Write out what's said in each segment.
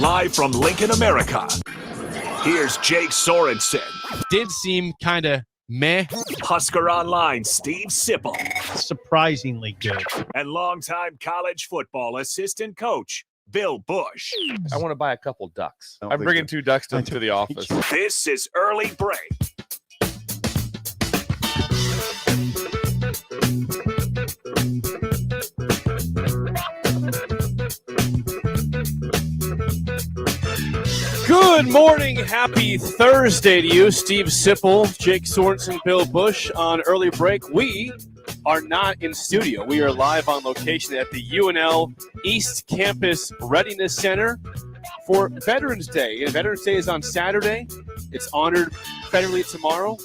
Live from Lincoln, America, here's Jake Sorensen. Did seem kind of meh. Husker Online, Steve Sipple. Surprisingly good. And longtime college football assistant coach, Bill Busch. I want to buy a couple ducks. I'm bringing 2 ducks to the office. This is Early Break. Good morning. Happy Thursday to you. Steve Sipple, Jake Sorensen, Bill Busch on Early Break. We are not in studio. We are live on location at the UNL East Campus Readiness Center for Veterans Day. And Veterans Day is on Saturday. It's honored federally tomorrow.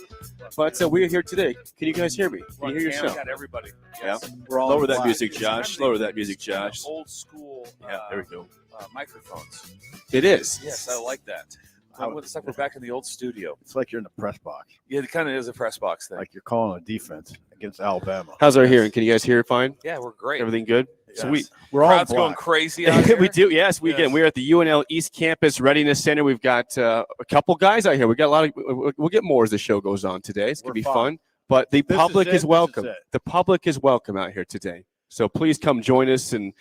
But we are here today. Can you guys hear me? Can you hear yourself? Got everybody. Yeah. We're all Lower that black. music, Josh. Lower that music, Josh. Old school Yeah, there we go. microphones. It is. Yes, I like that. It's like we're back in the old studio. It's like you're in the press box. Yeah, it kind of is a press box thing. Like you're calling a defense against Alabama. How's our hearing? Can you guys hear it fine? Yeah, we're great. Everything good? Yes. Sweet. We're all Crowd's black. going crazy out here. We do, yes. Yes. We're at the UNL East Campus Readiness Center. We've got a couple guys out here. We got a lot of. We'll get more as the show goes on today. It's gonna be fun. But the public is welcome. The public is welcome out here today. So please come join us and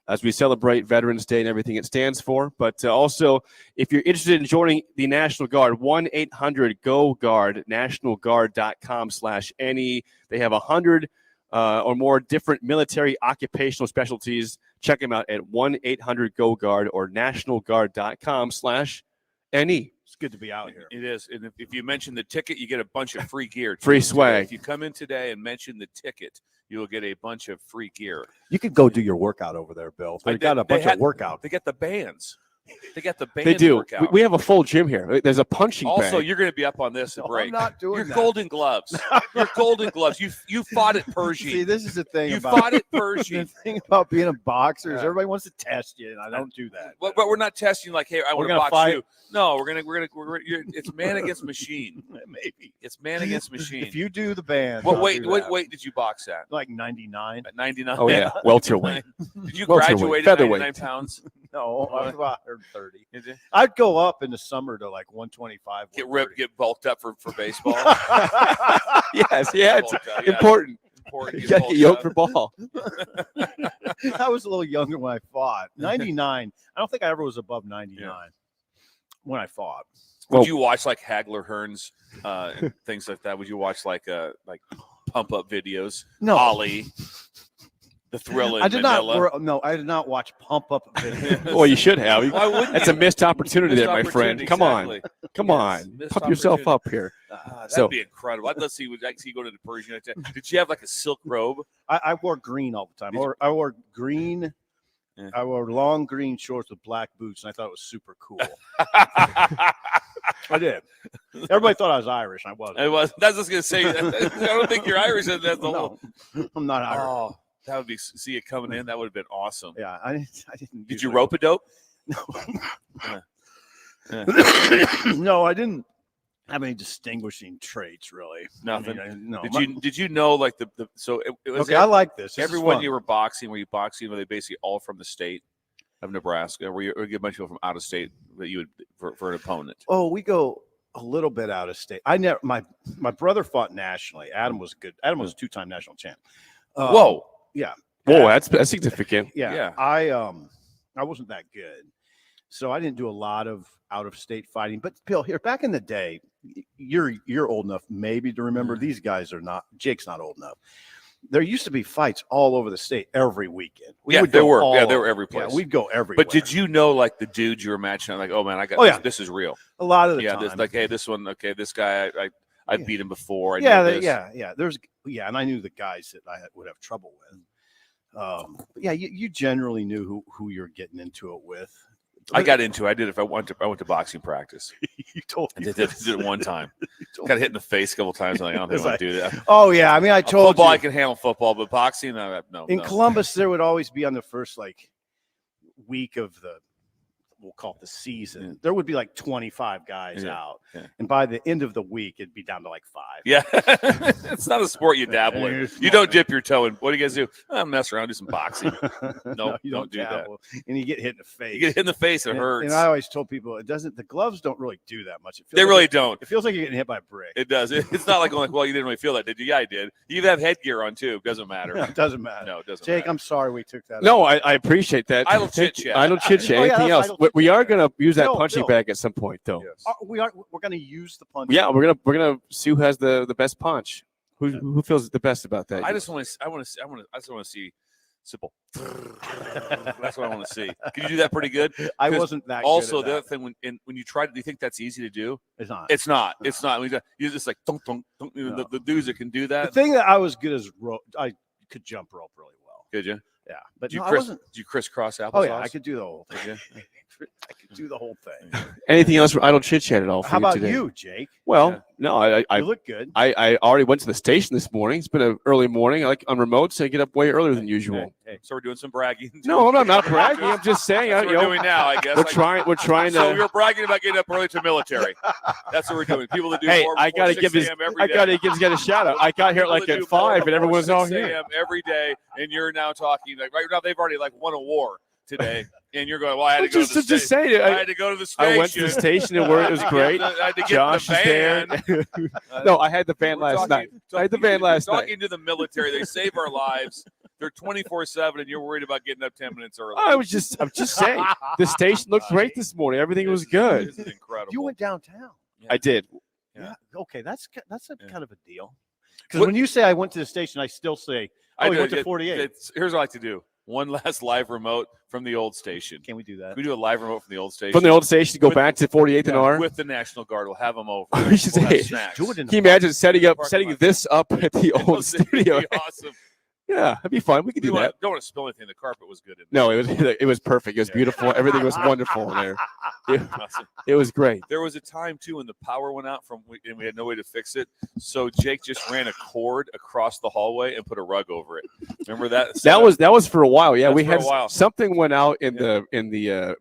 as we celebrate Veterans Day and everything it stands for. But also, if you're interested in joining the National Guard, 1-800-GO-GUARD, nationalguard.com/NE. They have 100 or more different military occupational specialties. Check them out at 1-800-GO-GUARD or nationalguard.com/NE. It's good to be out here. It is. And if you mention the ticket, you get a bunch of free gear. Free today. swag. If you come in today and mention the ticket, you will get a bunch of free gear. You could go do your workout over there, Bill. They got a bunch of workout. They got the bands. They got the band. They do. Workout. We have a full gym here. There's a punching Also, bag. you're going to be up on this at break. I'm not doing Your that. golden gloves. Your golden gloves. You fought at Pershing. See, this is the thing You about fought at the Pershing. thing about being a boxer is Yeah. everybody wants to test you, and I don't do that. But we're not testing like, hey, I want to gonna box fight. you. No, it's man against machine. Maybe It's man against machine. if you do the band. What I'll weight? do What that. weight did you box at? Like 99. At 99. Oh, yeah. Welterweight. Did you Welterweight. graduate at Featherweight. 99 pounds? No, I was about 130. Did you? I'd go up in the summer to like 125. Get ripped, get bulked up for baseball. Yes, yeah, it's Bulked up, yeah. important. Important, You got to bulked get yoked up. for ball. I was a little younger when I fought. 99. I don't think I ever was above 99 when I fought. Well- Would you watch like Hagler Hearns and things like that? Would you watch like pump up videos? No. Ollie, The Thrill in I did Manila. not. I did not watch Pump Up videos. Well, you should have. Why wouldn't That's you? a missed opportunity Missed there, my friend. opportunity, Come on. exactly. Come Yes, on. missed Pump yourself up opportunity. here. That'd So- be incredible. I'd love to see. Would actually go to the Persian. Did you have like a silk robe? I wore green all the time. Did you- I wore green. Yeah. I wore long green shorts with black boots, and I thought it was super cool. I did. Everybody thought I was Irish. And I wasn't. It was. That's just gonna say. I don't think you're Irish. That's the whole. No, I'm not Irish. Oh, that would be. See it coming in. That would have been awesome. Yeah, I didn't. Did you usually- rope a dope? No, I didn't have any distinguishing traits, really. Nothing. No. Did you know like the so it was Okay, I like this. This is everyone fun. you were boxing? Were you boxing? Were they basically all from the state of Nebraska? Were you a bunch of people from out of state that you would for an opponent? Oh, we go a little bit out of state. I never. My brother fought nationally. Adam was good. Adam was a 2-time national champ. Whoa. Yeah. Whoa, that's significant. Yeah. Yeah. I wasn't that good, so I didn't do a lot of out of state fighting. But Bill, here back in the day, you're old enough maybe to remember. These guys are not. Jake's not old enough. There used to be fights all over the state every weekend. There were every place. Yeah, we'd go everywhere. But did you know like the dudes you were matching? Like, oh man, I got. Oh, yeah. This is real. a lot of the Yeah, time? this like, hey, this one, okay, this guy, I beat him before. I yeah, knew this. yeah. And I knew the guys that I would have trouble with. But yeah, you generally knew who you're getting into it with. I got into it. I did. If I went to boxing practice, You told I me. did it one time. Got hit in the face a couple times. I'm like, I don't think I want to do that. Oh yeah, I mean, I told Football, you. I can handle football, but boxing, no. In Columbus, there would always be on the first week of we'll call it the season, Yeah. there would be like 25 guys Yeah. out. Yeah. And by the end of the week, it'd be down to like 5. Yeah, it's not a sport you dabble in. You don't dip your toe in. What do you guys do? Mess around, do some boxing. No, you don't do that. dabble. And you get hit in the face. You get hit in the face, it hurts. And I always told people the gloves don't really do that much. It feels They like really don't. It feels like you're getting hit by a brick. It does. It's not like going, well, you didn't really feel that, did you? Yeah, I did. You have headgear on too. Doesn't matter. It doesn't matter. No, it doesn't Jake, matter. I'm sorry we took that. No, out. I appreciate that. Idle chit-chat. Idle chit-chat. Oh, yeah, Anything that's else? idle We are chit-chat. going to use that Bill, punching Bill. bag at some point, though. Yes. We're going to use the punch. Yeah, we're gonna see who has the best punch. Who feels the best about that? I just want to see Sipple. That's what I want to see. Can you do that pretty good? I 'Cause wasn't that. Also, good the at other thing when you try, do you think that's easy to do? that. It's not. It's not. It's not. You're just like dunk, dunk, dunk. No. The dudes that can do The that. thing that I was good as I could jump rope really well. Could you? Yeah, but Did you, no, I wasn't. did you crisscross applesauce? Oh yeah, I could do the whole thing. Did you? I could do the whole thing. Anything else for idle chit chat at all? For How about today? you, Jake? Well, Yeah. no, You I look good. I already went to the station this morning. It's been an early morning. I like on remotes. I get up way earlier than usual. Hey, So we're doing some bragging. No, I'm not bragging. I'm just saying. That's what we're doing now, I guess. We're trying. We're trying So we to. were bragging about getting up early to military. That's what we're doing. People that do Hey, more I before gotta 6 give this. a.m. every I day. gotta give this guy a shout out. I got here People like that at do 5, more and before everyone's all 6 here. a.m. every day, and you're now talking like right now they've already like won a war today, and you're going, well, I had to go to the Just station. saying. I had to go to the station. I went to the station and it was great. I had to get Josh in is the there. van. No, I had the van We're last talking- night. I had the van last night. Talking to the military, they save our lives. They're 24/7, and you're worried about getting up 10 minutes early. I'm just saying. The station looked great this morning. Everything was good. This is incredible. you went downtown. I did. Yeah. Okay, that's a Yeah. kind of a deal. Because What- when you say I went to the station, I still say, oh, we went to 48. Here's what I like to do. One last live remote from the old station. Can we do that? Can we do a live remote from the old station? From the old station, go With- back to 48th and R. With the National Guard. We'll have them over. We should We'll have say- snacks. Do it in Can you imagine setting Parking lot. this up at the old It'd studio? be awesome. Yeah, that'd be fun. We could do that. Don't want to spill anything. The carpet was good. No, it was perfect. It was Yeah. beautiful. Everything was wonderful in there. Awesome. It was great. There was a time too when the power went out and we had no way to fix it. So Jake just ran a cord across the hallway and put a rug over it. Remember that? That was for a while. Yeah, That's we for had a while. something went out in Yeah. the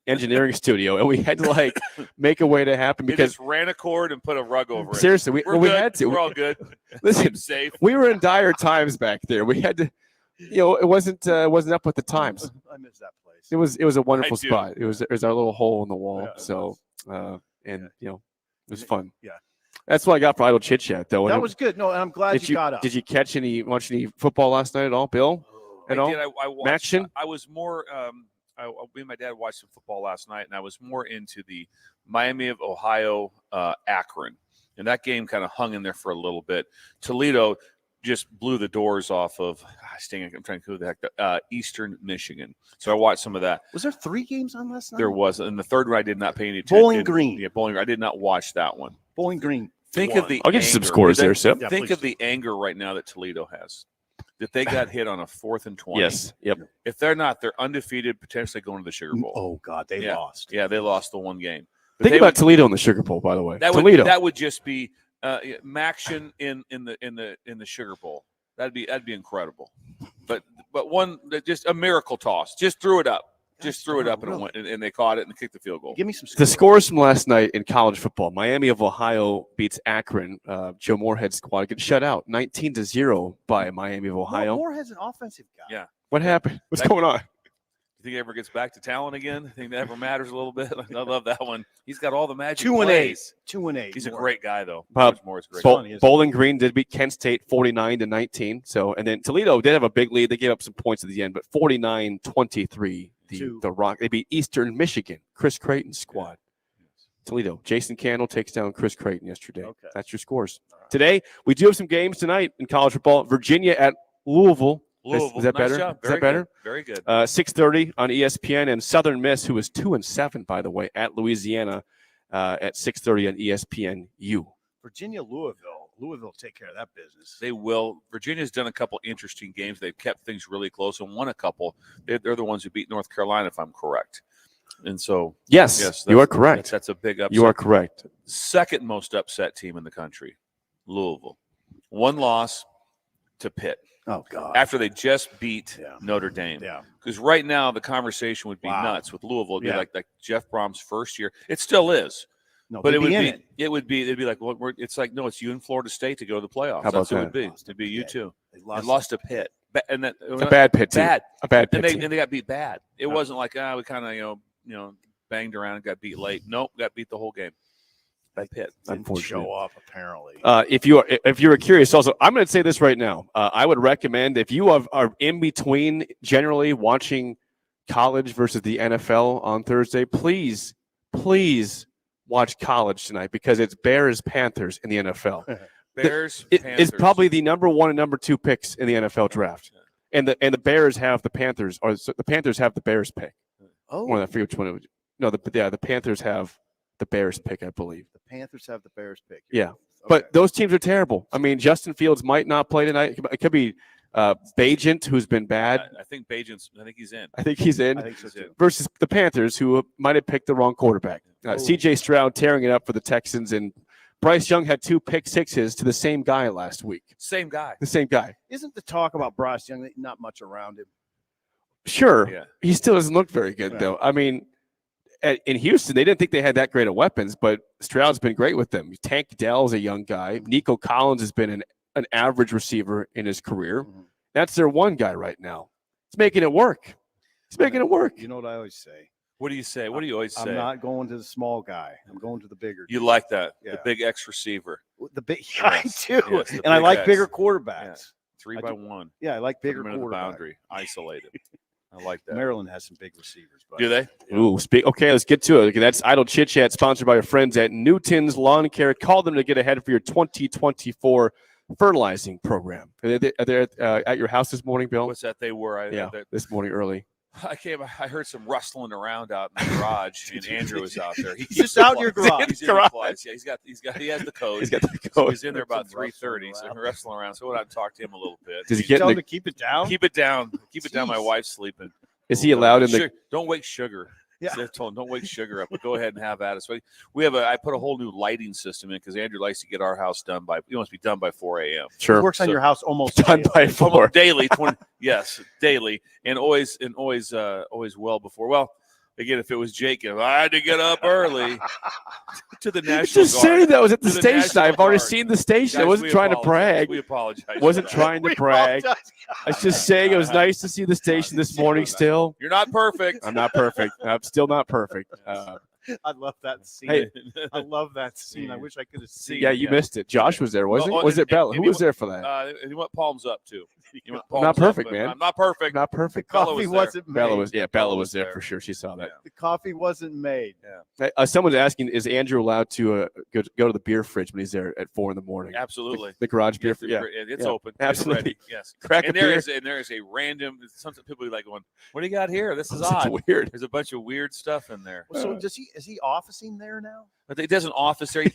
engineering studio, and we had to like make a way to happen They because just ran a cord and put a rug over it. seriously, We're we good. had to. We're all good. Listen, Seems safe. we were in dire times back there. We had to, it wasn't up with the times. I miss that place. It was a wonderful do. spot. It was our little hole in the wall. Yeah, it So and it was fun. Yeah. That's what I got for idle chit chat though. That And was good. No, and I'm glad did you got up. Did you watch any football last night at all, Bill? At all? I did. I watched. Action? I was more. Me and my dad watched some football last night, and I was more into the Miami of Ohio, Akron, and that game kind of hung in there for a little bit. Toledo just blew the doors off of. I'm trying to who the heck. Eastern Michigan. So I watched some of that. Was there 3 games on last night? There was, and the third one I did not pay any attention. Bowling Green. Yeah, Bowling Green. I did not watch that one. Bowling Green. Think won. of the. I'll get you some anger. scores there, Sip. Yeah, Think please of the anger right now that Toledo has. That they got hit on a 4th and 20. Yes. Yep. If they're not, they're undefeated, potentially going to the Sugar Bowl. Oh God, they Yeah. lost. Yeah, they lost the one game. But Think they about would- Toledo in the Sugar Bowl, by the way. that Toledo. that would just be Maction in the Sugar Bowl. That'd be incredible. But one just a miracle toss. Just threw it up. Just threw it up and it went, and they caught it and kicked the field goal. Give me some The scores. scores from last night in college football: Miami of Ohio beats Akron. Joe Moorhead's squad gets shut out, 19-0 by Miami of Ohio. Moorhead's an offensive guy. Yeah. What happened? What's That- going on? You think he ever gets back to talent again? I think that ever matters a little bit. I love that one. He's got all the magic. 2-8. plays. 2-8. He's a Moore. great guy though. Bob, Coach Moore is great. funny, isn't it? Bowling Green did beat Kent State 49-19. So, and then Toledo did have a big lead. They gave up some points at the end, but 49-23. The Rock. They beat Eastern Michigan. Chris Creighton's squad. Toledo. Jason Candle takes down Chris Creighton yesterday. Okay. That's your scores. Today, we do have some games tonight in college football. Virginia at Louisville. Louisville. Is that Nice better? job. Is Very that better? good. Very good. 6:30 on ESPN, and Southern Miss, who is 2-7, by the way, at Louisiana at 6:30 on ESPNU. Virginia, Louisville take care of that business. They will. Virginia's done a couple interesting games. They've kept things really close and won a couple. They're the ones who beat North Carolina, if I'm correct. And so, Yes, you are correct. That's a big upset. You are correct. Second most upset team in the country, Louisville. One loss to Pitt. Oh, God. After they just beat Notre Dame. Yeah. Because right now the conversation would be nuts with Louisville. It'd be like Jeff Brom's first year. It still is. No, but it'd be like, well, it's like, no, it's you and Florida State to go to the playoffs. How about That's what it would that? be. It'd be you two. They lost to Pitt. And that A bad Pitt team. bad. A bad Pitt And team. they got beat bad. It wasn't like, we kind of, banged around and got beat late. Nope, got beat the whole game by Pitt. Didn't show up, apparently. If you're curious, also, I'm going to say this right now. I would recommend if you are in between generally watching college versus the NFL on Thursday, please watch college tonight because it's Bears-Panthers in the NFL. Panthers. It's probably the number 1 and number 2 picks in the NFL draft. And the Bears have the Panthers, or the Panthers have the Bears pick. Oh. I forget which one it was. No, the Panthers have the Bears pick, I believe. The Panthers have the Bears pick. Yeah. Okay. But those teams are terrible. I mean, Justin Fields might not play tonight. It could be Bajent, who's been bad. I think he's in. I think he's in. I think so too. Versus the Panthers, who might have picked the wrong quarterback. C.J. Stroud tearing it up for the Texans, and Bryce Young had 2 pick sixes to the same guy last week. Same guy. The same guy. Isn't the talk about Bryce Young not much around him? Sure. Yeah. He still doesn't look very good, though. I mean, in Houston, they didn't think they had that great of weapons, but Stroud's been great with them. Tank Dell's a young guy. Nico Collins has been an average receiver in his career. Mm-hmm. That's their one guy right now. He's making it work. He's making it work. You know what I always say? What do you say? What do you always say? I'm not going to the small guy. I'm going to the bigger. You like that? Yeah. The big X receiver. The big. Yes. I do, Yes, and I like X. bigger quarterbacks. 3x1. Yeah, I like Put bigger them into the quarterbacks. boundary. Isolated. I like that. Maryland has some big receivers. But Do they? Ooh, okay, let's get to it. Okay, that's Idle Chit Chat, sponsored by our friends at Newton's Lawn Care. Call them to get ahead for your 2024 fertilizing program. Are they at your house this morning, Bill? What's that? They were. This morning early. I heard some rustling around out in the garage, and Andrew was out there. He's just out in your garage. He's in the garage. Yeah, he has the code. He's got the So code. he's in there about Some rustling 3:30, so around. I'm wrestling around. So I want to talk to him a little bit. Does he You get tell in him the, to keep it down. Keep it down. Keep it down. My Jeez. wife's sleeping. is he allowed in the Don't wake Sugar. Yeah. So I told him, don't wake Sugar up, but go ahead and have at it. So I put a whole new lighting system in because Andrew likes to get our house done he wants to be done by 4 a.m. He sure works on So- your house almost done by 4? Daily, 20, yes, daily, and always well before. Well, again, if it was Jacob, I had to get up early to the National Just Guard. saying that was at the To the station. National I've already Guard. seen the station. I Guys, wasn't we trying to apologize. brag. We apologize. Wasn't for that. trying to brag. I was just saying it was nice to see the station this morning still. You're not perfect. I'm not perfect. I'm still not perfect. I love that scene. Hey. I love that scene. I wish I could have seen. Yeah, it. you missed it. Josh was there, wasn't he? Oh, Was it and- Bella? and Who he was there for that? And he went palms up too. He went I'm not palms up, perfect, but man. I'm not perfect. Not perfect. Bella Coffee was there. wasn't made. Bella Bella was was there there. for sure. She saw that. The coffee wasn't made. Someone's asking, is Andrew allowed to go to the beer fridge when he's there at 4 a.m? Absolutely. The garage beer Yes, fridge. Yeah. it's Yeah. open. Absolutely. It's ready. Yes. Crack a And beer. there is a random. Some people be like going, "What do you got here? This is It's odd." weird. There's a bunch of weird stuff in there. So is he officing there now? But he does an office there.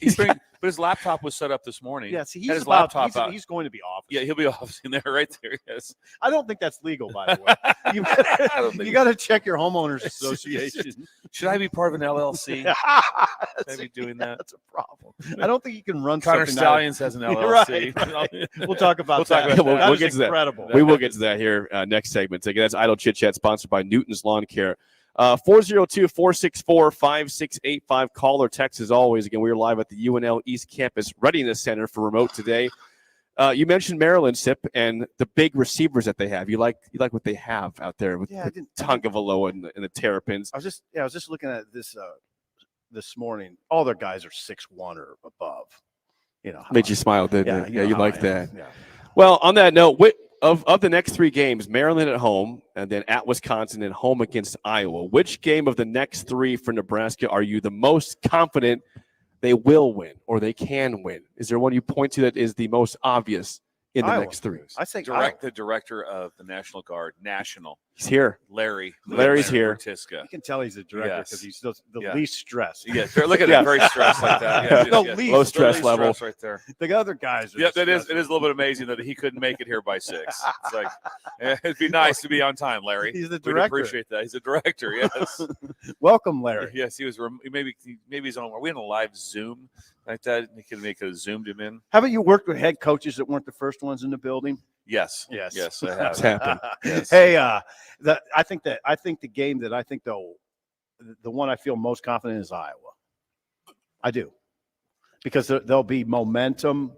But his laptop was set up this morning. Yeah, see, Had he's his about. laptop out. He's going to be officing. Yeah, he'll be officing there right there. Yes. I don't think that's legal, by the way. You, I don't think- you got to check your homeowners association. Should I be part of an LLC? Should I be doing that? That's a problem. I don't think you can run Connor something Stallions has an LLC. Right. We'll talk about We'll talk that. about that. That We'll was get to that. incredible. We will get to that here next segment. Again, that's Idle Chit Chat, sponsored by Newton's Lawn Care. 402-464-5685. Call or text as always. Again, we are live at the UNL East Campus Readiness Center for remote today. You mentioned Maryland, Sip, and the big receivers that they have. You like what they have out there with Yeah, I the didn't- Tagovailoa and the Terrapins. I was just looking at this morning. All their guys are 6'1" or above. You know, Made you smile, didn't it? know Yeah, you how like I that. am. Yeah. Well, on that note, of the next three games, Maryland at home, and then at Wisconsin, and home against Iowa, which game of the next three for Nebraska are you the most confident they will win or they can win? Is there one you point to that is the most obvious in the Iowa. next three? I think The director of the National Guard, He's here. Larry's here. Bertiska. You can tell he's a director Yes. because he's the Yeah. least stressed. Yeah, look at Yeah. that, very stressed like that. Yeah, No, yeah. least- Low The stress least level. stress right there. The other guys are Yeah, just it is stressed. a little bit amazing that he couldn't make it here by 6. It's like, it'd be nice to be on time, Larry. He's the We'd director. appreciate that. He's a director, yes. Welcome, Larry. Yes, he was. Maybe he's on. Are we on a live Zoom like that? They could have zoomed him in. Haven't you worked with head coaches that weren't the first ones in the building? Yes. Yes. Yes, it has. It's happened. Yes. Hey, I think the game that I think the one I feel most confident in is Iowa. I do, because there'll be momentum.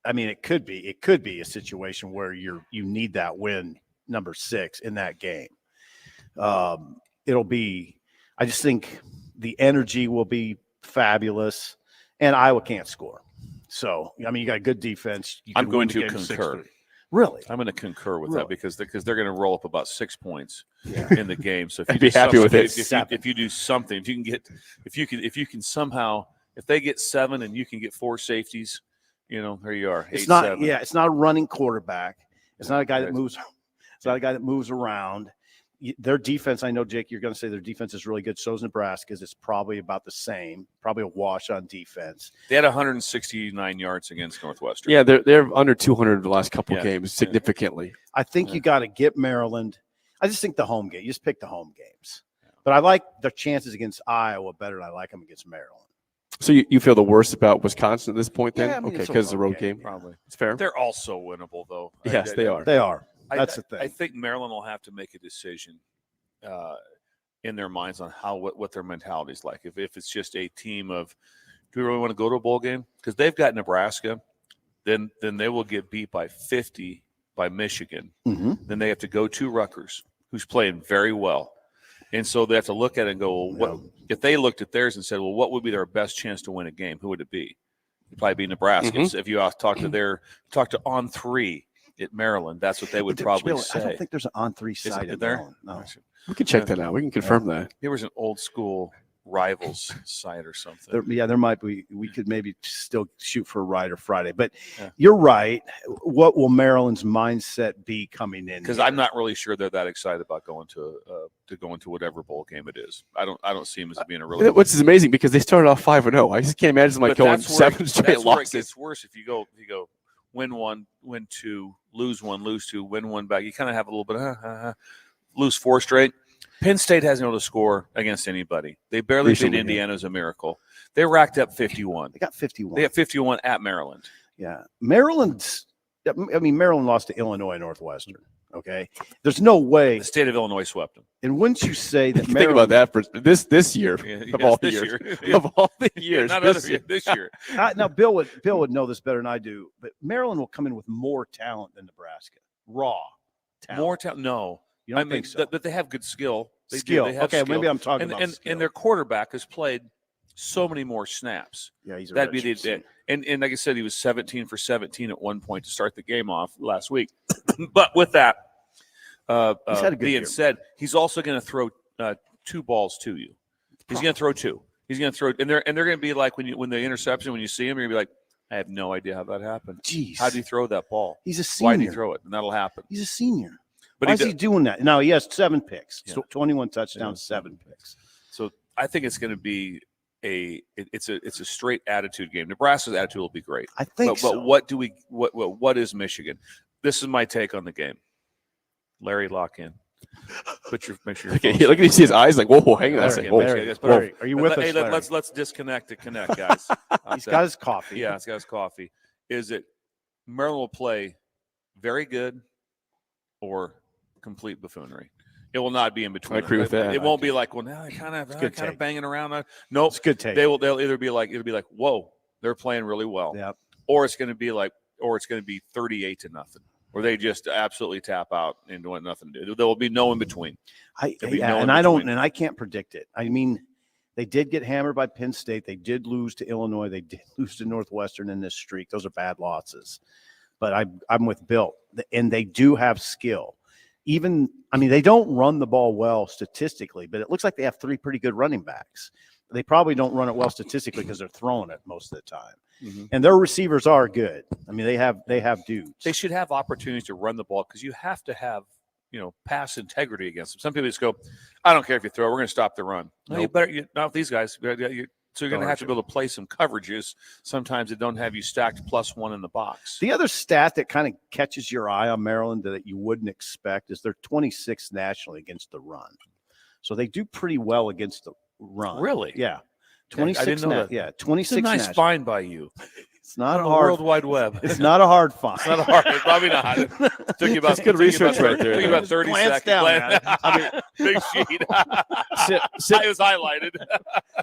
I mean, it could be a situation where you need that win, number 6 in that game. It'll be. I just think the energy will be fabulous, and Iowa can't score. So I mean, you got a good defense. You I'm could going win the to game concur. 6-3. Really? I'm going to concur with Really? that because they're going to roll up about 6 points Yeah. in the game. So if I'd you be do happy with something- it. if you do something, if you can somehow, if they get 7 and you can get 4 safeties, there you are. It's 8-7. not. Yeah, it's not a running quarterback. It's not a guy that Right. moves. It's not a guy that moves around. Their defense, I know, Jake, you're going to say their defense is really good. So is Nebraska's. It's probably about the same. Probably a wash on defense. They had 169 yards against Northwestern. Yeah, they're under 200 the last couple Yeah. games, significantly. I think you got to get Maryland. I just think the home game. You just pick the home games. But I like their chances against Iowa better than I like them against Maryland. So you feel the worst about Wisconsin at this point then? Yeah, I mean, okay, it's a because it's a road road game. game. Probably. It's fair. They're also winnable, though. Yes, they are. They are. That's the thing. I think Maryland will have to make a decision in their minds on what their mentality is like. If it's just a team of, do we really want to go to a bowl game? Because they've got Nebraska, then they will get beat by 50 by Michigan. Mm-hmm. Then they have to go to Rutgers, who's playing very well. And so they have to look at it and go, well, what if they looked at theirs and said, well, what would be their best chance to win a game? Who would it be? It'd probably be Nebraska. Mm-hmm. So if you talk to on 3 at Maryland, that's what they would probably say. I don't think there's an on-3 Isn't side it at there? Maryland. No. We can check that out. We can confirm that. There was an old school rivals site or something. There might be. We could maybe still shoot for a Rider Friday, but Yeah. you're right. What will Maryland's mindset be coming in? Because here? I'm not really sure they're that excited about going to whatever bowl game it is. I don't see them as being a really. Which is amazing because they started off 5-0. I just can't imagine them But going that's where 7 straight that's where it losses. gets worse if you go win 1, win 2, lose 1, lose 2, win 1 back. You kind of have a little bit lose 4 straight. Penn State hasn't been able to score against anybody. They barely Recently, beat Indiana as a miracle. They racked up 51. They got 51. They have 51 at Maryland. Yeah, Maryland lost to Illinois Northwestern. Okay, there's no way. The state of Illinois swept them. And wouldn't you say that Think about that for this year Yeah, of all the this years. year. Of all the years. Not this other year. this year. Now Bill would know this better than I do, but Maryland will come in with more talent than Nebraska. Raw talent. More talent? No. You don't think so? But they have good skill. They do. Skill. They have Okay, skill. maybe I'm talking about skill. And their quarterback has played so many more snaps. Yeah, he's a That'd be redshirt the senior. and like I said, he was 17 for 17 at one point to start the game off last week. But with that He's had a good being year. said, he's also going to throw 2 balls to you. He's going to throw 2. He's going to throw, and they're going to be like when the interception, when you see him, you're going to be like, I have no idea how that happened. Jeez, How do you throw that ball? he's a senior. Why do you throw it? And that'll happen. He's a senior. But Why is he doing that? Now he has 7 picks, Yeah. 21 touchdowns, 7 picks. So I think it's going to be it's a straight attitude game. Nebraska's attitude will be great. I think so. But what is Michigan? This is my take on the game. Larry, lock in. Make sure your Okay, phone's- look at his eyes like, whoa, hang on a Larry, second. Yeah, Whoa. make sure- Larry, yes, Whoa. Larry, are you with Hey, us? Larry? let's disconnect to connect, guys. He's got his coffee. Yeah, he's got his coffee. Is it Maryland will play very good or complete buffoonery? It will not be in between. I agree with that. It won't be like, well, now they're kind of good kind of take. banging around. Nope. It's a good take. They'll either be like whoa, they're playing really well. Yep. Or it's going to be 38-0, where they just absolutely tap out and want nothing to do. There will be no in between. There'll be no in between. I can't predict it. I mean, they did get hammered by Penn State. They did lose to Illinois. They did lose to Northwestern in this streak. Those are bad losses. But I'm with Bill, and they do have skill. They don't run the ball well statistically, but it looks like they have 3 pretty good running backs. They probably don't run it well statistically because they're throwing it most of the time. Mm-hmm. And their receivers are good. I mean, they have dudes. They should have opportunities to run the ball because you have to have pass integrity against them. Some people just go, I don't care if you throw, we're going to stop the run. No, you Nope. better not with these guys. So you're going to Don't have to hurt be able to play some coverages sometimes that don't have you stacked +1 in the box. The other stat that kind of catches your eye on Maryland that you wouldn't expect is they're 26th nationally against the run. So they do pretty well against the run. Really? Yeah. I didn't know that. Yeah, It's 26 a nice national. find by you. It's not on a the hard. World Wide Web. It's not a hard find. It's not a hard. Probably not. Took you about That's good research right there, Took you though. about 30 Glance seconds. down at it. I mean, big sheet. I was highlighted.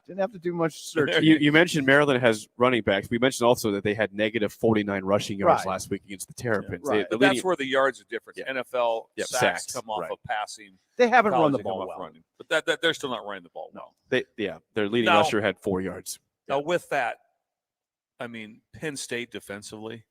Didn't have to do much searching. You mentioned Maryland has running backs. We mentioned also that they had negative 49 rushing yards Right. last week against the Terrapins. Right. The That's leading- where the yards are different. Yeah. NFL Yep, sacks sacks, come off right. of passing. They haven't run College, the they come ball off well. running. But that they're still not running the ball well. their leading Now- rusher had 4 yards. Now with that, I mean, Penn State defensively,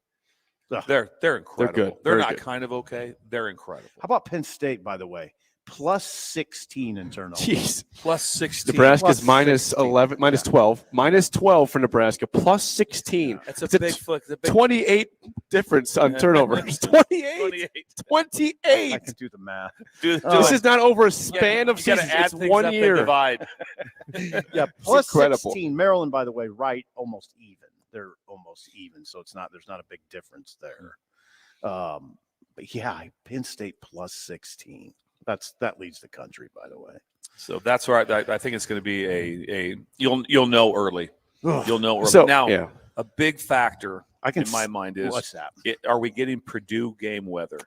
Ugh. they're incredible. good. They're Very not good. kind of okay. They're incredible. How about Penn State, by the way? Plus 16 in turnovers. Jeez. Plus 16. Nebraska's Plus minus 16. 11, minus 12. Minus 12 for Nebraska. Plus 16. That's a It's a big flick. It's a big 28 difference on turnovers. 28. 28. 28. I can do the math. Do This it. is not over a span You of gotta seasons. add It's things 1 up and year. divide. Yeah, plus incredible. 16. Maryland, by the way, right, almost even. They're almost even, so there's not a big difference there. But yeah, Penn State plus 16. That leads the country, by the way. So that's where I think it's going to be a you'll know early. Ugh. You'll know early. So, Now, yeah. a big factor I can in my mind is what's that? are we getting Purdue game weather?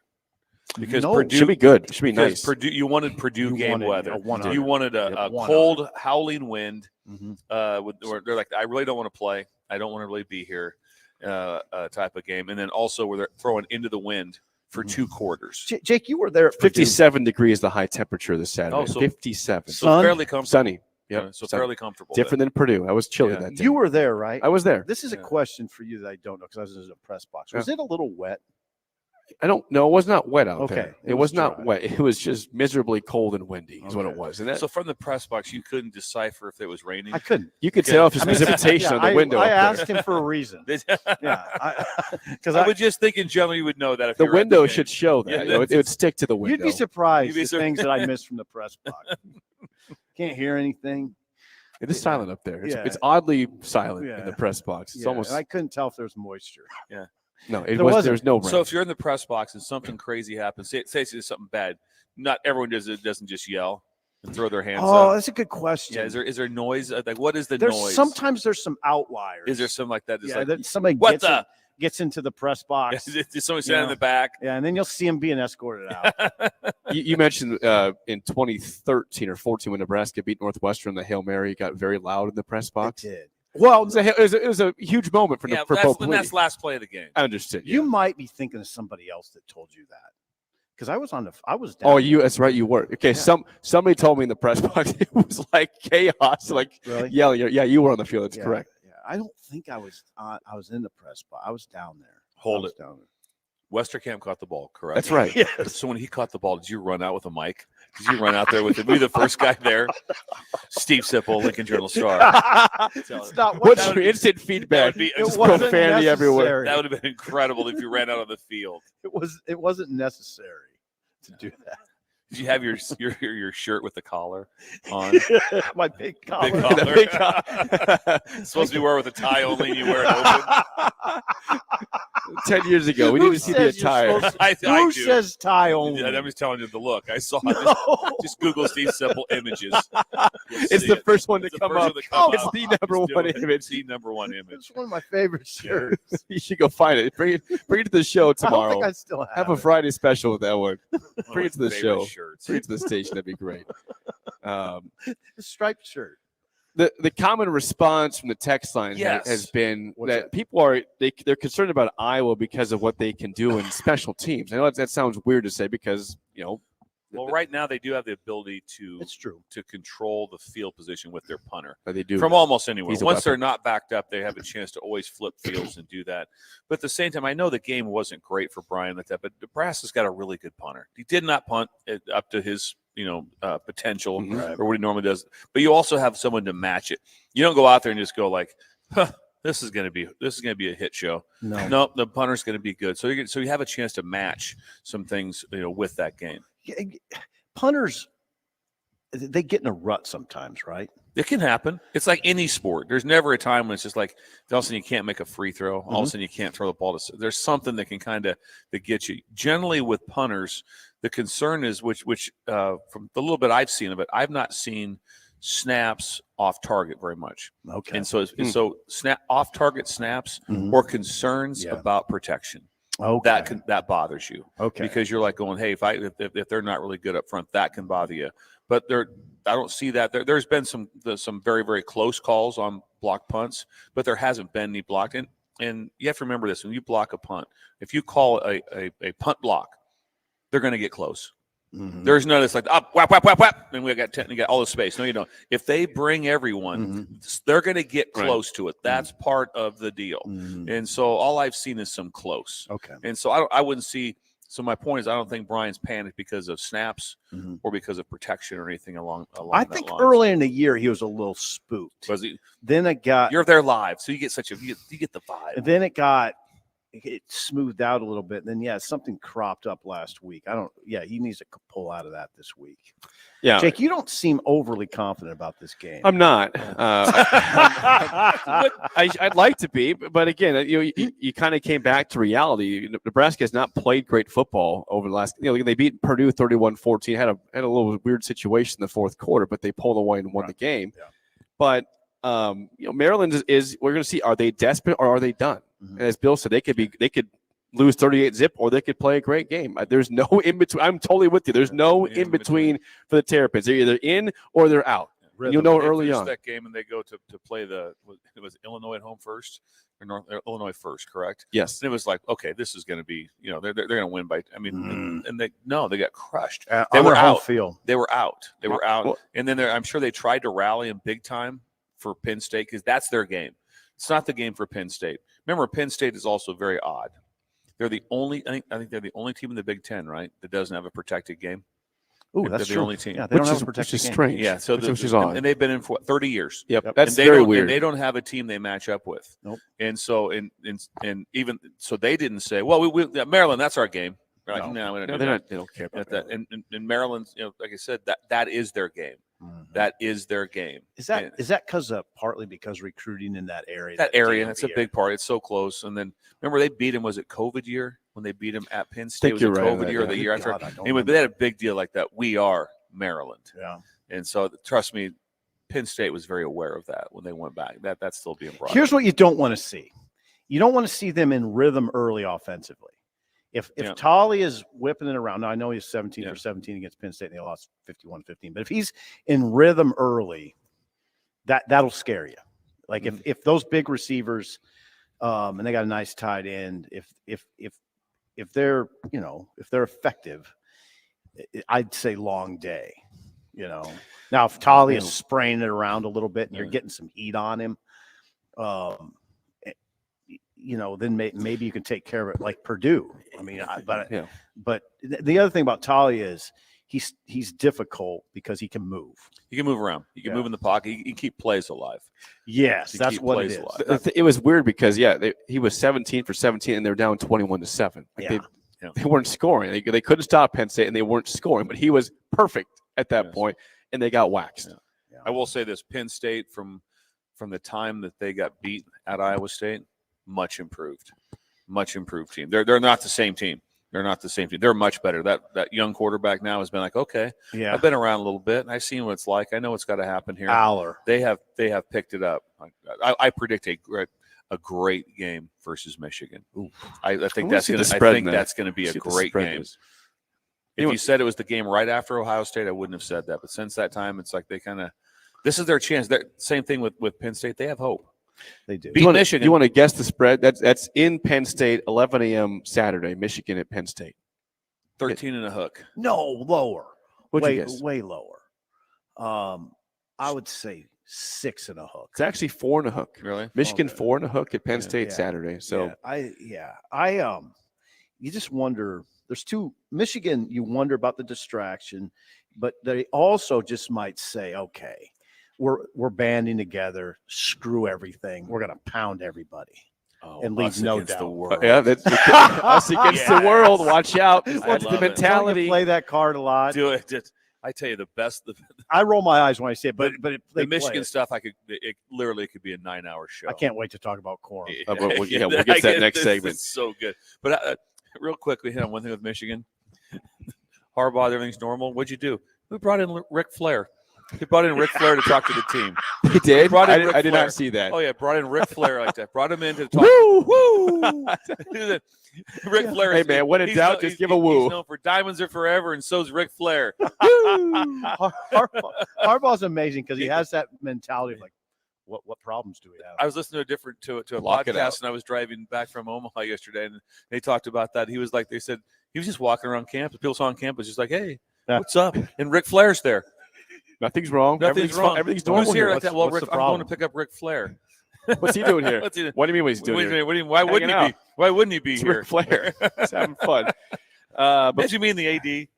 Because No. Purdue Should be good. Should be because nice. Purdue, you wanted Purdue You game wanted weather. a 100. You wanted a Yep, 100. cold, howling wind. Mhm. Where they're like, I really don't want to play. I don't want to really be here. Type of game, and then also where they're throwing into the wind for 2 quarters. Jake, you were there at Purdue. 57 degrees the high temperature this Saturday. Oh, so- 57. So Sun? fairly comfortable. Sunny. Yep. So sunny. fairly comfortable. Different than Purdue. I was chilly Yeah. that day. You were there, right? I was there. This is a Yeah. question for you that I don't know because I was in a press box. Was it a little wet? I don't know. It was not wet out Okay. there. It It was was not dry. wet. It was just miserably cold and windy is what it Okay. was. And that, So from the press box, you couldn't decipher if it was raining. I couldn't. you could Yeah. tell if it's I mean, precipitation yeah, on the window. I up there. asked him for a reason. I Yeah, because would just think in general you would know that if The you were at window game. should show that. Yeah, You know, it would stick to the you'd window. be surprised You'd be the things that I missed from the press box. Can't hear anything. It is silent up there. It's, Yeah. it's oddly silent in Yeah. the press box. It's Yeah, almost and I couldn't tell if there was moisture. no. It there was. wasn't. There's no rain. So if you're in the press box and something crazy happens, say it's something bad, not everyone doesn't just yell and throw their hands Oh, up. that's a good question. Yeah, is there noise? Like what is the There's noise? sometimes there's some outliers. Is there something like that? It's Yeah, like that somebody what gets into the press box. Did somebody stand in Yeah. the back? Yeah, and then you'll see him being escorted out. you mentioned in 2013 or 14 when Nebraska beat Northwestern, the Hail Mary got very loud in the press It box. did. Well, It was a huge moment for, Yeah, for both. that's last play of the game. I understood. you Yeah. might be thinking of somebody else that told you that. Because I was down. Oh, that's right. You were okay. Yeah. Somebody told me in the press box it was like chaos, like really? yelling. Yeah, you were on the field. That's Yeah, correct. Yeah. I don't think I was in the press box. I was down there. Hold I was it. down there. Westerkamp caught the ball, correct? That's right. Yes. So when he caught the ball, did you run out with a mic? Did you run out there with him? Were you the first guy there? Steve Sipple, Lincoln Journal Star. It's not What's that your would be- instant feedback? That would be It Just wasn't profanity everywhere. necessary. that would have been incredible if you ran out on the field. It wasn't necessary to do Did you have your shirt with the collar on? that. My big collar. Big The collar. big collar. Supposed to be wear with a tie only, and you wear it open. 10 years ago, we Who need to see the says you're attire. supposed I Who do. says tie only? I'm just telling you the look. I saw it. No. Just Google Steve Sipple images. You'll It's see the it. first one to It's the come first up. one to come It's up. the number Just do one it. image. It's the number one image. It's one of my favorite shirts. You should go find it. Bring it to the show I don't tomorrow. think I still have Have a it. Friday special with that one. One Bring it of to my the favorite show. shirts. Bring it to the station. That'd be great. A striped shirt. The common response from the text line Yes. has been What's that that? people they're concerned about Iowa because of what they can do in special teams. I know that sounds weird to say because Well, right now they do have the ability to It's true. control the field position with their punter but they do from almost anywhere. He's a Once weapon. they're not backed up, they have a chance to always flip fields and do that. But at the same time, I know the game wasn't great for Brian like that, but Nebraska's got a really good punter. He did not punt it up to his potential Mhm. or what he normally does. But you also have someone to match it. You don't go out there and just go like, this is going to be a hit show. No. No, the punter's going to be good. So you have a chance to match some things with that game. Punters, they get in a rut sometimes, right? It can happen. It's like any sport. There's never a time when it's just like all of a sudden you can't make a free throw. All of a sudden you can't throw the ball. There's something that can that get you. Generally with punters, the concern is which from the little bit I've seen of it, I've not seen snaps off target very much. Okay. And so, so off target snaps Mhm. or concerns Yeah. about protection. Okay. That bothers you. Okay. Because you're like going, hey, if they're not really good up front, that can bother you. But I don't see that. There's been some very, very close calls on block punts, but there hasn't been any blocked. And you have to remember this: when you block a punt, if you call a punt block, they're going to get close. Mhm. There's none that's like up, whap, whap, whap, whap, and we got 10, you got all the space. No, you don't. If they bring everyone, they're going to get close to it. That's part of the deal. And so all I've seen is some close. Okay. And so I wouldn't see. So my point is, I don't think Brian's panicked because of snaps or because of protection or anything along I that think line. early in the year he was a little spooked. Was he? Then it got. You're there live, so you get you get the vibe. And then it smoothed out a little bit. And then something cropped up last week. He needs to pull out of that this week. Yeah. Jake, you don't seem overly confident about this game. I'm not. I'd like to be, but again, you kind of came back to reality. Nebraska has not played great football over the last. They beat Purdue 31-14. Had a little weird situation in the fourth quarter, but they pulled away and won the game. Yeah. But Maryland is. We're going to see. Are they desperate or are they done? And as Bill said, they could lose 38-0 or they could play a great game. There's no in between. I'm totally with you. There's no in between for the Terrapins. They're either in or they're out. You'll know early on. That game and they go to play it was Illinois at home first or Illinois first, correct? Yes. And it was like, okay, this is going to be, they're going to win by. I mean, and they got crushed. They were out. Field. They were out. Well, and then I'm sure they tried to rally in big time for Penn State because that's their game. It's not the game for Penn State. Remember, Penn State is also very odd. They're the only. I think they're the only team in the Big Ten, right, that doesn't have a protected game. Oh, that's the true. only team. Yeah, they don't have a protected game. Strange. Yeah, so which is odd. and they've been in for 30 years. Yep. That's and very weird. And they don't have a team they match up with. Nope. And so and even so, they didn't say, well, Maryland, that's our game. They're like, No. we No, they don't care about that. And Maryland, like I said, that is their game. That is their game. Is that because partly because recruiting in that area? That's a big part. It's so close. And then remember they beat him. Was it COVID year when they beat him at Penn State? Was it COVID year or the year after? Anyway, they had a big deal like that. We are Maryland. Yeah. And so trust me, Penn State was very aware of that when they went back. That's still being brought. Here's what you don't want to see. You don't want to see them in rhythm early offensively. If Tolly is whipping it around, now I know he's 17 for 17 against Penn State and they lost 51-15, but if he's in rhythm early, that'll scare you. Like if those big receivers, and they got a nice tight end, if they're if they're effective, I'd say long day. Now if Tolly is spraying it around a little bit and you're getting some heat on him, then maybe you can take care of it like Purdue. I mean, but the other thing about Tolly is he's difficult because he can move. He can move around. He can move in the pocket. He can keep plays alive. Yes, that's what it is. It was weird because he was 17 for 17 and they're down 21-7. They weren't scoring. They couldn't stop Penn State and they weren't scoring, but he was perfect at that point and they got waxed. Yeah. I will say this: Penn State from the time that they got beat at Iowa State, much improved team. They're not the same team. They're not the same team. They're much better. That young quarterback now has been like, okay, I've been around a little bit and I've seen what it's like. I know what's got to happen here. Aller. They have picked it up. I predict a great game versus Michigan. I think that's going to be a great game. If you said it was the game right after Ohio State, I wouldn't have said that. But since that time, it's like this is their chance. Same thing with Penn State. They have hope. They do. Michigan. You want to guess the spread? That's in Penn State, 11 a.m. Saturday, Michigan at Penn State. 13 and a hook. No, lower. What'd you guess? Way lower. I would say 6 and a hook. It's actually 4 and a hook. Really? Michigan 4 and a hook at Penn State Saturday. So you just wonder. There's two. Michigan, you wonder about the distraction, but they also just might say, okay, we're banding together. Screw everything. We're going to pound everybody and leave no doubt. The world. That's us against the world. Watch out. That's the mentality. Play that card a lot. Do it. I tell you, the best. I roll my eyes when I say it, but the Michigan stuff, it literally could be a 9-hour show. I can't wait to talk about quorum. We'll get to that next segment. It's so good. But real quick, we hit on one thing with Michigan. Harbaugh, everything's normal. What'd you do? We brought in Ric Flair. He brought in Ric Flair to talk to the team. He did? Brought in I Ric did Flair. not see that. Oh, yeah, brought in Ric Flair like that. Brought him in to talk. Woo! Ric Flair. Hey, man, when in doubt, just give a woo. He's known for Diamonds Are Forever, and so's Ric Flair. Harbaugh's amazing because he has that mentality of like, what problems do we have? I was listening to a Lock it out. podcast, and I was driving back from Omaha yesterday, and they talked about that. He was like, they said he was just walking around campus. People saw on campus, just like, hey, what's up? And Ric Flair's there. Nothing's wrong. Nothing's wrong. Everything's normal Who's here here. like that? Well, what's Rick, the I'm going to problem? pick up Ric Flair. What's he doing here? What's he doing? What do you mean what he's doing here? Why wouldn't he be? Why wouldn't he be It's here? Ric Flair. He's having fun. But Did you mean the AD?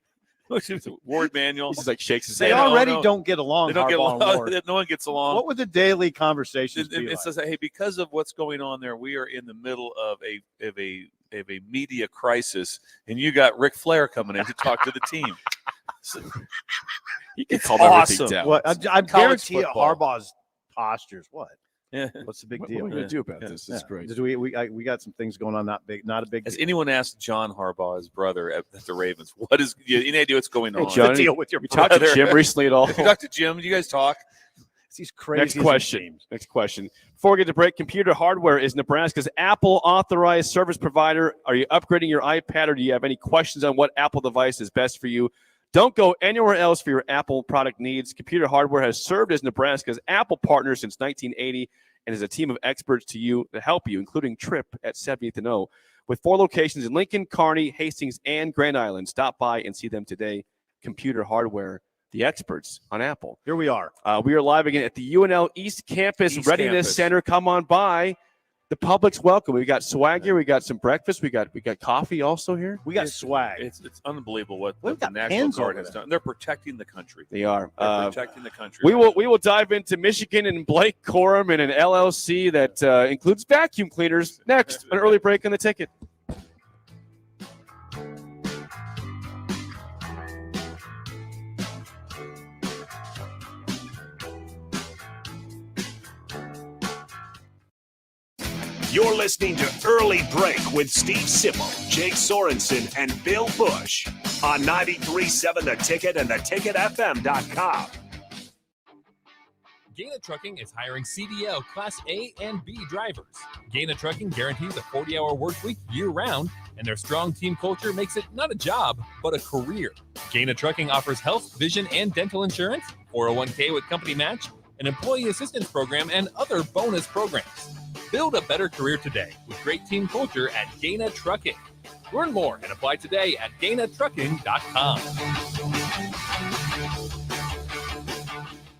Ward Manuel. he just like shakes his They head. already no. don't get along. They don't get Harbaugh and along. Ward. No one gets along. What would the daily conversations be It like? says, hey, because of what's going on there, we are in the middle of a media crisis, and you got Ric Flair coming in to talk to the team. So, He can it's calm awesome. everything down. What I College guarantee you, football. Harbaugh's postures. What? yeah. What's the big What deal? are we going to do about Yeah. this? This is great. We got some things going on. Not a big Has deal. anyone asked John Harbaugh, his brother, at the Ravens, what is any idea what's going on? What's the Johnny, deal with your You talked to brother? Jim recently at all? Have you talked to Jim? Do you guys talk? These crazy Next question. Before we get to break, Computer Hardware is Nebraska's Apple authorized service provider. Are you upgrading your iPad, or do you have any questions on what Apple device is best for you? Don't go anywhere else for your Apple product needs. Computer Hardware has served as Nebraska's Apple partner since 1980 and is a team of experts to help you, including Trip at 70th and O. With 4 locations in Lincoln, Kearney, Hastings, and Grand Island. Stop by and see them today. Computer Hardware, the experts on Apple. Here we are. We are live again at the UNL East Campus East Readiness Campus. Center. Come on by. The public's welcome. We got swag here. We got some breakfast. We got coffee also here. We got swag. It's unbelievable what We've the got National pins Guard over has there. done. They're protecting the country. They are. They're protecting the country. We will dive into Michigan and Blake Corum and an LLC that includes vacuum cleaners next. An early break on the ticket. You're listening to Early Break with Steve Sipple, Jake Sorensen, and Bill Busch on 93.7 The Ticket and theticketfm.com. Gaina Trucking is hiring CDL Class A and B drivers. Gaina Trucking guarantees a 40-hour work week year-round, and their strong team culture makes it not a job, but a career. Gaina Trucking offers health, vision, and dental insurance, 401k with company match, an employee assistance program, and other bonus programs. Build a better career today with great team culture at Gaina Trucking. Learn more and apply today at GainaTrucking.com.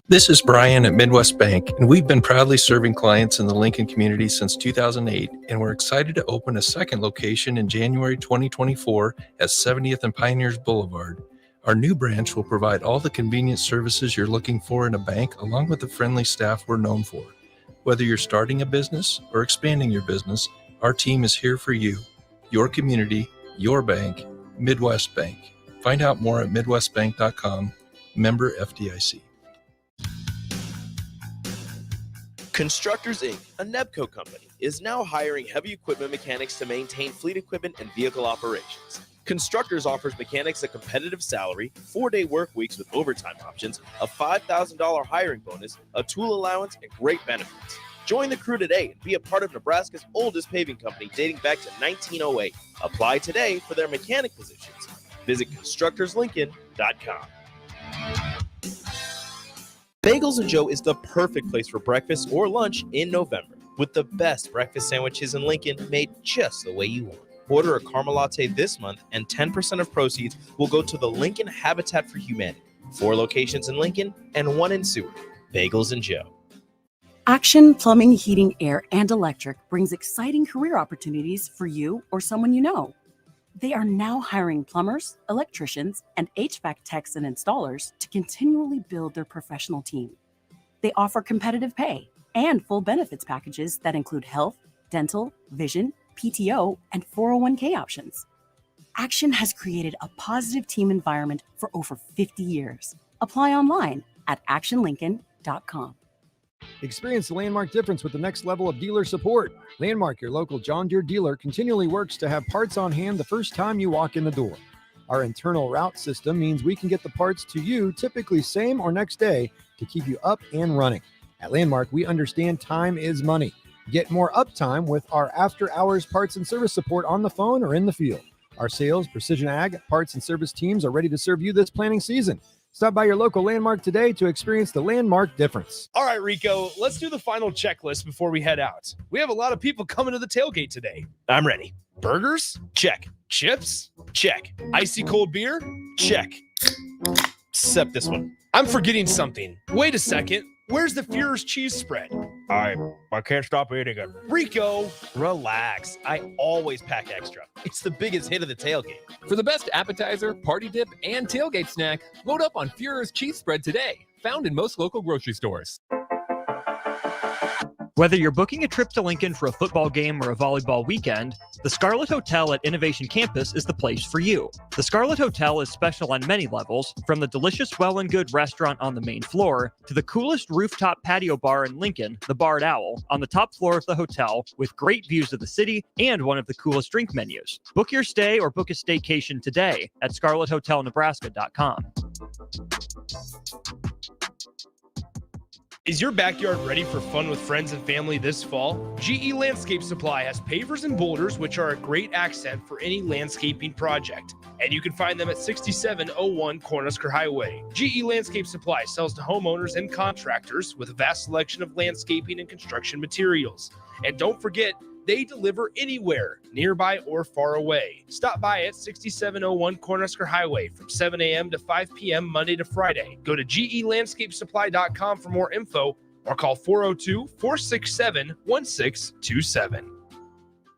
This is Brian at Midwest Bank, and we've been proudly serving clients in the Lincoln community since 2008, and we're excited to open a second location in January 2024 at 70th and Pioneers Boulevard. Our new branch will provide all the convenient services you're looking for in a bank, along with the friendly staff we're known for. Whether you're starting a business or expanding your business, our team is here for you, your community, your bank, Midwest Bank. Find out more at midwestbank.com, member FDIC. Constructors Inc., a Nebco company, is now hiring heavy equipment mechanics to maintain fleet equipment and vehicle operations. Constructors offers mechanics a competitive salary, 4-day work weeks with overtime options, a $5,000 hiring bonus, a tool allowance, and great benefits. Join the crew today and be a part of Nebraska's oldest paving company dating back to 1908. Apply today for their mechanic positions. Visit constructorslincoln.com. Bagels and Joe is the perfect place for breakfast or lunch in November, with the best breakfast sandwiches in Lincoln made just the way you want. Order a caramel latte this month, and 10% of proceeds will go to the Lincoln Habitat for Humanity. 4 locations in Lincoln and 1 in Seward. Bagels and Joe. Action Plumbing, Heating, Air, and Electric brings exciting career opportunities for you or someone you know. They are now hiring plumbers, electricians, and HVAC techs and installers to continually build their professional team. They offer competitive pay and full benefits packages that include health, dental, vision, PTO, and 401k options. Action has created a positive team environment for over 50 years. Apply online at actionlincoln.com. Experience the Landmark difference with the next level of dealer support. Landmark, your local John Deere dealer, continually works to have parts on hand the first time you walk in the door. Our internal route system means we can get the parts to you typically same or next day to keep you up and running. At Landmark, we understand time is money. Get more uptime with our after-hours parts and service support on the phone or in the field. Our sales, precision ag, parts, and service teams are ready to serve you this planting season. Stop by your local Landmark today to experience the Landmark difference. All right, Rico, let's do the final checklist before we head out. We have a lot of people coming to the tailgate today. I'm ready. Burgers? Check. Chips? Check. Icy cold beer? Check. Except this one. I'm forgetting something. Wait a second. Where's the Führer's cheese spread? I can't stop eating it. Rico, relax. I always pack extra. It's the biggest hit of the tailgate. For the best appetizer, party dip, and tailgate snack, load up on Führer's cheese spread today. Found in most local grocery stores. Whether you're booking a trip to Lincoln for a football game or a volleyball weekend, the Scarlet Hotel at Innovation Campus is the place for you. The Scarlet Hotel is special on many levels, from the delicious Well and Good restaurant on the main floor to the coolest rooftop patio bar in Lincoln, the Barred Owl, on the top floor of the hotel with great views of the city and one of the coolest drink menus. Book your stay or book a staycation today at scarlethotelnebraska.com. Is your backyard ready for fun with friends and family this fall? GE Landscape Supply has pavers and boulders, which are a great accent for any landscaping project. And you can find them at 6701 Cornhusker Highway. GE Landscape Supply sells to homeowners and contractors with a vast selection of landscaping and construction materials. And don't forget, they deliver anywhere, nearby or far away. Stop by at 6701 Cornhusker Highway from 7 a.m. to 5 p.m. Monday to Friday. Go to gelandscapesupply.com for more info or call 402-467-1627.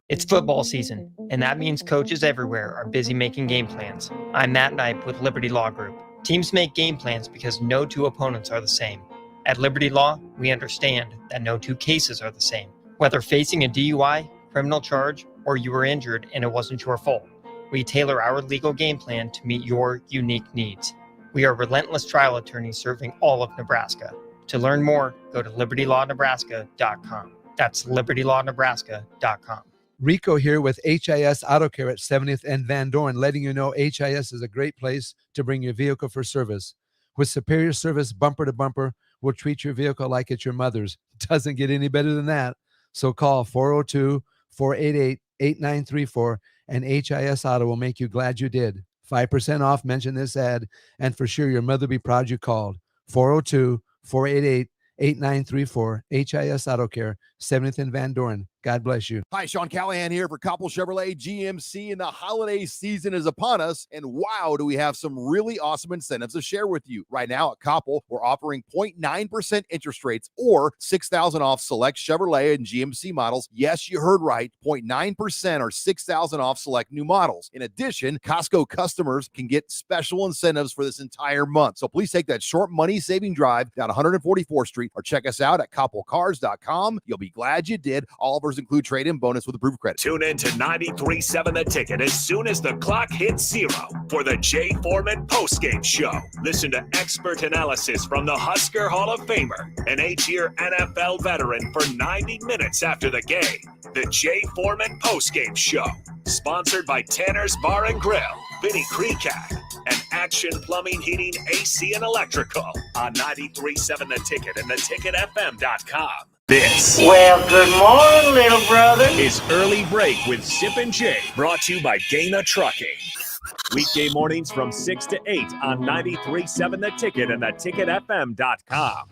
It's football season, and that means coaches everywhere are busy making game plans. I'm Matt Knipe with Liberty Law Group. Teams make game plans because no two opponents are the same. At Liberty Law, we understand that no two cases are the same. Whether facing a DUI, criminal charge, or you were injured and it wasn't your fault, we tailor our legal game plan to meet your unique needs. We are relentless trial attorneys serving all of Nebraska. To learn more, go to libertylawnebraska.com. That's libertylawnebraska.com. Rico here with HIS Auto Care at 70th and Van Dorn, letting you know HIS is a great place to bring your vehicle for service. With superior service bumper to bumper, we'll treat your vehicle like it's your mother's. It doesn't get any better than that. So call 402-488-8934 and HIS Auto will make you glad you did. 5% off, mention this ad, and for sure your mother will be proud you called. 402-488-8934, HIS Auto Care, 70th and Van Dorn. God bless you. Hi, Sean Callahan here for Koppel Chevrolet GMC, and the holiday season is upon us. And wow, do we have some really awesome incentives to share with you. Right now at Koppel, we're offering 0.9% interest rates or $6,000 off select Chevrolet and GMC models. Yes, you heard right, 0.9% or $6,000 off select new models. In addition, Costco customers can get special incentives for this entire month. So please take that short money-saving drive down 144th Street or check us out at koppelcars.com. You'll be glad you did. All offers include trade-in bonus with approved credit. Tune in to 93.7 The Ticket as soon as the clock hits 0 for the Jay Foreman postgame show. Listen to expert analysis from the Husker Hall of Famer, an 8-year NFL veteran, for 90 minutes after the game. The Jay Foreman postgame show, sponsored by Tanner's Bar and Grill, Vinny Kreekak, and Action Plumbing, Heating, AC, and Electrical on 93.7 The Ticket and theticketfm.com. This, well, good morning, little brother, is Early Break with Sip and Jay, brought to you by Gaina Trucking. Weekday mornings from 6 to 8 on 93.7 The Ticket and theticketfm.com.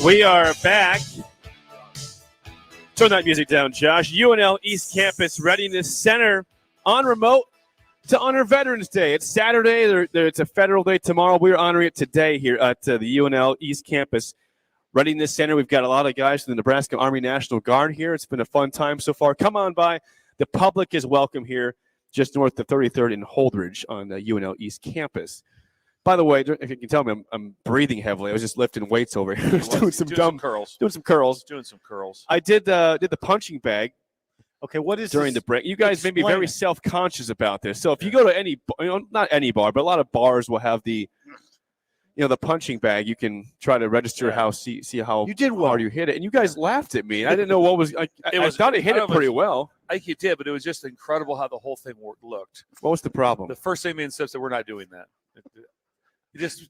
We are back. Turn that music down, Josh. UNL East Campus Readiness Center on remote to honor Veterans Day. It's Saturday. It's a federal day tomorrow. We're honoring it today here at the UNL East Campus Readiness Center. We've got a lot of guys from the Nebraska Army National Guard here. It's been a fun time so far. Come on by. The public is welcome here just north of 33rd and Holdridge on the UNL East Campus. By the way, if you can tell me, I'm breathing heavily. I was just lifting weights over here. Doing some curls. Doing some curls. I did the punching bag Okay, what is during this? the break? You guys may be Explain very it. self-conscious about this. So if you go to any, not any bar, but a lot of bars will have the, the punching bag. You can try to register see how You did well. hard you hit it, and you guys laughed at me. I didn't know what was. I thought it hit it pretty well. I think you did, but it was just incredible how the whole thing looked. What was the problem? The first thing me and Sip said, we're not doing that. Just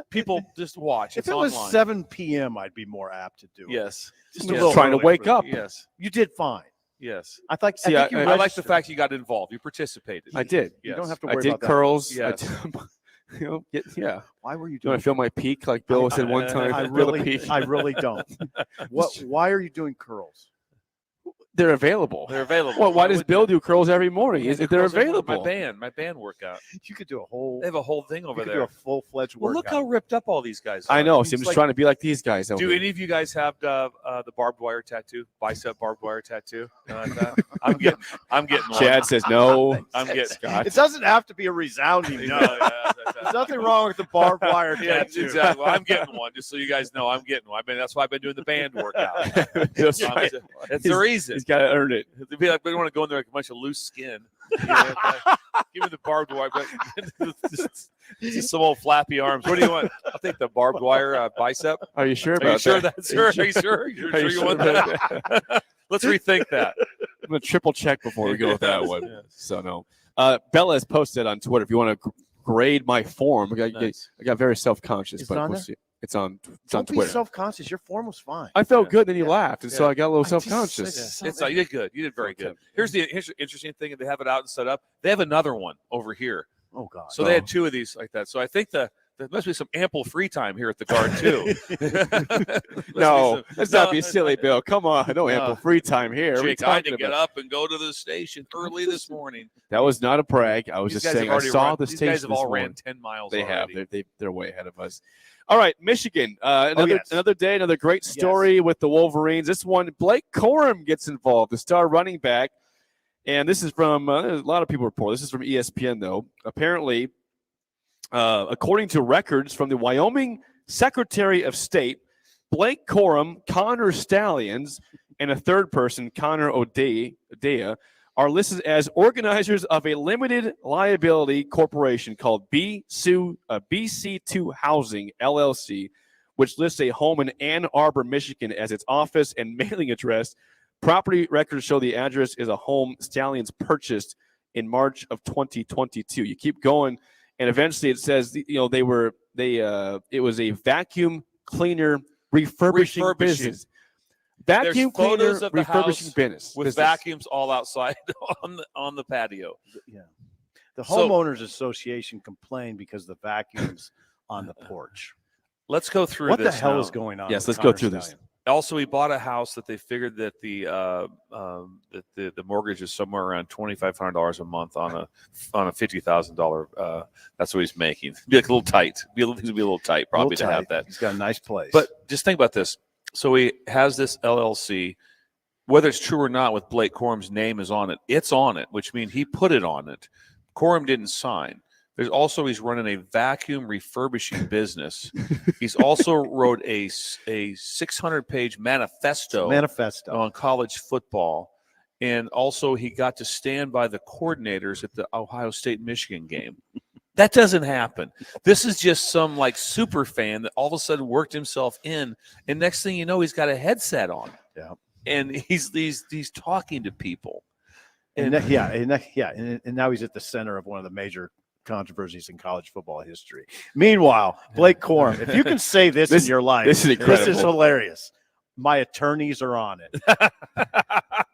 people just watch. If It's it was online. 7 p.m., I'd be more apt to do it. Yes. Just I'm a little trying to early wake for- up. Yes. You did fine. Yes. I think See, I think you I I like the registered. fact you got involved. You participated. I did. You don't have to I worry did about that. curls. Yes. Yeah. Why were you You want doing? to feel my peak, like Bill said one time? I feel the really, peak. I really don't. Why are you doing curls? They're available. They're available. Well, why does Bill do curls every morning? Yeah, They're curls are available. My band workout. You could do a whole. They have a whole thing over you could there. do a full-fledged Well, workout. look how ripped up all these guys are. I know. It's See, I'm just like- trying to be like these guys. Do any of you guys have the barbed wire tattoo? Bicep barbed wire tattoo? You know, like that? I'm getting one. Chad says no. I'm getting It doesn't have to be a resounding no. There's nothing wrong with the barbed wire Yeah, tattoo. exactly. Well, I'm getting one, just so you guys know I'm getting one. I mean, that's why I've been doing the band workout. That's right. That's the reason. He's got to earn it. It'd be like we don't want to go in there like a bunch of loose skin. You know, give me the barbed wire. But just some old flappy arms. What do you want? I'll take the barbed wire bicep. Are you sure Are about you sure that? that's sure? Are you sure? You're sure you want that? Let's rethink that. I'm going to triple check before we go with that one. Yes. So, no. Bella has posted on Twitter if you want to grade my form. I got very self-conscious. Is but it on we'll there? see. It's on Don't be Twitter. self-conscious. Your form was fine. I felt good, then you laughed, and so Yeah. I got a little I just- self-conscious. It's you did good. You did very good. Here's the interesting thing: they have it out and set up. They have another one over here. Oh God. So they had two of these like that. So I think there must be some ample free time here at the Guard too. No, let's not be silly, Bill. Come on, no ample free time here. What are you Jake, I had talking to get about? up and go to the station early this morning. That was not a brag. I was These just guys saying have I already saw run- the these station. guys have this all morning. ran 10 miles They already. have. They're way ahead of us. All right, Michigan. yes. Another day, another great story with the Wolverines. This one, Blake Corum gets involved, the star running back. And this is from a lot of people report. This is from ESPN, though. Apparently, according to records from the Wyoming Secretary of State, Blake Corum, Connor Stallions, and a third person, Connor Odea, are listed as organizers of a limited liability corporation called BC2 Housing, LLC, which lists a home in Ann Arbor, Michigan as its office and mailing address. Property records show the address is a home Stallions purchased in March of 2022. You keep going, and eventually it says, it was a vacuum cleaner refurbishing business. Vacuum There's cleaner photos of the refurbishing house business with vacuums all outside on the patio. Yeah. The So- homeowners association complained because the vacuums on the porch. Let's go through What the this hell now. is going on? Yes, with let's go Connor through this. Stallion? Also, he bought a house that they figured that the mortgage is somewhere around $2,500 a month on a $50,000. That's what he's making. Be like a little tight. Be a little tight probably to Little have tight. that. He's got a nice place. But just think about this. So he has this LLC. Whether it's true or not, with Blake Corum's name is on it. It's on it, which means he put it on it. Corum didn't sign. There's also he's running a vacuum refurbishing business. He's also wrote a 600-page manifesto on college football, and also he got to stand by the coordinators at the Ohio State-Michigan game. That doesn't happen. This is just some like super fan that all of a sudden worked himself in, and next thing you know, he's got a headset on. Yeah, and he's talking to people. And now he's at the center of one of the major controversies in college football history. Meanwhile, Blake Corum, if you can say this in your life, this is incredible. This is hilarious. My attorneys are on it.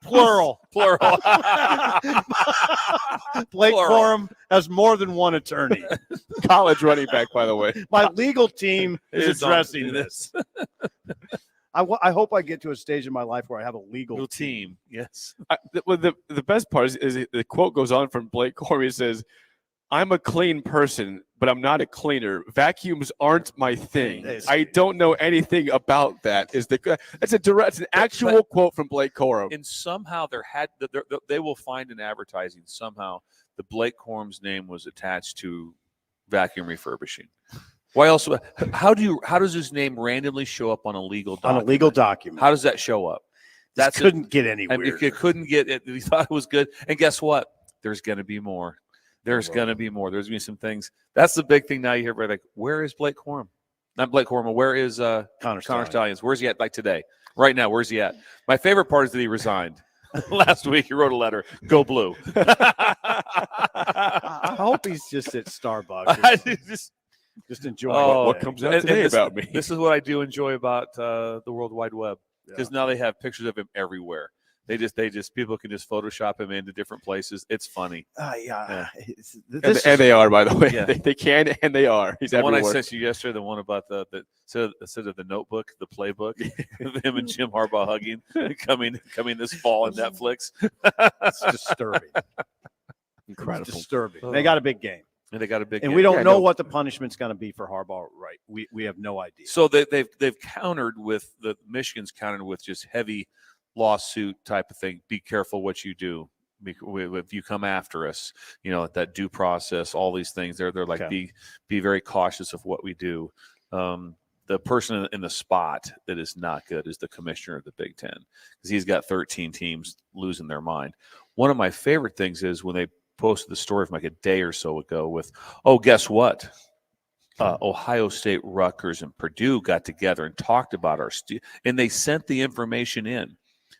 Plural. Plural. Blake Plural. Corum has more than one attorney. College running back, by the way. My legal team is Is on addressing this. I hope I get to a stage in my life where I have a legal team. Yes. The best part is the quote goes on from Blake Corum. He says, "I'm a clean person, but I'm not a cleaner. Vacuums aren't my thing. I don't know anything about that." It's an actual quote from Blake Corum. And somehow they will find in advertising somehow the Blake Corum's name was attached to vacuum refurbishing. Why else? How does his name randomly show up on a legal document? On a legal document. How does that show up? That couldn't get any I mean, weirder. it couldn't get it. We thought it was good. And guess what? There's going to be more. There's going to be more. There's going to be some things. That's the big thing now. You hear about, like, where is Blake Corum? Not Blake Corum. Where is Connor Stallions? Where's he at? Like today, right now, where's he at? My favorite part is that he resigned. Last week, he wrote a letter. Go Blue. I hope he's just at Starbucks. Just enjoying what comes out today about me. This is what I do enjoy about the World Wide Web, because now they have pictures of him everywhere. They just people can just Photoshop him into different places. It's funny. And they are, by the way. Yeah. They can and they are. He's the everywhere. one I sent you yesterday, the one about the instead of the Notebook, the Playbook, him and Jim Harbaugh hugging, coming this fall on Netflix. It's disturbing. Incredible. It's disturbing. They got a big game. And they got a big and game. we don't know what the punishment's going to be for Harbaugh, right? We have no idea. So they've countered with Michigan's countered with just heavy lawsuit type of thing. Be careful what you do. If you come after us, that due process, all these things. They're like, be very cautious of what we do. The person in the spot that is not good is the commissioner of the Big Ten, because he's got 13 teams losing their mind. One of my favorite things is when they posted the story from like a day or so ago with, guess what? Ohio State, Rutgers, and Purdue got together and talked about and they sent the information in.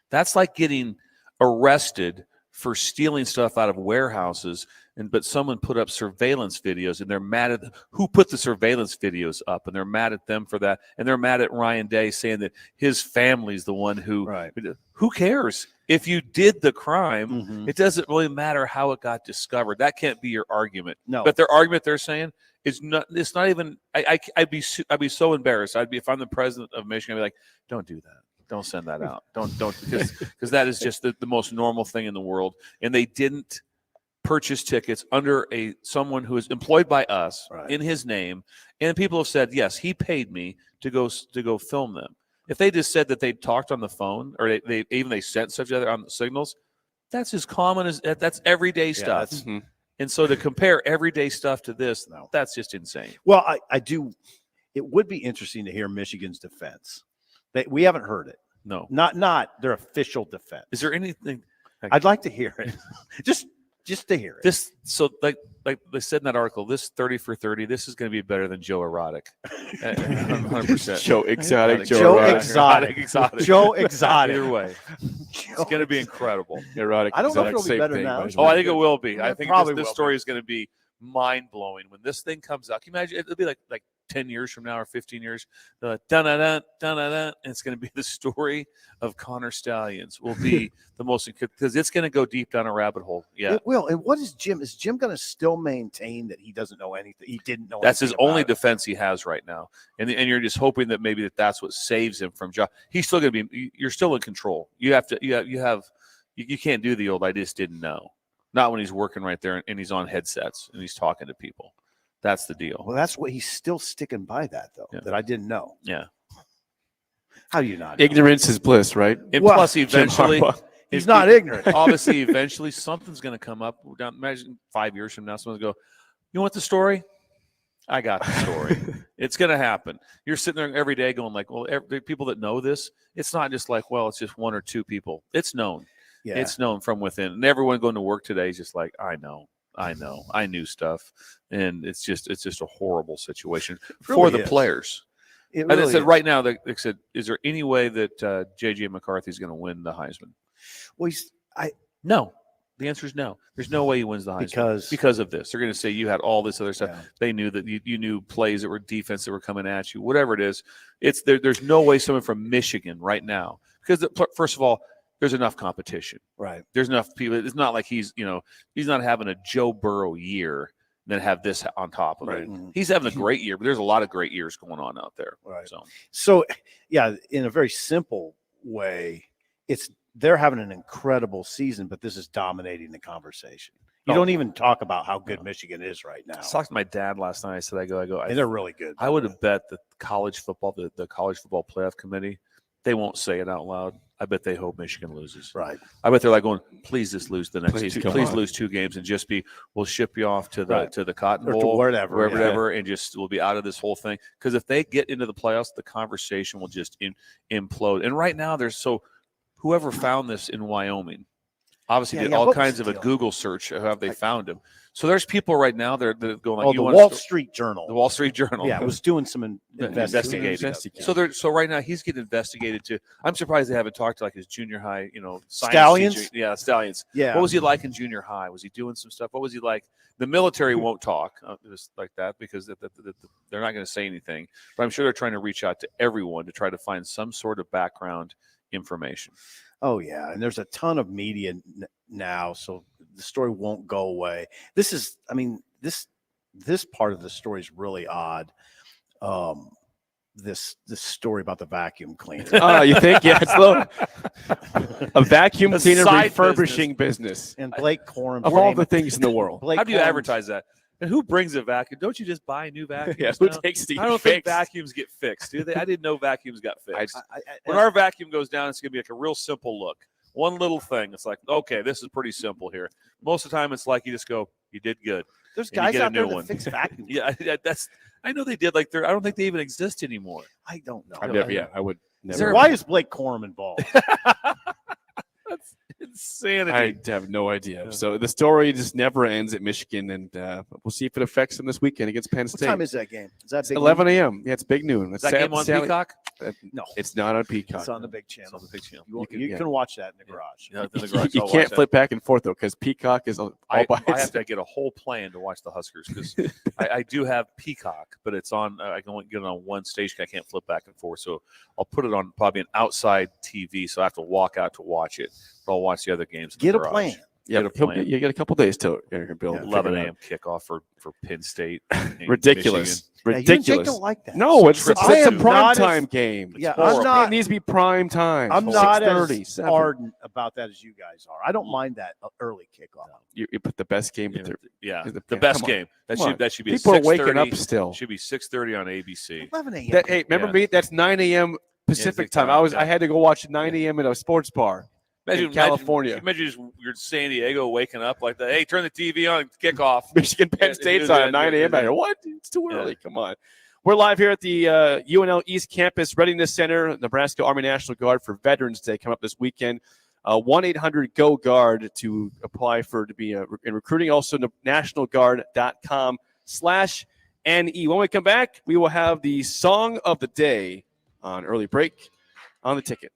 That's like getting arrested for stealing stuff out of warehouses, but someone put up surveillance videos, and they're mad at who put the surveillance videos up, and they're mad at them for that, and they're mad at Ryan Day saying that his family's the one who. Right. Who cares? If you did the crime, it doesn't really matter how it got discovered. That can't be your argument. No. But their argument they're saying is not. It's not even. I'd be so embarrassed. If I'm the president of Michigan, I'd be like, don't do that. Don't send that out. Don't because that is just the most normal thing in the world. And they didn't purchase tickets under someone who is employed by us in his name. And people have said, yes, he paid me to go film them. If they just said that they talked on the phone, or they sent such other on the signals, that's as common as that's everyday stuff. And so to compare everyday stuff to this, that's just insane. Well, I do. It would be interesting to hear Michigan's defense. We haven't heard it. No, not their official defense. Is there anything? I'd like to hear it. just to hear it. This like they said in that article, this 30 for 30, this is going to be better than Joe Exotic. 100%. Joe Exotic. Joe Exotic. Joe Exotic. Either way, it's going to be incredible. Erotic. I don't know if it'll be better now. I think it will be. Yeah, I think this story is going to be mind blowing when this thing comes out. Can you imagine? It'll be like 10 years from now or 15 years, and it's going to be the story of Connor Stallions. Will be the most, because it's going to go deep down a rabbit hole. Yeah, it will. And what is Jim? Is Jim going to still maintain that he doesn't know anything? He didn't know. That's his only it. defense he has right now, and you're just hoping that maybe that's what saves him from job. He's still going to be. You're still in control. You have to. You can't do the old. I just didn't know. Not when he's working right there and he's on headsets and he's talking to people. That's the deal. Well, that's what he's still sticking by that, though, that I didn't know. Yeah. How do you not know? Ignorance is bliss, right? And plus, eventually, he's not ignorant. Obviously, eventually, something's going to come up. Imagine 5 years from now, someone's going to go, you want the story? I got the story. It's going to happen. You're sitting there every day going like, well, people that know this, it's not just like, well, it's just one or two people. It's known. Yeah. It's known from within. And everyone going to work today is just like, I knew stuff. And it's just a horrible situation for the players. It and really they said is. right now, they said, is there any way that J.J. McCarthy is going to win the Heisman? Well, no. The answer is no. There's no way he wins the Heisman because of this. They're going to say you had all this other stuff. Yeah. They knew that you knew plays that were defense that were coming at you, whatever it is. There's no way someone from Michigan right now, because first of all, there's enough competition. Right. There's enough people. It's not like he's not having a Joe Burrow year and then have this on top of it. Mm-hmm. He's having a great year, but there's a lot of great years going on out there. Right. So yeah, in a very simple way, they're having an incredible season, but this is dominating the conversation. You don't even talk about how good Michigan is right now. I talked to my dad last night. I said, and they're really good. I would have bet that college football, the college football playoff committee, they won't say it out loud. I bet they hope Michigan loses. Right. I bet they're like going, please just lose the next Please two. Please lose 2 games and just we'll ship you off to the Cotton or Bowl, to wherever, and just we'll be out of this whole thing. Because if they get into the playoffs, the conversation will just implode. And right now, whoever found this in Wyoming obviously did all kinds of a Google search of how they found him. So there's people right now that are going like, the Wall Street Journal. The Wall Street Journal. Yeah, it was doing some investigating. So right now he's getting investigated too. I'm surprised they haven't talked to like his junior high, science Stallions. teacher. Yeah, Stallions. Yeah. What was he like in junior high? Was he doing some stuff? What was he like? The military won't talk just like that because they're not going to say anything. But I'm sure they're trying to reach out to everyone to try to find some sort of background information. Oh yeah, and there's a ton of media now, so the story won't go away. This part of the story is really odd. This story about the vacuum cleaner. Oh, you think? Yeah, it's a vacuum cleaner refurbishing business. And Blake Corum of all the things in the world. How do you advertise that? And who brings a vacuum? Don't you just buy new vacuums? Yeah, who takes the I don't think vacuums get fixed, do they? I didn't know vacuums got fixed. When our vacuum goes down, it's going to be like a real simple look. One little thing. It's like, okay, this is pretty simple here. Most of the time, it's like you just go, you did good. There's guys out there that fix vacuums. Yeah, I know they did. Like, I don't think they even exist anymore. I don't know. I would never. Why is Blake Corum involved? That's insanity. I have no idea. So the story just never ends at Michigan, and we'll see if it affects them this weekend against Penn State. What time is that game? Is that big 11 a.m.? Yeah, it's big noon. Is that game on Peacock? No, it's not on Peacock. It's on the big channel. It's on the big channel. You can watch that in the garage. Yeah, in the garage. You can't flip back and forth though, because Peacock is all by I have to get a whole plan to watch the Huskers because I do have Peacock, but it's on. I can only get it on one station. I can't flip back and forth, so I'll put it on probably an outside TV. So I have to walk out to watch it. But I'll watch the other games. Get a plan. Yeah, you get a couple days to Bill. 11 a.m. kickoff for Penn State. Ridiculous. Ridiculous. Jake don't like that. No, it's a prime not time game. Yeah, it needs to be prime time. I'm not as 6:30, ardent about that as you guys are. I don't mind that early kickoff. You put the best game. The best game. That should be. People are waking up still. Should be 6:30 on ABC. 11 a.m. Hey, remember me? That's 9 a.m. Pacific time. I had to go watch 9 a.m. at a sports bar. in California. Imagine you're in San Diego waking up like that. Hey, turn the TV on, kickoff. Michigan Penn State's on at 9 a.m. What? It's too early. Come on. We're live here at the UNL East Campus Readiness Center, Nebraska Army National Guard for Veterans Day coming up this weekend. 1-800-GO-GUARD to apply to be in recruiting. Also, nationalguard.com/NE. When we come back, we will have the song of the day on early break on the ticket.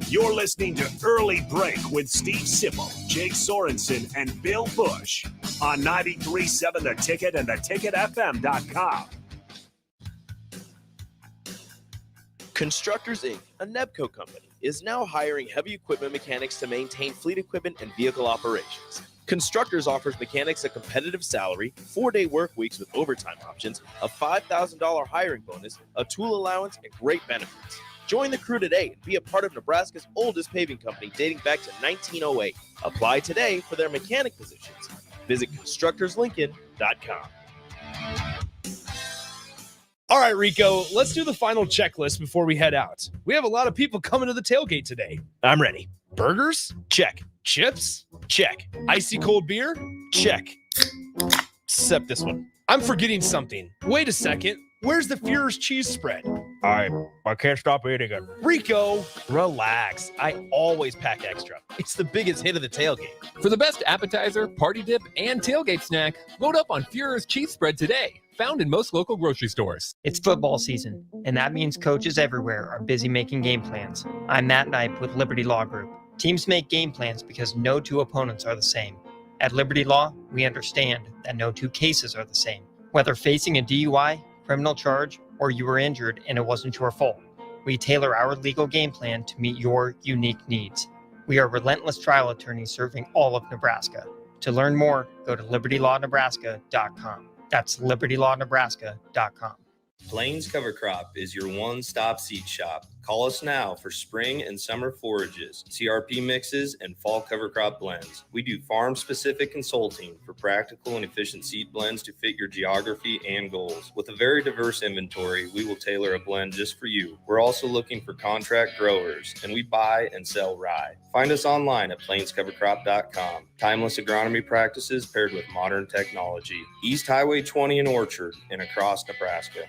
You're listening to Early Break with Steve Sipple, Jake Sorensen, and Bill Busch on 93.7 The Ticket and theticketfm.com. Constructors Inc., a Nebco company, is now hiring heavy equipment mechanics to maintain fleet equipment and vehicle operations. Constructors offers mechanics a competitive salary, 4-day work weeks with overtime options, a $5,000 hiring bonus, a tool allowance, and great benefits. Join the crew today and be a part of Nebraska's oldest paving company dating back to 1908. Apply today for their mechanic positions. Visit constructorslincoln.com. All right, Rico, let's do the final checklist before we head out. We have a lot of people coming to the tailgate today. I'm ready. Burgers? Check. Chips? Check. Icy cold beer? Check. Except this one. I'm forgetting something. Wait a second. Where's the Führer's cheese spread? I can't stop eating it. Rico, relax. I always pack extra. It's the biggest hit of the tailgate. For the best appetizer, party dip, and tailgate snack, load up on Führer's cheese spread today. Found in most local grocery stores. It's football season, and that means coaches everywhere are busy making game plans. I'm Matt Knipe with Liberty Law Group. Teams make game plans because no two opponents are the same. At Liberty Law, we understand that no two cases are the same. Whether facing a DUI, criminal charge, or you were injured and it wasn't your fault, we tailor our legal game plan to meet your unique needs. We are relentless trial attorneys serving all of Nebraska. To learn more, go to libertylawnebraska.com. That's libertylawnebraska.com. Plains Cover Crop is your one-stop seed shop. Call us now for spring and summer forages, CRP mixes, and fall cover crop blends. We do farm-specific consulting for practical and efficient seed blends to fit your geography and goals. With a very diverse inventory, we will tailor a blend just for you. We're also looking for contract growers, and we buy and sell rye. Find us online at plainscovercrop.com. Timeless agronomy practices paired with modern technology. East Highway 20 in Orchard and across Nebraska.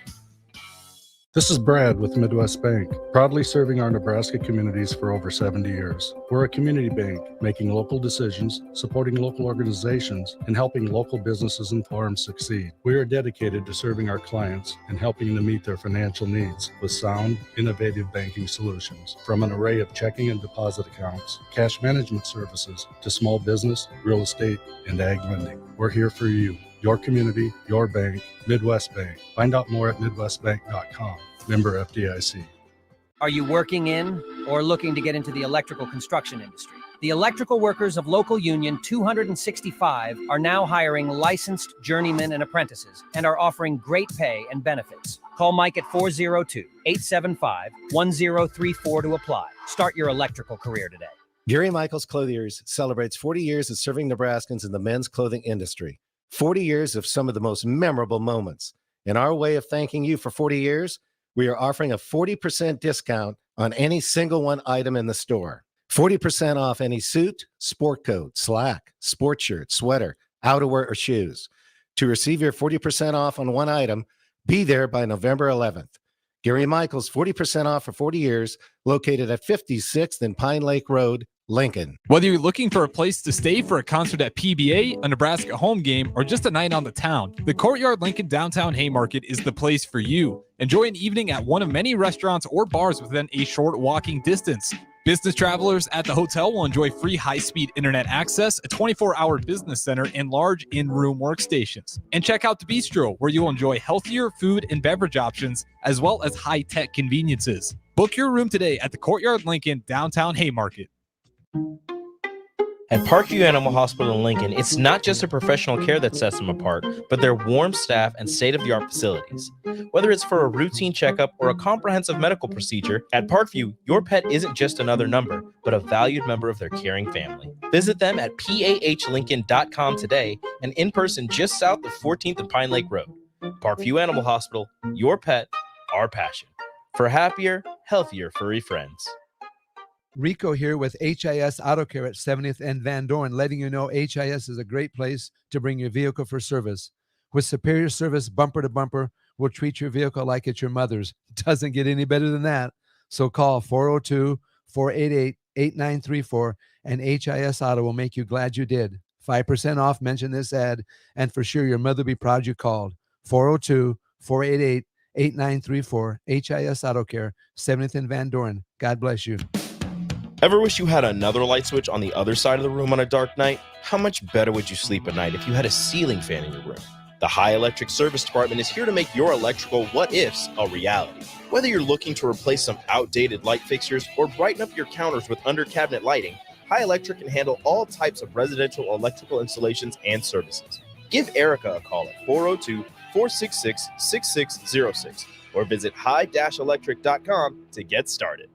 This is Brad with Midwest Bank, proudly serving our Nebraska communities for over 70 years. We're a community bank, making local decisions, supporting local organizations, and helping local businesses and farms succeed. We are dedicated to serving our clients and helping them meet their financial needs with sound, innovative banking solutions. From an array of checking and deposit accounts, cash management services, to small business, real estate, and ag lending. We're here for you. Your community, your bank, Midwest Bank. Find out more at MidwestBank.com. Member FDIC. Are you working in or looking to get into the electrical construction industry? The electrical workers of Local Union 265 are now hiring licensed journeymen and apprentices and are offering great pay and benefits. Call Mike at 402-875-1034 to apply. Start your electrical career today. Gary Michaels Clothiers celebrates 40 years of serving Nebraskans in the men's clothing industry. 40 years of some of the most memorable moments. In our way of thanking you for 40 years, we are offering a 40% discount on any single one item in the store. 40% off any suit, sport coat, slack, sport shirt, sweater, outerwear, or shoes. To receive your 40% off on one item, be there by November 11th. Gary Michaels, 40% off for 40 years, located at 56th and Pine Lake Road, Lincoln. Whether you're looking for a place to stay for a concert at PBA, a Nebraska home game, or just a night on the town, the Courtyard Lincoln Downtown Haymarket is the place for you. Enjoy an evening at one of many restaurants or bars within a short walking distance. Business travelers at the hotel will enjoy free high-speed internet access, a 24-hour business center, and large in-room workstations. And check out the Bistro, where you'll enjoy healthier food and beverage options, as well as high-tech conveniences. Book your room today at the Courtyard Lincoln Downtown Haymarket. At Parkview Animal Hospital in Lincoln, it's not just the professional care that sets them apart, but their warm staff and state-of-the-art facilities. Whether it's for a routine checkup or a comprehensive medical procedure, at Parkview, your pet isn't just another number, but a valued member of their caring family. Visit them at pahlincoln.com today and in person just south of 14th and Pine Lake Road. Parkview Animal Hospital, your pet, our passion. For happier, healthier furry friends. Rico here with HIS Auto Care at 70th and Van Dorn, letting you know HIS is a great place to bring your vehicle for service. With superior service bumper to bumper, we'll treat your vehicle like it's your mother's. Doesn't get any better than that. So call 402-488-8934 and HIS Auto will make you glad you did. 5% off, mention this ad, and for sure your mother will be proud you called. 402-488-8934, HIS Auto Care, 70th and Van Dorn. God bless you. Ever wish you had another light switch on the other side of the room on a dark night? How much better would you sleep at night if you had a ceiling fan in your room? The High Electric Service Department is here to make your electrical what-ifs a reality. Whether you're looking to replace some outdated light fixtures or brighten up your counters with under-cabinet lighting, High Electric can handle all types of residential electrical installations and services. Give Erica a call at 402-466-6606 or visit high-electric.com to get started.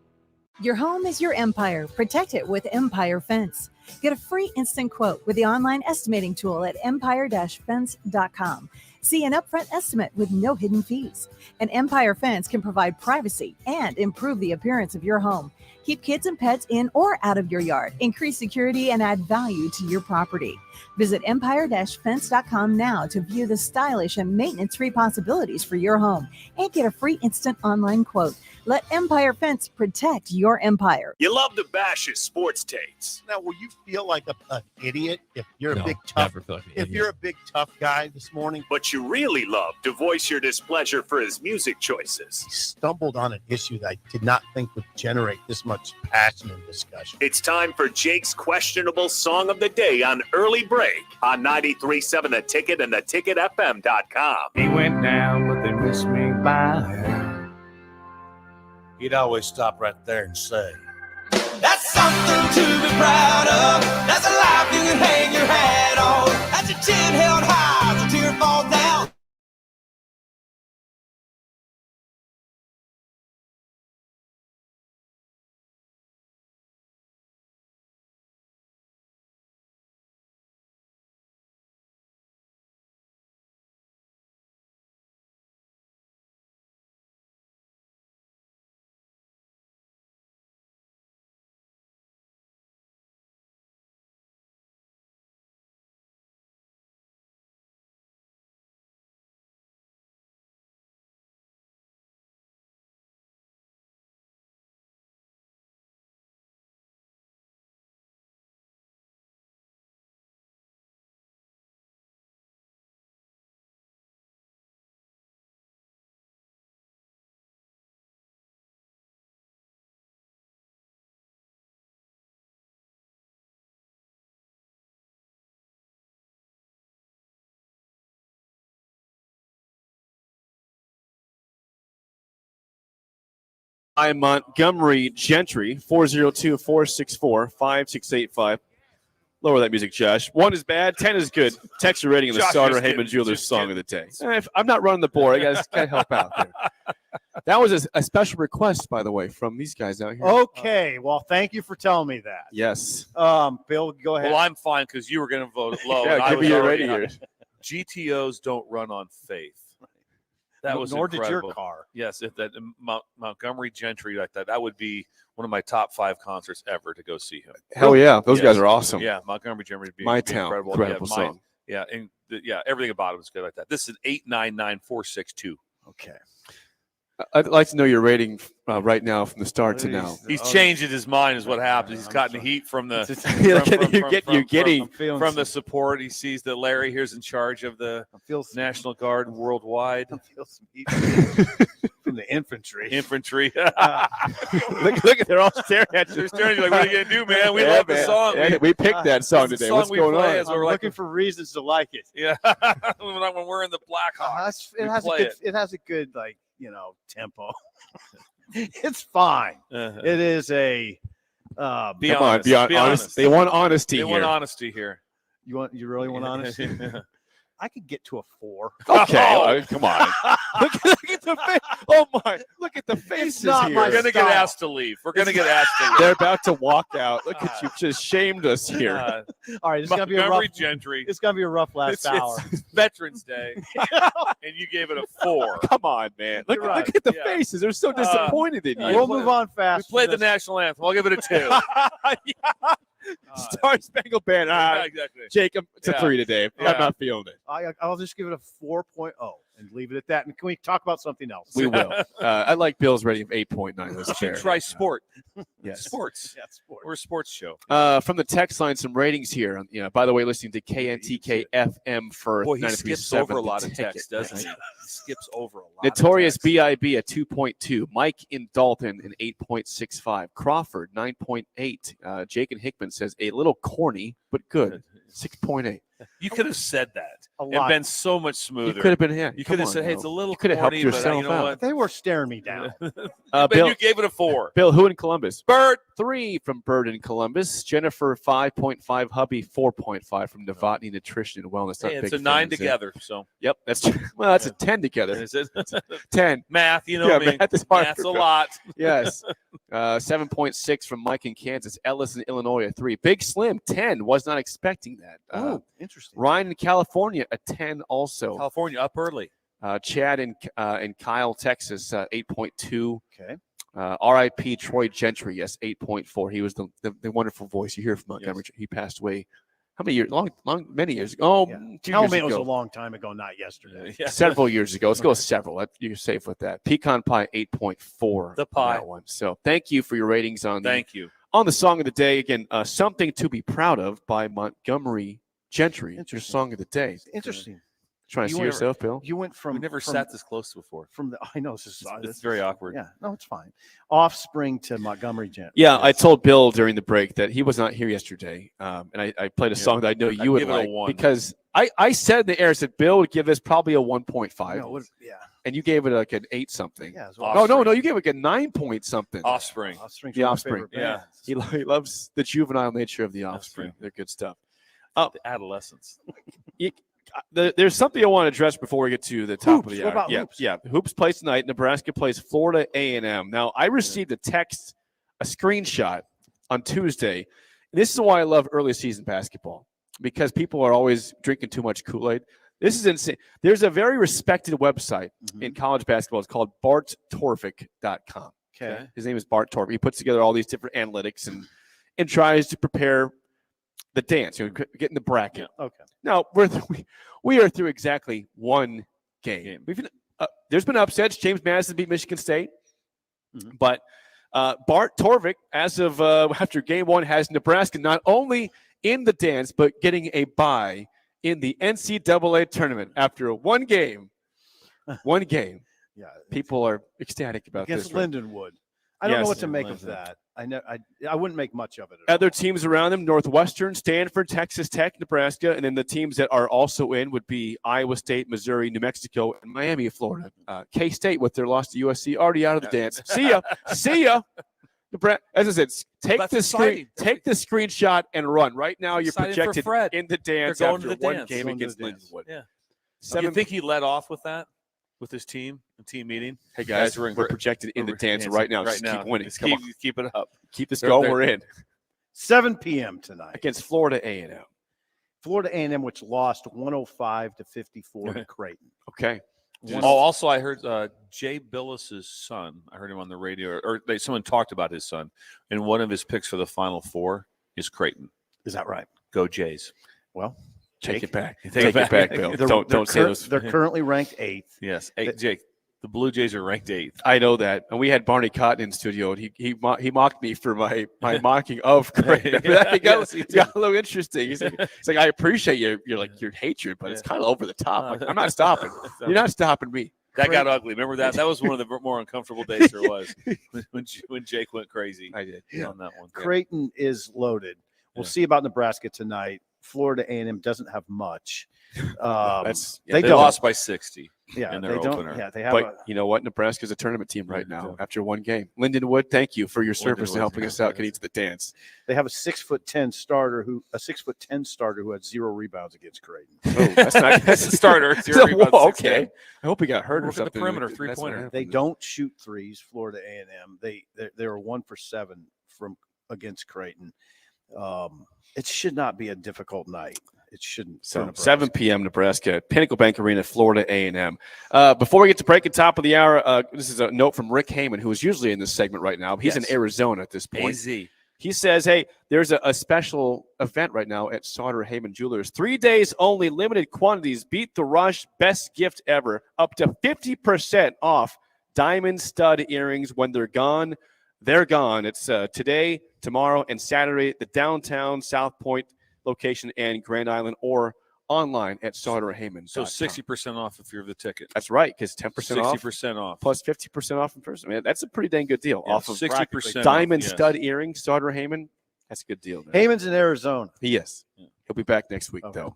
Your home is your empire. Protect it with Empire Fence. Get a free instant quote with the online estimating tool at empire-fence.com. See an upfront estimate with no hidden fees. An Empire Fence can provide privacy and improve the appearance of your home. Keep kids and pets in or out of your yard. Increase security and add value to your property. Visit empire-fence.com now to view the stylish and maintenance-free possibilities for your home and get a free instant online quote. Let Empire Fence protect your empire. You love to bash his sports takes. Now, will you feel like an idiot if you're No, a big tough never feel like an if idiot. you're a big tough guy this morning? But you really love to voice your displeasure for his music choices. He stumbled on an issue that I did not think would generate this much passion and discussion. It's time for Jake's questionable song of the day on Early Break on 93.7 The Ticket and theticketfm.com. He went down, but they missed me by. He'd always stop right there and say, That's something to be proud of. That's a life you can hang your hat on. That's your chin held high, the tear fall down. by Montgomery Gentry, 402-464-5685. Lower that music, Josh. 1 is bad, 10 is good. Text your rating in the Josh, Starter just Heyman kidding, Jewelers just song kidding. of the day. I'm not running the board. I got to help out there. That was a special request, by the way, from these guys out here. Okay. Well, thank you for telling me that. Yes. Bill, go ahead. Well, I'm fine because you were going to vote low. Yeah, and I give was me your already rating up. here. GTOs don't run on faith. That was Nor did incredible. your car. Yes, if that Montgomery Gentry like that would be one of my top 5 concerts ever to go see him. Hell yeah. Those guys are awesome. Yeah, Montgomery Gentry would be, My be Town. incredible. Incredible yeah, song. Everything about it was good like that. This is 899-462. Okay. I'd like to know your rating right now from the start to now. He's changing his mind is what happens. He's gotten the heat from the from the support. He sees that Larry here's in charge of the National Guard worldwide. From the infantry. Infantry. Look, they're all staring at you. They're staring at you like, what are you going to do, man? We love the song. Yeah, we picked that song today. What's going on? I'm looking for reasons to like it. Yeah. When we're in the Blackhawks, it has a good tempo. It's fine. It is a be honest. They want honesty They here. want honesty here. You really want honesty? I could get to a 4. Okay, come on. look at the face. Oh my! Look at the faces not here. my We're gonna get asked to leave. We're gonna get asked to leave. They're about to walk out. Look at you, just shamed us here. All right, it's gonna be a rough. Montgomery Gentry. It's gonna be a rough last hour. It's Veterans Day, and you gave it a 4. Come on, man. Look right. at the faces. They're so disappointed in you. We'll move on fast. We played the national anthem. I'll give it a 2. Star Spangled Banner. Exactly. Jacob, it's a 3 today. I'm not feeling it. I'll just give it a 4.0 and leave it at that. And can we talk about something else? We will. I like Bill's rating of 8.9. That's fair. Try sport. Yes. Sports. Yeah, sport. We're a sports show. From the text line, some ratings here. By the way, listening to KNTK FM for Boy, he 93.7 skips over a The lot of Ticket. text, doesn't he? He skips over a lot. Notorious of text. BIB at 2.2. Mike in Dalton an 8.65. Crawford 9.8. Jake and Hickman says a little corny but good. 6.8. You could have said that and lot. been so much smoother. You could have been here. You could have said, "Hey, it's a little." You could have helped corny, but, yourself you know out. what? They were staring me down. But Bill, you gave it a 4. Bill, who in Columbus? Bird. 3 from Bird in Columbus. Jennifer 5.5. Hubby 4.5 from Novotny Nutrition and Wellness. Hey, it's a 9 together. So yep, that's true. Well, that's a 10 together. Is it? 10. Math, you know me. Math is hard. Math's a lot. Yes. 7.6 from Mike in Kansas. Ellis in Illinois a 3. Big Slim 10. Was not expecting that. Oh, interesting. Ryan in California a 10 also. California up early. Chad in Kyle, Texas 8.2. Okay. R.I.P. Troy Gentry, yes, 8.4. He was the wonderful voice you hear from Montgomery. Yes. He passed away. How many years? Many years ago. Oh, yeah. Tell me it was a long time ago, not yesterday. Yeah. Several years ago. Let's go several. You're safe with that. Pecan Pie 8.4. The pie. That one. So thank you for your ratings on Thank you. On the song of the day. Again, Something to Be Proud of by Montgomery Gentry. It's your song of the day. Interesting. Trying to see yourself, Bill. You went from. We never sat this close before. I know this is. It's very awkward. Yeah, no, it's fine. Offspring to Montgomery Gentry. Yeah, I told Bill during the break that he was not here yesterday, and I played a song that I know you would like because I said in the air, I said Bill would give this probably a 1.5. No, yeah. And you gave it like an 8 something. Yeah. No, you gave it like a 9 point something. Offspring. The Offspring. Yeah. He loves the juvenile nature of the Offspring. They're good stuff. The adolescence. There's something I want to address before we get to the top of the hour. What about Hoops? Yeah. Hoops plays tonight. Nebraska plays Florida A&M. Now, I received a screenshot on Tuesday. And this is why I love early season basketball, because people are always drinking too much Kool-Aid. This is insane. There's a very respected website in college basketball. It's called barttorvik.com. Okay. His name is Bart Torvik. He puts together all these different analytics and tries to prepare the dance, get in the bracket. Yeah. Okay. Now we are through exactly one game. There's been upsets. James Madison beat Michigan State, but Bart Torvik, as of after game 1, has Nebraska not only in the dance but getting a bye in the NCAA tournament after one game. One game. Yeah. People are ecstatic about against this. Lindenwood. I don't know Yes. what to make of that. I wouldn't make much of it. Other teams around them: Northwestern, Stanford, Texas Tech, Nebraska, and then the teams that are also in would be Iowa State, Missouri, New Mexico, and Miami, Florida. K-State with their loss to USC already out of the dance. See ya. As I said, take this screenshot and run. Right now, you're Exciting for projected Fred. in the dance They're going after to the one dance. game Going to against the dance. Lindenwood. Yeah. Do you think he led off with that, with his team, a team meeting? Hey guys, we're projected in the dance right now. Just keep winning. Just Come on. keep it up. Keep this going. We're in. 7 p.m. tonight against Florida A&M. Florida A&M, which lost 105-54 to Creighton. Okay. Also, I heard Jay Billis's son. I heard him on the radio, or someone talked about his son, and one of his picks for the Final Four is Creighton. Is that right? Go Jays. Well, take it back. Take it back, Bill. Don't say those. They're currently ranked 8th. Yes, Jake. The Blue Jays are ranked 8th. I know that, and we had Barney Cotton in studio, and he mocked me for my mocking of Creighton. It got a little interesting. He's like, I appreciate your hatred, but it's kind of over the top. Like, I'm not stopping. You're not stopping me. That got ugly. Remember that? That was one of the more uncomfortable days there was when Jake went crazy. I did on that one. Creighton is loaded. We'll see about Nebraska tonight. Florida A&M doesn't have much. They lost by 60. Yeah, in their opener. Yeah, they have. But you know what? Nebraska's a tournament team right now after one game. Lindenwood, thank you for your service to helping us out getting to the dance. They have a 6'10" starter who had 0 rebounds against Creighton. Oh, that's a starter. 0 rebounds. Okay. I hope he got hurt or something. The perimeter 3-pointer. They don't shoot threes. Florida A&M. They are 1 for 7 against Creighton. It should not be a difficult night. It shouldn't. So 7 p.m. Nebraska, Pinnacle Bank Arena, Florida A&M. Before we get to break at top of the hour, this is a note from Rick Heyman, who is usually in this segment right now. He's in Arizona at this point. AZ. He says, hey, there's a special event right now at Sauter Heyman Jewelers. 3 days only, limited quantities. Beat the rush, best gift ever. Up to 50% off diamond stud earrings. When they're gone, they're gone. It's today, tomorrow, and Saturday at the downtown South Point location and Grand Island, or online at Sauter Heyman. So 60% off if you're the ticket. That's right, because 10% off. 60% off. Plus 50% off in person. Man, that's a pretty dang good deal. Yeah, off of 60% diamond off, stud earrings, Sauter Heyman. That's a good deal, man. Heyman's in Arizona. He is. He'll be back next week, though.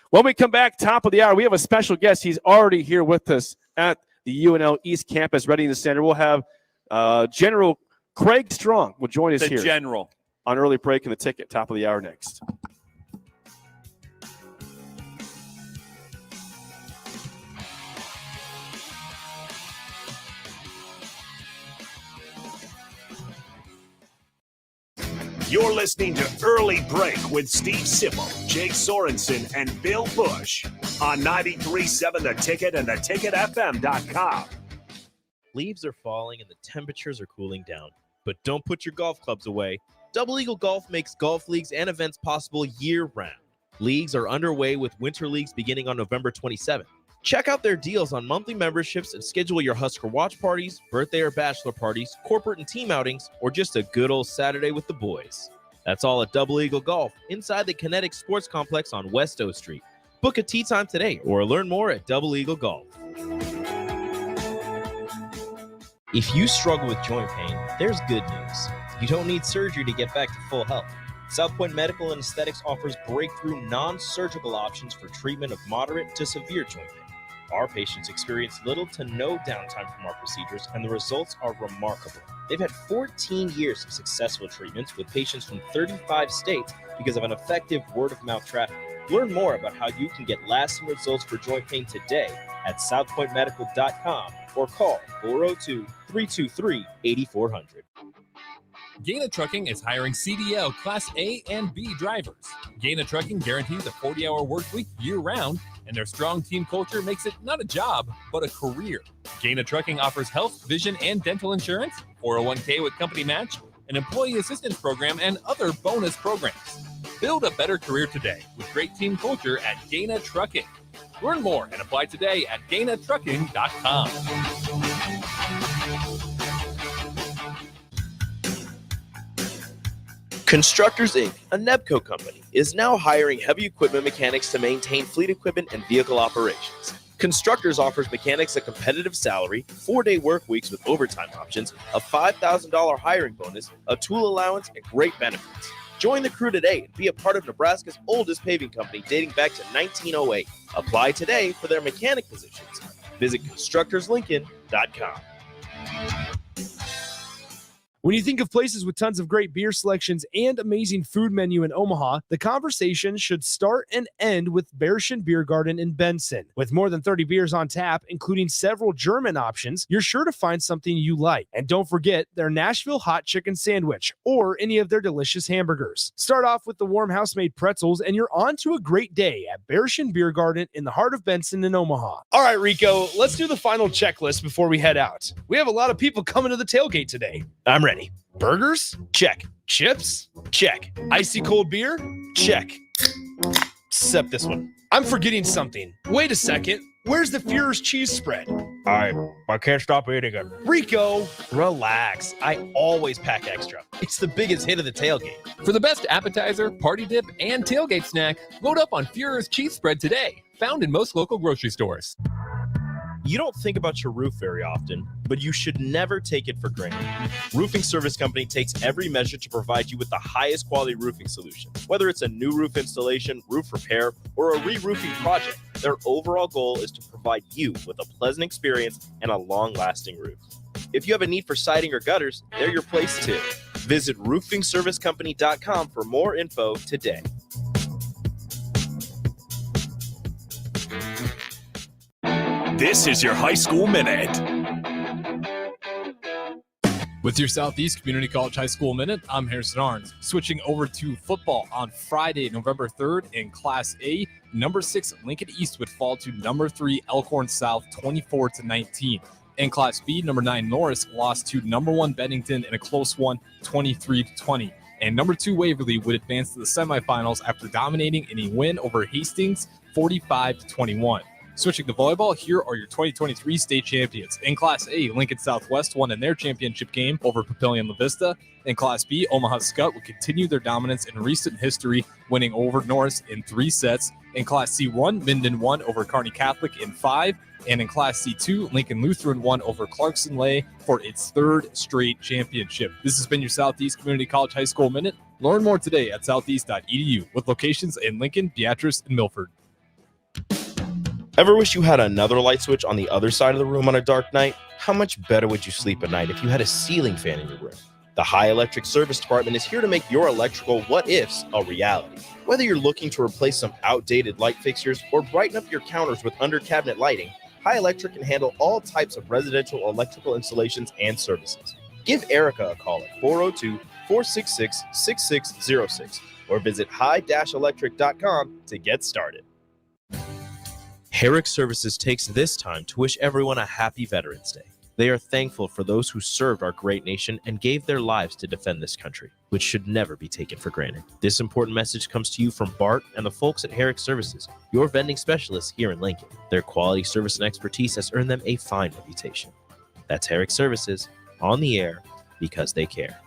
When we come back, top of the hour, we have a special guest. He's already here with us at the UNL East Campus Readiness Center. We'll have General Craig Strong will join us here. General. On early break and the ticket, top of the hour next. You're listening to Early Break with Steve Sipple, Jake Sorensen, and Bill Busch on 93.7 The Ticket and theticketfm.com. Leaves are falling and the temperatures are cooling down. But don't put your golf clubs away. Double Eagle Golf makes golf leagues and events possible year-round. Leagues are underway with winter leagues beginning on November 27th. Check out their deals on monthly memberships and schedule your Husker watch parties, birthday or bachelor parties, corporate and team outings, or just a good old Saturday with the boys. That's all at Double Eagle Golf inside the Kinetic Sports Complex on West O Street. Book a tee time today or learn more at Double Eagle Golf. If you struggle with joint pain, there's good news. You don't need surgery to get back to full health. South Point Medical and Aesthetics offers breakthrough non-surgical options for treatment of moderate to severe joint pain. Our patients experience little to no downtime from our procedures, and the results are remarkable. They've had 14 years of successful treatments with patients from 35 states because of an effective word-of-mouth traffic. Learn more about how you can get lasting results for joint pain today at southpointmedical.com or call 402-323-8400. Gaina Trucking is hiring CDL Class A and B drivers. Gaina Trucking guarantees a 40-hour work week year-round, and their strong team culture makes it not a job, but a career. Gaina Trucking offers health, vision, and dental insurance, 401k with company match, an employee assistance program, and other bonus programs. Build a better career today with great team culture at Gaina Trucking. Learn more and apply today at GainaTrucking.com. Constructors Inc., a Nebco company, is now hiring heavy equipment mechanics to maintain fleet equipment and vehicle operations. Constructors offers mechanics a competitive salary, 4-day work weeks with overtime options, a $5,000 hiring bonus, a tool allowance, and great benefits. Join the crew today and be a part of Nebraska's oldest paving company dating back to 1908. Apply today for their mechanic positions. Visit constructorslincoln.com. When you think of places with tons of great beer selections and amazing food menu in Omaha, the conversation should start and end with Busch Beer Garden in Benson. With more than 30 beers on tap, including several German options, you're sure to find something you like. And don't forget their Nashville hot chicken sandwich or any of their delicious hamburgers. Start off with the warm house-made pretzels and you're on to a great day at Busch Beer Garden in the heart of Benson in Omaha. All right, Rico, let's do the final checklist before we head out. We have a lot of people coming to the tailgate today. I'm ready. Burgers? Check. Chips? Check. Icy cold beer? Check. Except this one. I'm forgetting something. Wait a second. Where's the Führer's cheese spread? I can't stop eating it. Rico, relax. I always pack extra. It's the biggest hit of the tailgate. For the best appetizer, party dip, and tailgate snack, load up on Führer's cheese spread today. Found in most local grocery stores. You don't think about your roof very often, but you should never take it for granted. Roofing Service Company takes every measure to provide you with the highest quality roofing solution. Whether it's a new roof installation, roof repair, or a re-roofing project, their overall goal is to provide you with a pleasant experience and a long-lasting roof. If you have a need for siding or gutters, they're your place too. Visit roofingservicecompany.com for more info today. This is your High School Minute. With your Southeast Community College High School Minute, I'm Harrison Arns. Switching over to football on Friday, November 3rd in Class A, number 6 Lincoln East would fall to number 3 Elkhorn South 24-19. In Class B, number 9 Norris lost to number 1 Bennington in a close one, 23-20. And number 2 Waverly would advance to the semifinals after dominating in a win over Hastings, 45-21. Switching to volleyball, here are your 2023 state champions. In Class A, Lincoln Southwest won in their championship game over Papillion La Vista. In Class B, Omaha Scott will continue their dominance in recent history, winning over Norris in 3 sets. In Class C1, Minden won over Kearney Catholic in 5. And in Class C2, Lincoln Lutheran won over Clarkson Lay for its 3rd straight championship. This has been your Southeast Community College High School Minute. Learn more today at southeast.edu with locations in Lincoln, Beatrice, and Milford. Ever wish you had another light switch on the other side of the room on a dark night? How much better would you sleep at night if you had a ceiling fan in your room? The High Electric Service Department is here to make your electrical what-ifs a reality. Whether you're looking to replace some outdated light fixtures or brighten up your counters with under-cabinet lighting, High Electric can handle all types of residential electrical installations and services. Give Erica a call at 402-466-6606 or visit high-electric.com to get started. Herrick Services takes this time to wish everyone a happy Veterans Day. They are thankful for those who served our great nation and gave their lives to defend this country, which should never be taken for granted. This important message comes to you from Bart and the folks at Herrick Services, your vending specialists here in Lincoln. Their quality, service, and expertise has earned them a fine reputation. That's Herrick Services, on the air because they care.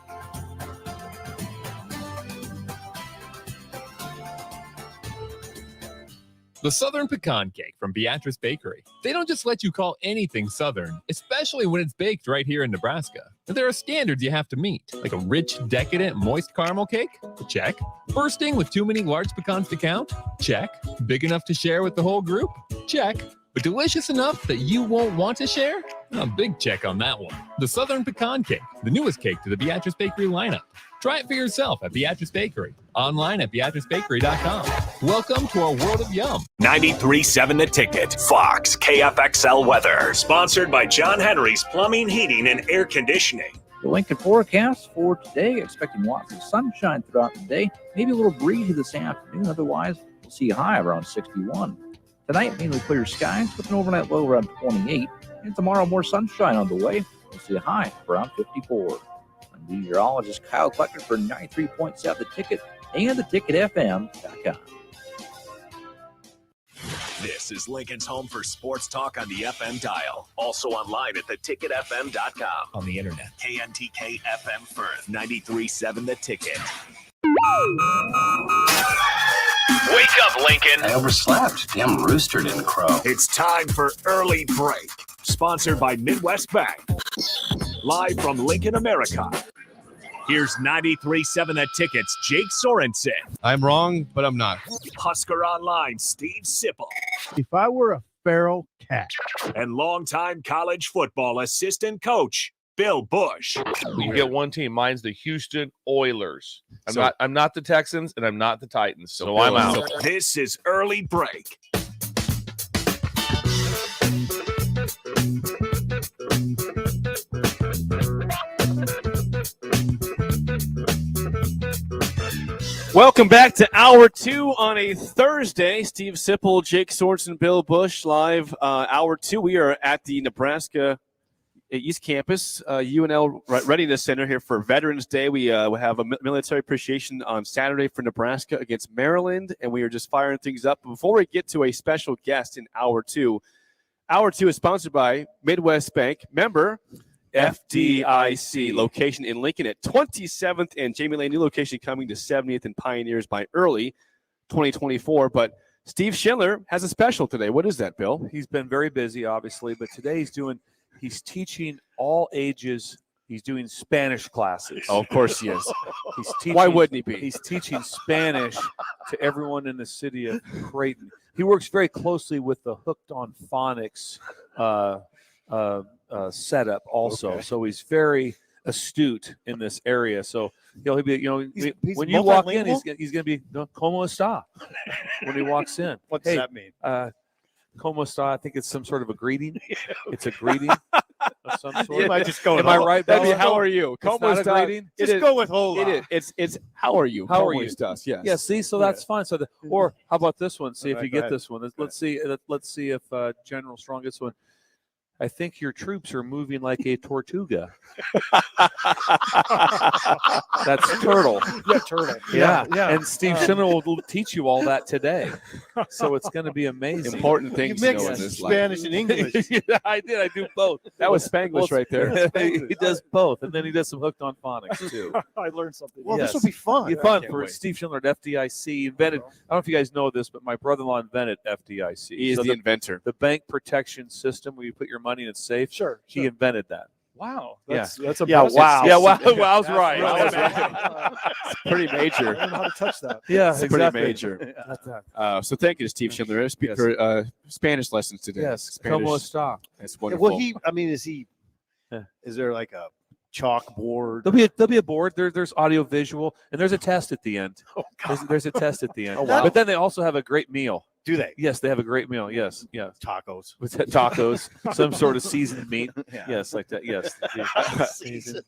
The Southern Pecan Cake from Beatrice Bakery. They don't just let you call anything Southern, especially when it's baked right here in Nebraska. There are standards you have to meet, like a rich, decadent, moist caramel cake? Check. Bursting with too many large pecans to count? Check. Big enough to share with the whole group? Check. But delicious enough that you won't want to share? A big check on that one. The Southern Pecan Cake, the newest cake to the Beatrice Bakery lineup. Try it for yourself at Beatrice Bakery. Online at BeatriceBakery.com. Welcome to our world of yum. 93.7 The Ticket. Fox KFXL weather. Sponsored by John Henry's Plumbing, Heating, and Air Conditioning. The Lincoln forecast for today, expecting lots of sunshine throughout the day. Maybe a little breezy this afternoon. Otherwise, we'll see a high around 61. Tonight, mainly clear skies with an overnight low around 28. And tomorrow, more sunshine on the way. We'll see a high around 54. I'm meteorologist Kyle Kleckner for 93.7 The Ticket and theticketfm.com. This is Lincoln's home for sports talk on the FM dial. Also online at theticketfm.com. On the internet. KNTK FM Firth, 93.7 The Ticket. Wake up, Lincoln. I overslept. Damn rooster didn't crow. It's time for Early Break, sponsored by Midwest Bank. Live from Lincoln, America. Here's 93.7 The Ticket's Jake Sorensen. I'm wrong, but I'm not. Husker Online, Steve Sipple. If I were a feral cat. And longtime college football assistant coach, Bill Busch. You get one team. Mine's the Houston Oilers. So- I'm not the Texans, and I'm not the Titans, so I'm out. This is Early Break. Welcome back to Hour 2 on a Thursday. Steve Sipple, Jake Sorensen, Bill Busch, live Hour 2. We are at the Nebraska East Campus, UNL Readiness Center here for Veterans Day. We have a military appreciation on Saturday for Nebraska against Maryland, and we are just firing things up. Before we get to a special guest in Hour 2 is sponsored by Midwest Bank. Member FDIC, location in Lincoln at 27th and Jamie Lane, new location coming to 70th and Pioneers by early 2024. But Steve Schindler has a special today. What is that, Bill? He's been very busy, obviously, but today he's teaching all ages. He's doing Spanish classes. Oh, of course he is. He's teaching, Why wouldn't he be? He's teaching Spanish to everyone in the city of Creighton. He works very closely with the Hooked on Phonics setup also. Okay. So he's very astute in this area. So he'll be, He's when you walk in, multilingual? he's going to be como está when he walks in. What does that mean? Como está? I think it's some sort of a greeting. It's a greeting of some sort. You might just go with Am I right? That'd be Bella? how are you? It's Como not a está? greeting? Just go with hola. It is. It's how are you? How are Como you? estás? Yes. Yeah. See, so that's fine. So, or how about this one? See if All right, you go get ahead. this one. Let's see. Let's see if General Strong gets one. I think your troops are moving like a tortuga. That's turtle. Yeah, turtle. Yeah. Yeah. And Steve Schindler will teach you all that today. So it's going to be amazing. Important You things to know mix in this life. Spanish and English. Yeah, I did. I do both. That was Spanglish right there. He does both, and then he does some Hooked on Phonics too. I learned something. Well, Yes. this will be fun. It's fun Can't for wait. Steve Schindler at FDIC. Invented. I don't know if you guys know this, but my brother-in-law invented FDIC. He is So the inventor. the bank protection system where you put your money in a safe. Sure. He invented that. Wow. Yeah. That's a Yeah, wow. Yeah, wow, wow's That's right. really Wow's amazing. right. It's pretty major. I don't know how to touch that. Yeah, It's exactly. pretty major. That's that. So thank you to Steve Schindler Yes. for Spanish lessons today. Yes. Spanish. Como está? That's wonderful. Well, is there like a chalkboard? There'll be a board. There's audio visual, and there's a test at the end. There's a test at the end. Oh, wow. But then they also have a great meal. Do they? Yes, they have a great meal. Yes, yes. Tacos. With tacos, some sort of seasoned meat. Yeah. Yes, like that. Yes.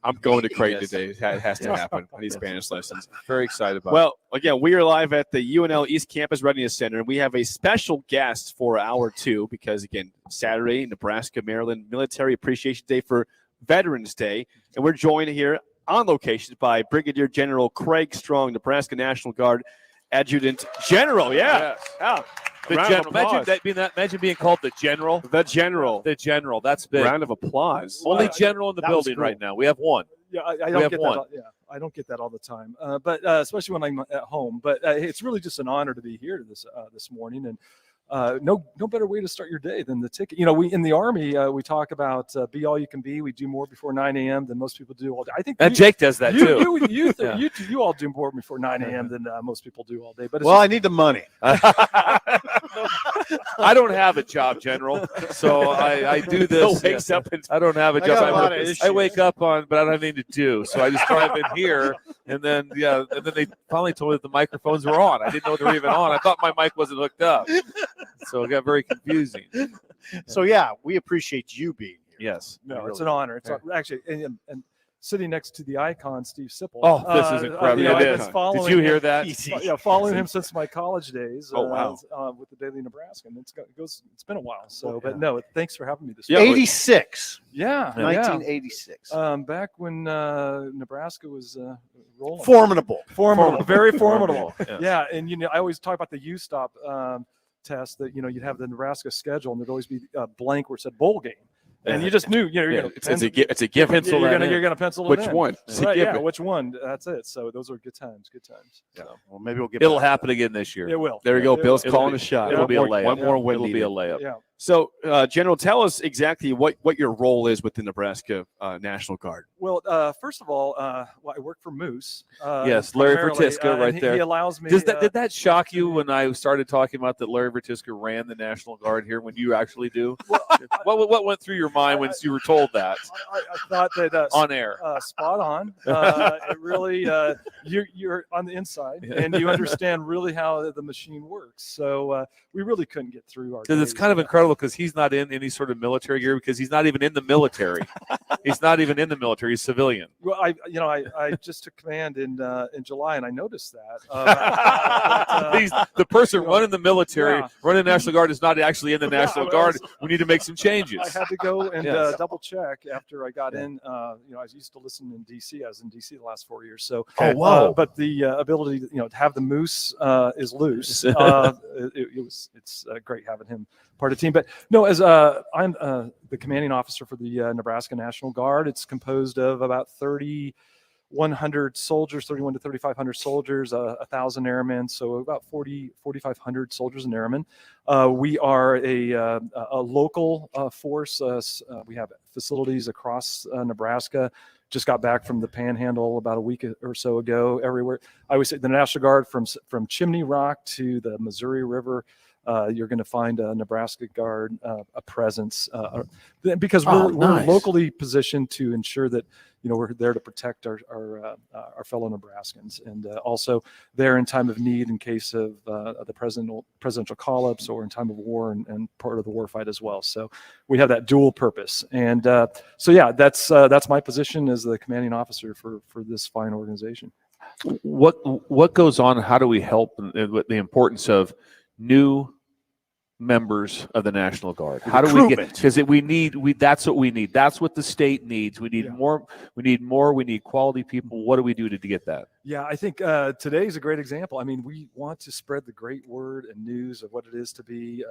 I'm going to Creighton Yes. today. It has to happen. I need Spanish lessons. Very excited about it. Well, again, we are live at the UNL East Campus Readiness Center, and we have a special guest for Hour 2 because, again, Saturday, Nebraska, Maryland, Military Appreciation Day for Veterans Day, and we're joined here on location by Brigadier General Craig Strong, Nebraska National Guard Adjutant General. Yeah. Yes. Yeah. The Round of general. applause. Imagine being called the general. The General. The general. That's big. Round of applause. Only general in the That was building cool. right now. We have one. Yeah, I We don't have get one. that. I don't get that all the time, but especially when I'm at home. But it's really just an honor to be here this morning, and no better way to start your day than the ticket. We in the Army we talk about be all you can be. We do more before 9 a.m. than most people do all day. I think Jake does that too. You Yeah. you all do more before 9 a.m. than most people do all day. But it's Well, I need the money. I don't have a job, General, so I do this. Wakes up and I don't have a I job. got a lot of issues. I wake up on, but I don't have anything to do, so I just drive in here, and then they finally told me that the microphones were on. I didn't know they were even on. I thought my mic wasn't hooked up, so it got very confusing. So yeah, we appreciate you being here. Yes. No, it's an honor. It's actually and sitting next to the icon, Steve Sipple. Oh, this is incredible. I've It been is. following Did you hear him- that? Yeah, following him since my college days. Oh, wow. With the Daily Nebraskan. It's been a while. So, but no, thanks for having me this Yeah, morning. 86. Yeah, 1986. back when Nebraska was rolling. Formidable. Very formidable. Yes. Yeah, and I always talk about the U-Stop test that you'd have the Nebraska schedule, and there'd always be a blank where it said bowl game. And you just knew, you're going to it's a given. You're going to pencil it Which in. one? Right, yeah, which one? That's it. So those were good times. Good times. Yeah. So. Well, maybe we'll get. It'll happen again this year. It will. There we go. Bill's It'll calling be- a shot. It'll be a layup. One more win. It'll be a layup. Yeah. So, General, tell us exactly what your role is with the Nebraska National Guard. Well, first of all, I work for Moose. Yes, Larry primarily, Vertiska right and there. He allows me. Did that shock you when I started talking about that Larry Vertiska ran the National Guard here when you actually do? What went through your mind when you were told that? I thought that on air. Spot on. It really, you're on the inside and you understand really how the machine works. So we really couldn't get through our. Because it's kind of incredible because he's not in any sort of military gear because he's not even in the military. He's not even in the military. He's civilian. Well, I just took command in July and I noticed that. The person running the military, running the National Guard, is not actually in the National Guard. We need to make some changes. I had to go and Yes. double check after I got in. I used to listen in DC. I was in DC the last 4 years. So, but the ability, to have the Moose is loose. It's great having him part of the team. But no, as I'm the commanding officer for the Nebraska National Guard. It's composed of about 3,100 soldiers, 3,100 to 3,500 soldiers, 1,000 airmen, so about 4,500 soldiers and airmen. We are a local force. We have facilities across Nebraska. Just got back from the Panhandle about a week or so ago. Everywhere, I always say the National Guard from Chimney Rock to the Missouri River. You're going to find a Nebraska Guard a presence because we're locally positioned to ensure that we're there to protect our fellow Nebraskans, and also there in time of need in case of the presidential call-ups or in time of war and part of the war fight as well. So we have that dual purpose, and that's my position as the commanding officer for this fine organization. What goes on? How do we help with the importance of new members of the National Guard? How do we get, because that's what we need. That's what the state needs. We need more. We need quality people. What do we do to get that? Yeah, I think today is a great example. I mean, we want to spread the great word and news of what it is to be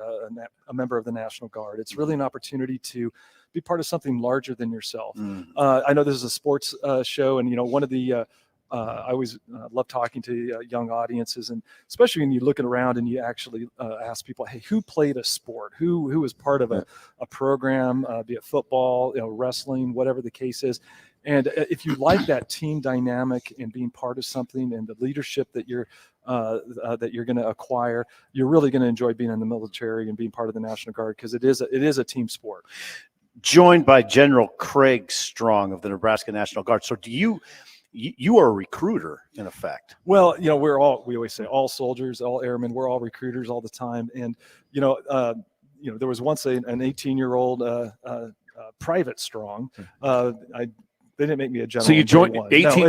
a member of the National Guard. It's really an opportunity to be part of something larger than yourself. I know this is a sports show, and one of the I always love talking to young audiences, and especially when you're looking around and you actually ask people, hey, who played a sport? Who was part of a program, be it football, wrestling, whatever the case is. And if you like that team dynamic and being part of something and the leadership that you're going to acquire, you're really going to enjoy being in the military and being part of the National Guard, because it is a team sport. Joined by General Craig Strong of the Nebraska National Guard. So you are a recruiter in effect. Well, we always say all soldiers, all airmen, we're all recruiters all the time. And, there was once an 18-year-old Private Strong. They didn't make me a general. So you joined 18? No,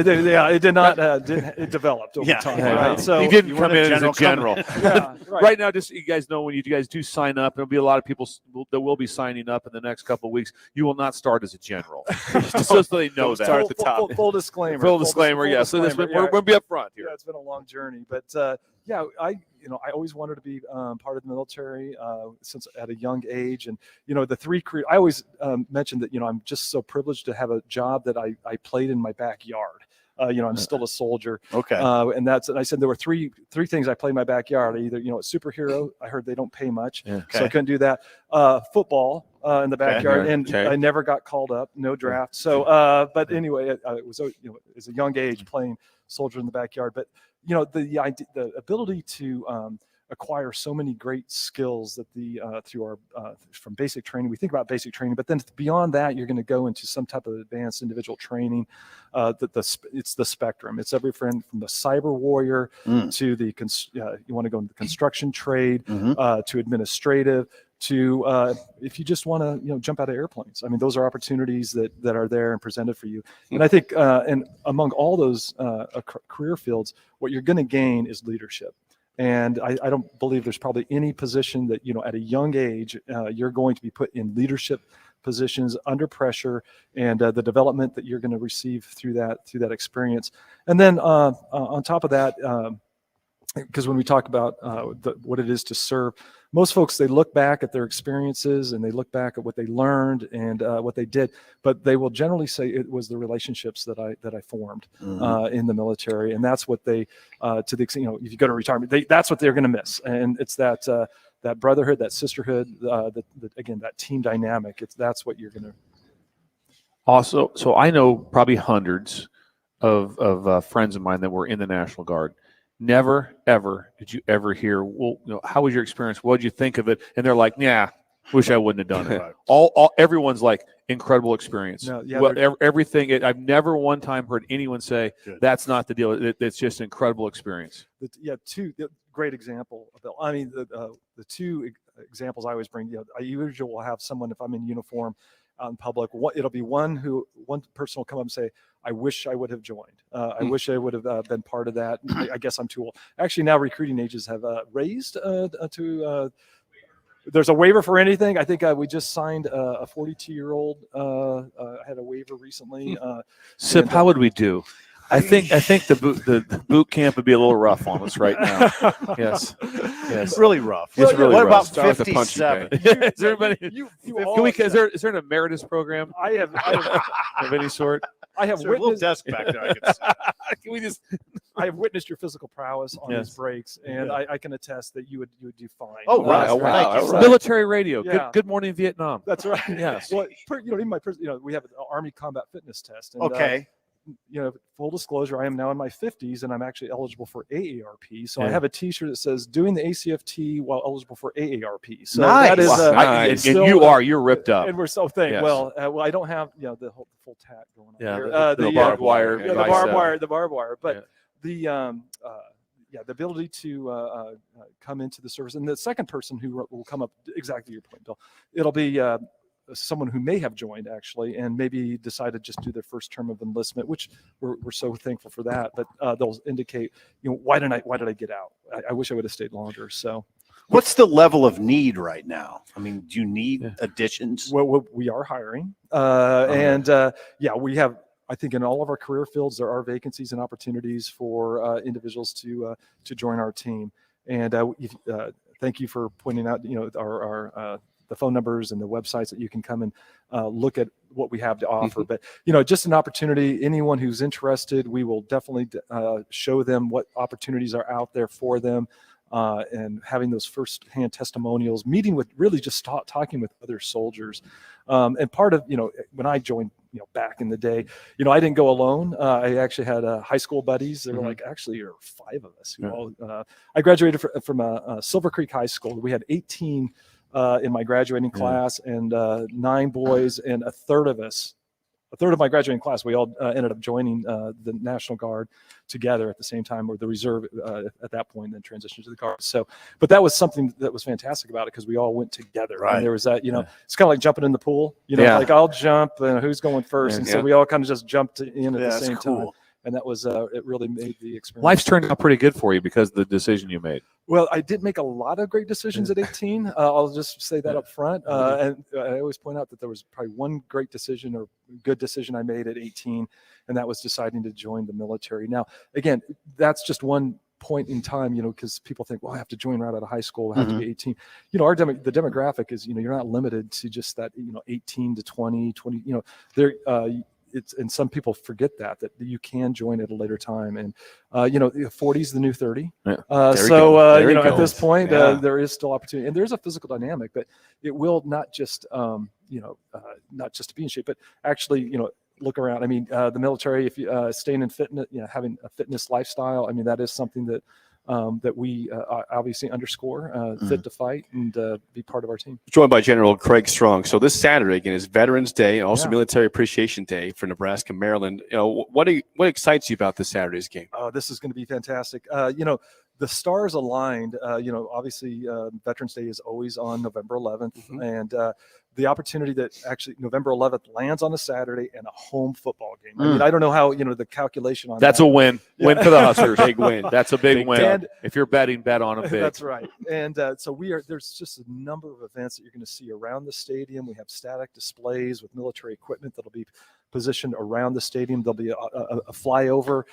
it did not. It developed over time. Right? So you didn't come in as a general. Yeah, right now, just so you guys know, when you guys do sign up, there'll be a lot of people that will be signing up in the next couple of weeks. You will not start as a general, just so they know that. Start at the top. Full discllaimer. Full disclaimer. Yeah. So we're going to be up front here. Yeah, it's been a long journey, but I always wanted to be part of the military since at a young age, and the three career. I always mentioned that I'm just so privileged to have a job that I played in my backyard. I'm still a soldier. Okay. And I said there were three things I play in my backyard. Either a superhero. I heard they don't pay much, so I couldn't do that. Football in the backyard, and I never got called up. No draft. So, but anyway, it was as a young age playing soldier in the backyard. But the ability to acquire so many great skills that through our from basic training. We think about basic training, but then beyond that, you're going to go into some type of advanced individual training. It's the spectrum. It's everything from the cyber warrior to the you want to go into the construction trade to administrative. To if you just want to jump out of airplanes. I mean, those are opportunities that are there and presented for you. And I think and among all those career fields, what you're going to gain is leadership. And I don't believe there's probably any position that at a young age you're going to be put in leadership positions under pressure, and the development that you're going to receive through that experience. And then on top of that, because when we talk about what it is to serve, most folks, they look back at their experiences and they look back at what they learned and what they did, but they will generally say it was the relationships that I formed in the military, and that's what they, to the extent, if you go to retirement, that's what they're going to miss, and it's that that brotherhood, that sisterhood, again, that team dynamic. That's what you're going to. Also, so I know probably hundreds of friends of mine that were in the National Guard. Never, ever did you ever hear, well, how was your experience? What did you think of it? And they're like, yeah, wish I wouldn't have done it. Everyone's like, incredible experience. No, yeah, well, everything. I've never one time heard anyone say that's not the deal. It's just an incredible experience. Two great example. I mean, the two examples I always bring. I usually will have someone, if I'm in uniform out in public, it'll be one person will come up and say, I wish I would have joined. I wish I would have been part of that. I guess I'm too old. Actually, now recruiting ages have raised to. There's a waiver for anything. I think we just signed a 42-year-old. Had a waiver recently. Sip, how would we do? I think the boot camp would be a little rough on us right now. Yes. It's really rough. It's really what rough. about 57? Is there anybody? Is there an emeritus program? I have of any sort. I have a little desk back there. I can Can we just? I have witnessed your physical prowess on these breaks, and I can attest that you would do fine. Oh, right. Wow. Military radio. Yeah. Good morning, Vietnam. That's right. Yes. Well, even we have an Army combat fitness test. And, okay. Full disclosure, I am now in my 50s and I'm actually eligible for AARP. So I have a T-shirt that says doing the ACFT while eligible for AARP. So nice. That is and you're ripped up. And we're so thankful. Yes. Well, I don't have the full tack going on here. The barbed wire. The barbed wire. But the ability to come into the service, and the second person who will come up, exactly your point, Bill. It'll be someone who may have joined actually and maybe decided just do their first term of enlistment, which we're so thankful for that. But they'll indicate, why did I get out? I wish I would have stayed longer. So what's the level of need right now? I mean, do you need additions? Well, we are hiring, we have. I think in all of our career fields there are vacancies and opportunities for individuals to join our team. And thank you for pointing out, our the phone numbers and the websites that you can come and look at what we have to offer. But, just an opportunity, anyone who's interested, we will definitely show them what opportunities are out there for them, and having those firsthand testimonials, meeting with really just talking with other soldiers. And part of, when I joined, back in the day, I didn't go alone. I actually had high school buddies. They were like, actually, there are 5 of us. I graduated from Silver Creek High School. We had 18 in my graduating class, and 9 boys, and a third of my graduating class, we all ended up joining the National Guard together at the same time, or the reserve at that point, then transitioned to the Guard. So, but that was something that was fantastic about it, because we all went together. Right. And there was that, it's kind of like jumping in the pool, like I'll jump, and who's going first. And so we all kind of just jumped in at the same time. And that was, it really made the experience. Life's turned out pretty good for you because of the decision you made. Well, I did make a lot of great decisions at 18. I'll just say that up front. And I always point out that there was probably one great decision or good decision I made at 18, and that was deciding to join the military. Now, again, that's just one point in time, because people think, well, I have to join right out of high school. I have to be 18. The demographic is, you're not limited to just that, 18 to 20, and some people forget that you can join at a later time, and 40 is the new 30. At this point, there is still opportunity, and there's a physical dynamic, but it will not just not just to be in shape, but actually look around. I mean, the military, if you staying in fitness, having a fitness lifestyle, I mean, that is something that that we obviously underscore, fit to fight and be part of our team. Joined by General Craig Strong. So this Saturday, again, is Veterans Day and also Military Appreciation Day for Nebraska, Maryland. What excites you about this Saturday's game? Oh, this is going to be fantastic. The stars aligned. Obviously, Veterans Day is always on November 11th, and the opportunity that actually November 11th lands on a Saturday and a home football game. I mean, I don't know how, the calculation on that's that. a win. Win for the Huskers. Big win. That's a big win. And, if you're betting, bet on them big. That's right. And so there's just a number of events that you're going to see around the stadium. We have static displays with military equipment that'll be positioned around the stadium. There'll be a flyover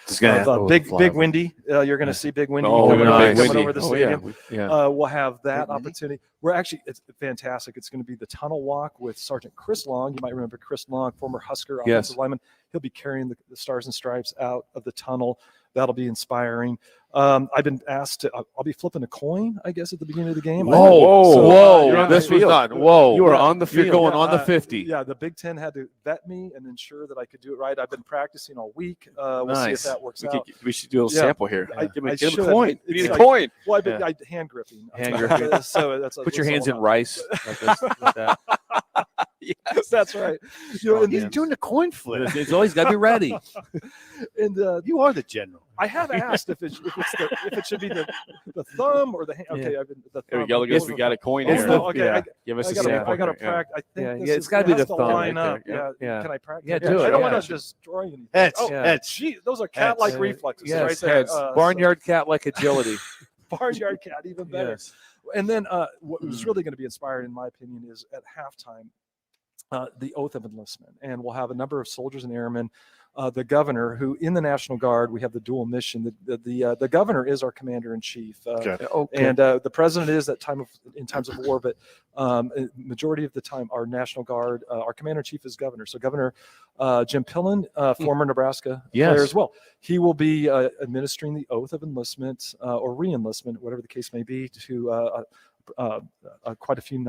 of Big Windy. You're going to see Big Windy coming over the stadium. We'll have that opportunity. It's fantastic. It's going to be the tunnel walk with Sergeant Chris Long. You might remember Chris Long, former Husker offensive lineman. He'll be carrying the Stars and Stripes out of the tunnel. That'll be inspiring. I've been asked to. I'll be flipping a coin, I guess, at the beginning of the game. Whoa! This was not. Whoa! You were on the field, going on the 50. Yeah, the Big Ten had to vet me and ensure that I could do it right. I've been practicing all week. We'll see if that works out. We should do a little sample here. Give me a coin. You need a coin. Well, I hand gripping. So that's put your hands in rice like this. Like that. Yes, that's right. He's doing the coin flip. It's always got to be ready. And you are the general. I have asked if it should be the thumb or the hand. Okay, Yeah. I've been the thumb. There we go. Look, we got a coin here. Okay, give us a sample. I got to here. practice. I think this it's got to be the thumb. line Right up. there. Yeah. Can I practice? Yeah, do it. I don't want to destroy anything. Gee, those are cat-like reflexes right there. Barnyard cat-like agility. Barnyard cat, even better. Yes. And then what was really going to be inspiring, in my opinion, is at halftime, the oath of enlistment. And we'll have a number of soldiers and airmen. The governor, who in the National Guard, we have the dual mission. The governor is our commander in chief, and the president is in times of war. But majority of the time, our National Guard, our commander in chief is governor. So Governor Jim Pillen, former Nebraska player as well, he will be administering the oath of enlistment or re-enlistment, whatever the case may be, to quite a few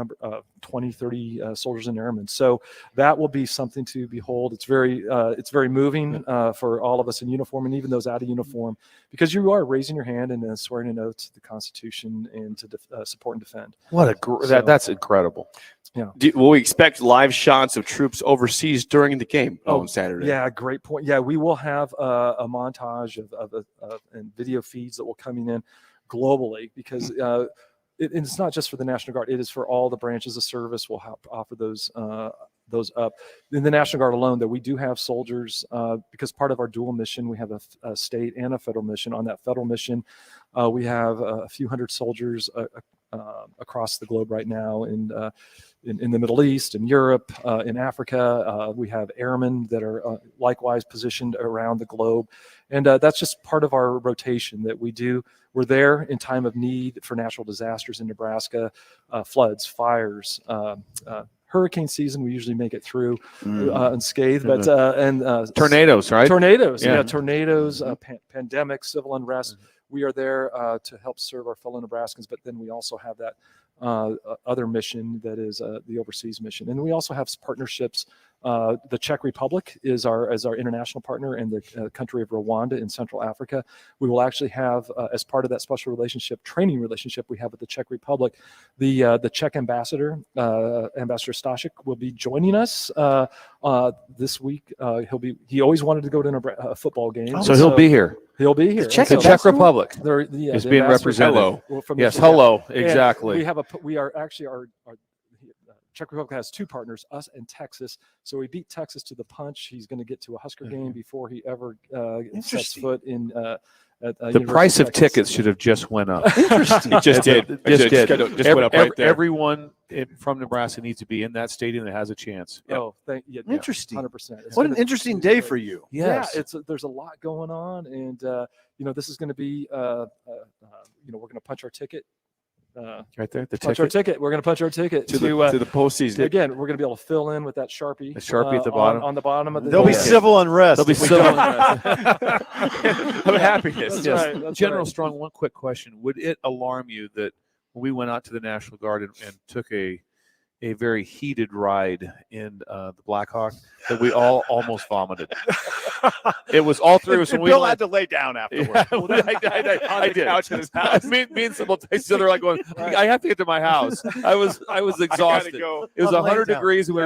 20, 30 soldiers and airmen. So that will be something to behold. It's very moving for all of us in uniform and even those out of uniform, because you are raising your hand and swearing an oath to the Constitution and to support and defend. That's incredible. Yeah. Will we expect live shots of troops overseas during the game on Saturday? Yeah, great point. Yeah, we will have a montage of and video feeds that will come in globally, because it's not just for the National Guard. It is for all the branches of service. We'll offer those up. In the National Guard alone, that we do have soldiers, because part of our dual mission, we have a state and a federal mission. On that federal mission, we have a few hundred soldiers across the globe right now, in the Middle East, in Europe, in Africa. We have airmen that are likewise positioned around the globe. And that's just part of our rotation that we do. We're there in time of need for natural disasters in Nebraska, floods, fires, hurricane season. We usually make it through unscathed, but tornadoes, right? Tornadoes, tornadoes, pandemic, civil unrest. We are there to help serve our fellow Nebraskans, but then we also have that other mission that is the overseas mission, and we also have partnerships. The Czech Republic is our international partner, and the country of Rwanda in Central Africa. We will actually have, as part of that special training relationship we have with the Czech Republic, the Czech ambassador, Ambassador Stashik, will be joining us this week. He always wanted to go to a football game, so he'll be here. He'll be here. The Czech Republic is being represented. Hello, exactly. And we are actually our Czech Republic has two partners, us and Texas. So we beat Texas to the punch. He's going to get to a Husker game before he ever sets foot in. The price of tickets should have just went up. Interesting. It just did. Just went up right there. Everyone from Nebraska needs to be in that stadium that has a chance. Oh, interesting. 100%. What an interesting day for you. Yes. Yeah, there's a lot going on, and this is going to be we're going to punch our ticket. Right there, punch our ticket. We're going to punch our ticket to the postseason. Again, we're going to be able to fill in with that Sharpie. The Sharpie at the bottom. On the bottom of the. There'll be civil unrest. There'll be civil unrest. Of happiness. That's right. That's General right. Strong, one quick question: would it alarm you that when we went out to the National Guard and took a very heated ride in the Blackhawk, that we all almost vomited? It was all three of us. Bill had to lay down afterwards. Yeah, I did. Couch in his house. Me and Sybil texted each other like going, I have to get to my house. I was exhausted. It was 100 degrees, and we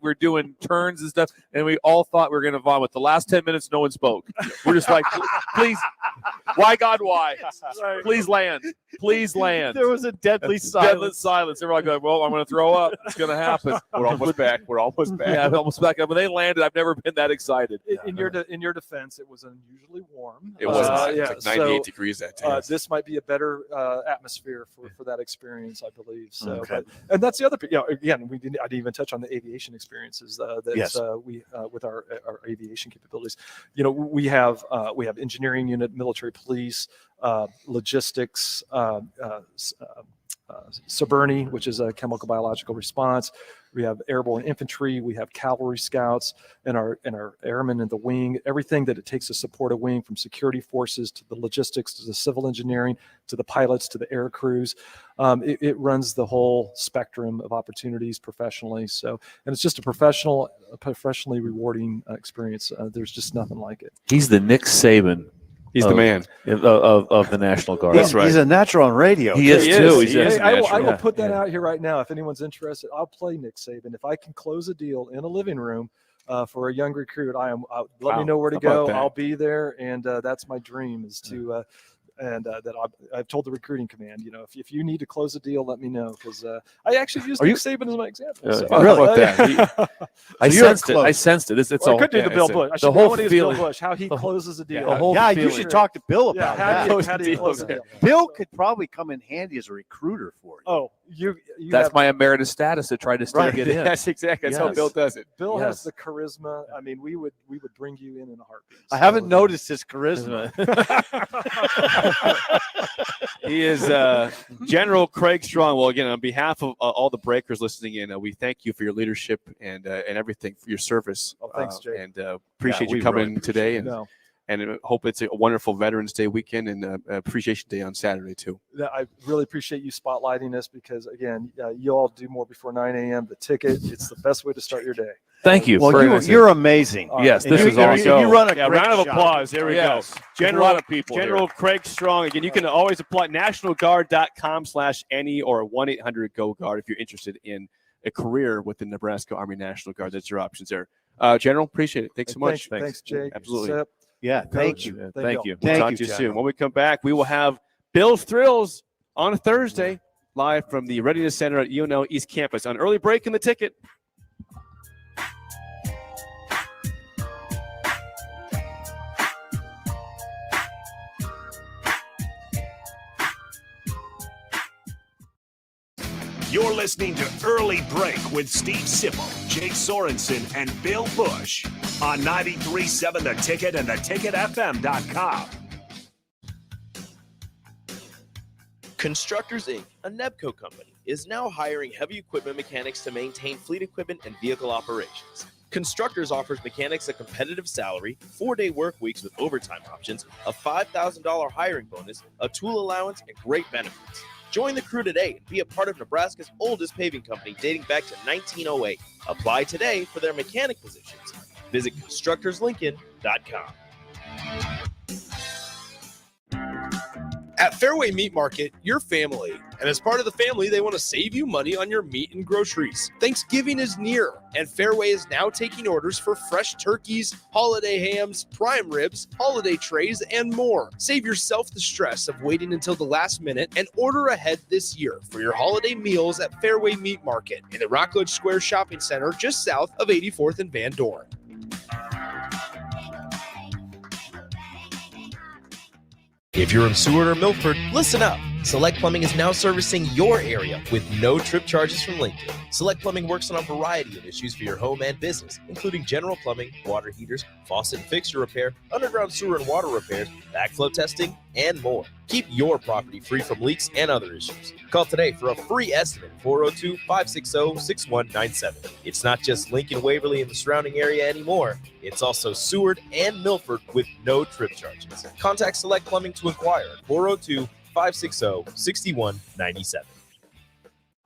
were doing turns and stuff, and we all thought we were going to vomit. The last 10 minutes, no one spoke. We're just like, please, Why, God, why? Please land. Please land. There was a deadly silence. Deadly silence. Everyone going, well, I'm going to throw up. It's going to happen. We're almost back. We're almost back. Yeah, almost back. When they landed, I've never been that excited. In your defense, it was unusually warm. It was yeah, like 98 degrees that day. This might be a better atmosphere for that experience, I believe. So, Okay. and that's the other. Again, I didn't even touch on the aviation experiences that Yes. we with our aviation capabilities. We have engineering unit, military police, logistics, Suburni, which is a chemical biological response. We have airborne infantry. We have cavalry scouts and our airmen in the wing. Everything that it takes to support a wing, from security forces to the logistics to the civil engineering to the pilots to the air crews. It runs the whole spectrum of opportunities professionally. So, and it's just a professionally rewarding experience. There's just nothing like it. He's the Nick Saban. He's the man of the National Guard. He's a natural on radio. He is too. I will put that out here right now. If anyone's interested, I'll play Nick Saban. If I can close a deal in a living room for a young recruit, let me know where to go. I'll be there, and that's my dream is to. I've told the recruiting command, if you need to close a deal, let me know, because I actually used Nick Saban as my example. So. Really? About that? I sensed it. It's I could do the Bill Busch. I should know what he is Bill Busch, how he closes a deal. You should talk to Bill about that. How do you close a deal? Bill could probably come in handy as a recruiter for you. Oh, that's my emeritus status to try to still get in. That's exactly. That's how Bill does it. Bill has the charisma. I mean, we would bring you in a heartbeat. I haven't noticed his charisma. He is General Craig Strong. Well, again, on behalf of all the breakers listening in, we thank you for your leadership and everything, for your service. Oh, thanks, Jake. And appreciate you coming today. And hope it's a wonderful Veterans Day weekend and Appreciation Day on Saturday, too. I really appreciate you spotlighting this because, again, you all do more before 9 a.m. The ticket, it's the best way to start your day. Thank you. Well, you're amazing. Yes, this is awesome. You run a great round of shop. applause. There we go. A lot of people. General Craig Strong. Again, you can always apply nationalguard.com/any or 1-800-GO-GUARD if you're interested in a career with the Nebraska Army National Guard. That's your options there. General, appreciate it. Thanks so much. Thanks, Jake. Absolutely. Sip. Yeah, thank you. Thank you. Thank We'll talk you, to you General. soon. When we come back, we will have Bill's Thrills on a Thursday, live from the Readiness Center at UNL East Campus on early break in the ticket. You're listening to Early Break with Steve Sipple, Jake Sorensen, and Bill Busch on 93.7 The Ticket and theticketfm.com. Constructors Inc., a Nebco company, is now hiring heavy equipment mechanics to maintain fleet equipment and vehicle operations. Constructors offers mechanics a competitive salary, 4-day work weeks with overtime options, a $5,000 hiring bonus, a tool allowance, and great benefits. Join the crew today and be a part of Nebraska's oldest paving company dating back to 1908. Apply today for their mechanic positions. Visit constructorslincoln.com. At Fairway Meat Market, you're family. And as part of the family, they want to save you money on your meat and groceries. Thanksgiving is near, and Fairway is now taking orders for fresh turkeys, holiday hams, prime ribs, holiday trays, and more. Save yourself the stress of waiting until the last minute and order ahead this year for your holiday meals at Fairway Meat Market in the Rockledge Square Shopping Center just south of 84th and Van Dorn. If you're in Seward or Milford, listen up. Select Plumbing is now servicing your area with no trip charges from Lincoln. Select Plumbing works on a variety of issues for your home and business, including general plumbing, water heaters, faucet and fixture repair, underground sewer and water repairs, backflow testing, and more. Keep your property free from leaks and other issues. Call today for a free estimate, 402-560-6197. It's not just Lincoln, Waverly, and the surrounding area anymore. It's also Seward and Milford with no trip charges. Contact Select Plumbing to inquire at 402-560-6197.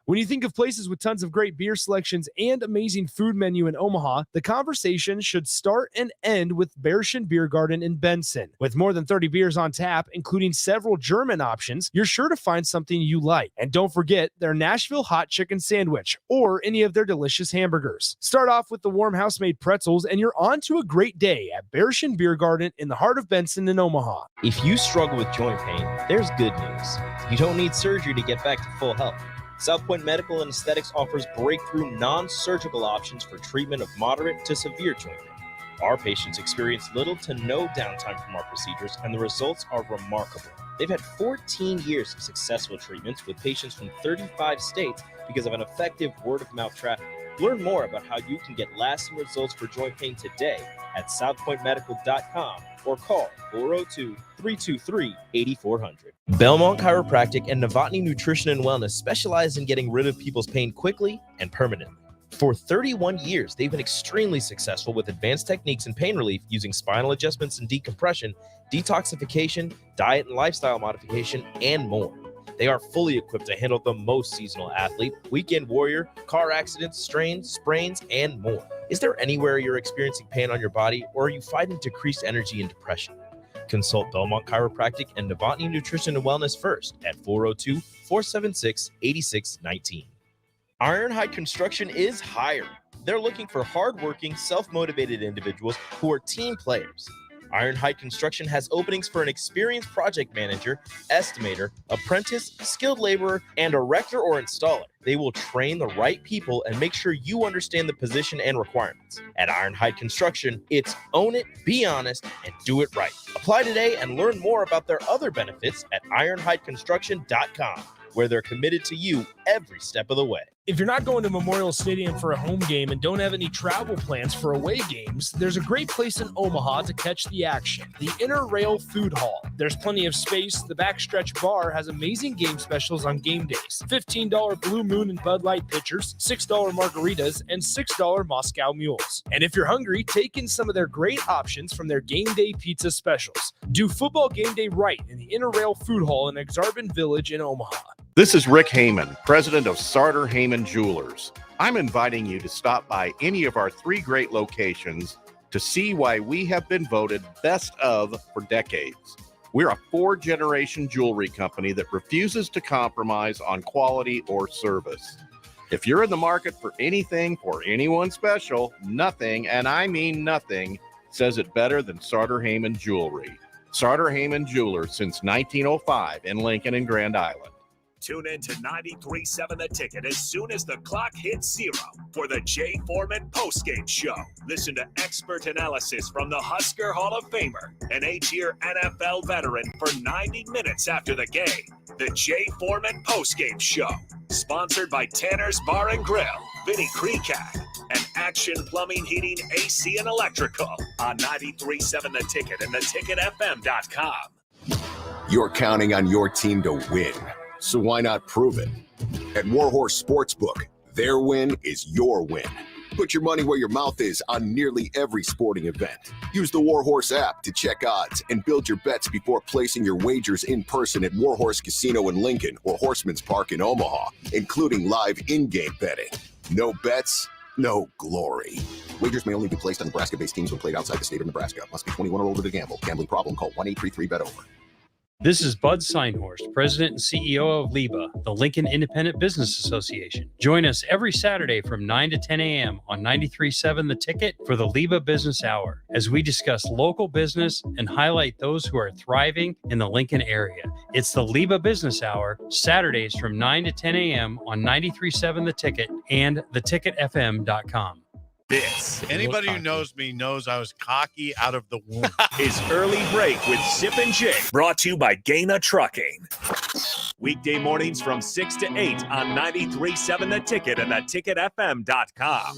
When you think of places with tons of great beer selections and amazing food menu in Omaha, the conversation should start and end with Berschen Beer Garden in Benson. With more than 30 beers on tap, including several German options, you're sure to find something you like. And don't forget their Nashville hot chicken sandwich or any of their delicious hamburgers. Start off with the warm house-made pretzels and you're on to a great day at Berschen Beer Garden in the heart of Benson in Omaha. If you struggle with joint pain, there's good news. You don't need surgery to get back to full health. South Point Medical and Aesthetics offers breakthrough non-surgical options for treatment of moderate to severe joint pain. Our patients experience little to no downtime from our procedures, and the results are remarkable. They've had 14 years of successful treatments with patients from 35 states because of an effective word-of-mouth traffic. Learn more about how you can get lasting results for joint pain today at southpointmedical.com or call 402-323-8400. Belmont Chiropractic and Novotny Nutrition and Wellness specialize in getting rid of people's pain quickly and permanently. For 31 years, they've been extremely successful with advanced techniques in pain relief using spinal adjustments and decompression, detoxification, diet and lifestyle modification, and more. They are fully equipped to handle the most seasonal athlete, weekend warrior, car accidents, strains, sprains, and more. Is there anywhere you're experiencing pain on your body, or are you fighting decreased energy and depression? Consult Belmont Chiropractic and Novotny Nutrition and Wellness first at 402-476-8619. Ironhide Construction is hiring. They're looking for hardworking, self-motivated individuals who are team players. Ironhide Construction has openings for an experienced project manager, estimator, apprentice, skilled laborer, and erector or installer. They will train the right people and make sure you understand the position and requirements. At Ironhide Construction, it's own it, be honest, and do it right. Apply today and learn more about their other benefits at ironhideconstruction.com, where they're committed to you every step of the way. If you're not going to Memorial Stadium for a home game and don't have any travel plans for away games, there's a great place in Omaha to catch the action, the Inner Rail Food Hall. There's plenty of space. The Backstretch Bar has amazing game specials on game days. $15 Blue Moon and Bud Light pitchers, $6 margaritas, and $6 Moscow Mules. And if you're hungry, take in some of their great options from their game day pizza specials. Do football game day right in the Inner Rail Food Hall in Exarban Village in Omaha. This is Rick Heyman, president of Sartor Heyman Jewelers. I'm inviting you to stop by any of our 3 great locations to see why we have been voted best of for decades. We're a 4-generation jewelry company that refuses to compromise on quality or service. If you're in the market for anything for anyone special, nothing, and I mean nothing, says it better than Sartor Heyman Jewelry. Sartor Heyman Jewelers since 1905 in Lincoln and Grand Island. Tune in to 93.7 The Ticket as soon as the clock hits 0 for the Jay Foreman postgame show. Listen to expert analysis from the Husker Hall of Famer, an 8-year NFL veteran for 90 minutes after the game. The Jay Foreman postgame show, sponsored by Tanner's Bar and Grill, Vinny Kreekak, and Action Plumbing, Heating, AC, and Electrical on 93.7 The Ticket and theticketfm.com. You're counting on your team to win. So why not prove it? At Warhorse Sportsbook, their win is your win. Put your money where your mouth is on nearly every sporting event. Use the Warhorse app to check odds and build your bets before placing your wagers in person at Warhorse Casino in Lincoln or Horseman's Park in Omaha, including live in-game betting. No bets, no glory. Wagers may only be placed on Nebraska-based teams when played outside the state of Nebraska. Must be 21 or older to gamble. Gambling problem? Call 1-833-BET-OVER. This is Bud Seinhorst, President and CEO of LIBA, the Lincoln Independent Business Association. Join us every Saturday from 9 to 10 a.m. on 93.7 The Ticket for the LIBA Business Hour, as we discuss local business and highlight those who are thriving in the Lincoln area. It's the LIBA Business Hour, Saturdays from 9 to 10 a.m. on 93.7 The Ticket and theticketfm.com. Anybody who knows me knows I was cocky out of the womb. Is Early Break with Zip and Jake, brought to you by Gaina Trucking. Weekday mornings from 6 to 8 on 93.7 The Ticket and theticketfm.com.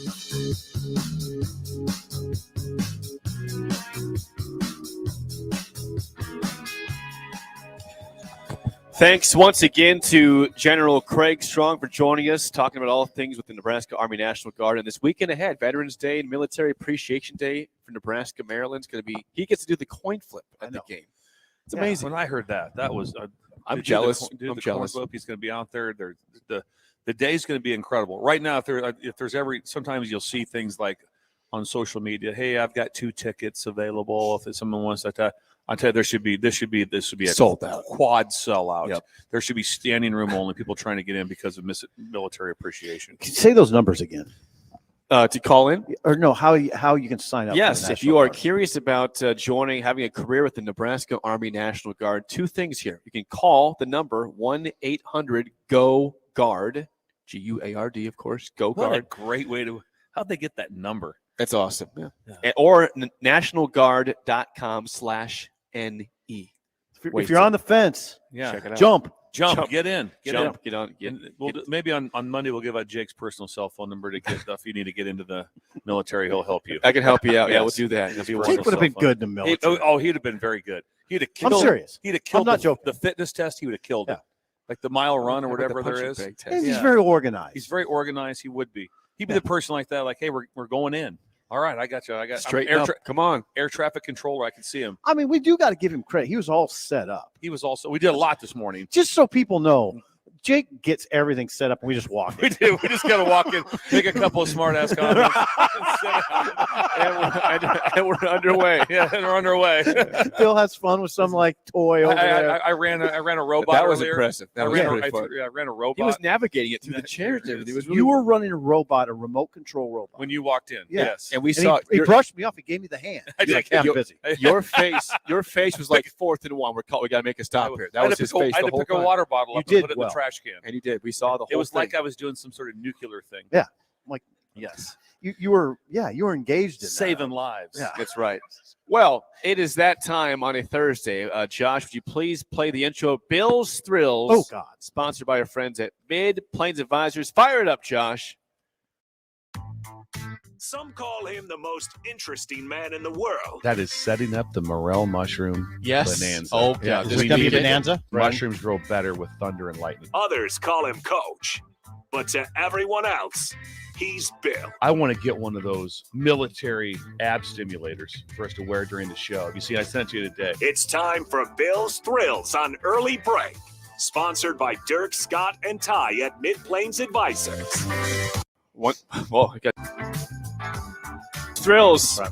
Thanks once again to General Craig Strong for joining us, talking about all things with the Nebraska Army National Guard. And this weekend ahead, Veterans Day and Military Appreciation Day for Nebraska, Maryland's going to be, he gets to do the coin flip at the game. It's amazing. When I heard that was, I'm jealous. I'm jealous. He's going to be out there. The The day's going to be incredible. Right now, if there's sometimes you'll see things like on social media, hey, I've got 2 tickets available. If someone wants that, I'll tell you, this should be a Sold out. quad sellout. Yep. There should be standing room only, people trying to get in because of military appreciation. Say those numbers again. To call in? Or no, how you can sign up. Yes, for the if you National are Guard. curious about having a career with the Nebraska Army National Guard, 2 things here. You can call the number 1-800-GO-GUARD, GUARD, of course, What a GO-GUARD. great way to – how'd they get that number? That's awesome. Yeah. Or nationalguard.com/NE. If you're on the fence, Yeah. Check it out. jump. Get in. Get on. Maybe on Monday we'll give out Jake's personal cell phone number to get if you need to get into the military. He'll help you. I can help you out. Yeah, Yes. we'll do that. It'll be Jake wonderful. would have been good in the military. He'd have been very good. He'd have killed. I'm serious. He'd have killed I'm not joking. the fitness test. He would have killed it. Like the mile run or How about the whatever there punching is. bag test? And he's very organized. He's very organized. He would be. He'd be the person like that. Like, hey, we're going in. All right, I got you. I'm Straighten up. Come on. air traffic controller. I can see him. I mean, we do got to give him credit. He was all set up. He was also. We did a lot this morning. Just so people know, Jake gets everything set up, and we just walk in. We do. We just got to walk in, make a couple of smart ass comments, and we're underway. Yeah, and we're underway. Bill has fun with some like toy over there. I ran a robot. That was earlier. impressive. That I was ran really a, fun. I ran a robot. He was navigating it through the chairs. And everything. It was really You were running a robot, a remote control robot. when you walked in. Yeah. Yes. and we And saw he brushed me off. He gave me the hand. He's like, yeah, I'm busy. your face was like 4th and 1. We got to make a stop here. That was his face I had the to whole pick a time. water bottle up You and did put it in well. the trash can. And he did. We saw the whole It was thing. like I was doing some sort of nuclear thing. Yeah. Like Yes. you were engaged in Saving lives. Yeah. That's right. Well, it is that time on a Thursday. Josh, would you please play the intro? Bill's Thrills. Oh, God. Sponsored by our friends at Mid Plains Advisors. Fire it up, Josh. Some call him the most interesting man in the world. That is setting up the morel mushroom Yes. bonanza. Oh, yeah. we Is it gonna be need a it. bonanza? Mushrooms grow better with thunder and lightning. Others call him Coach. But to everyone else, he's Bill. I want to get one of those military ab stimulators for us to wear during the show. You see, I sent it to you today. It's time for Bill's Thrills on Early Break. Sponsored by Dirk, Scott, and Ty at Mid-Plains Advisors. I got Thrills. Right.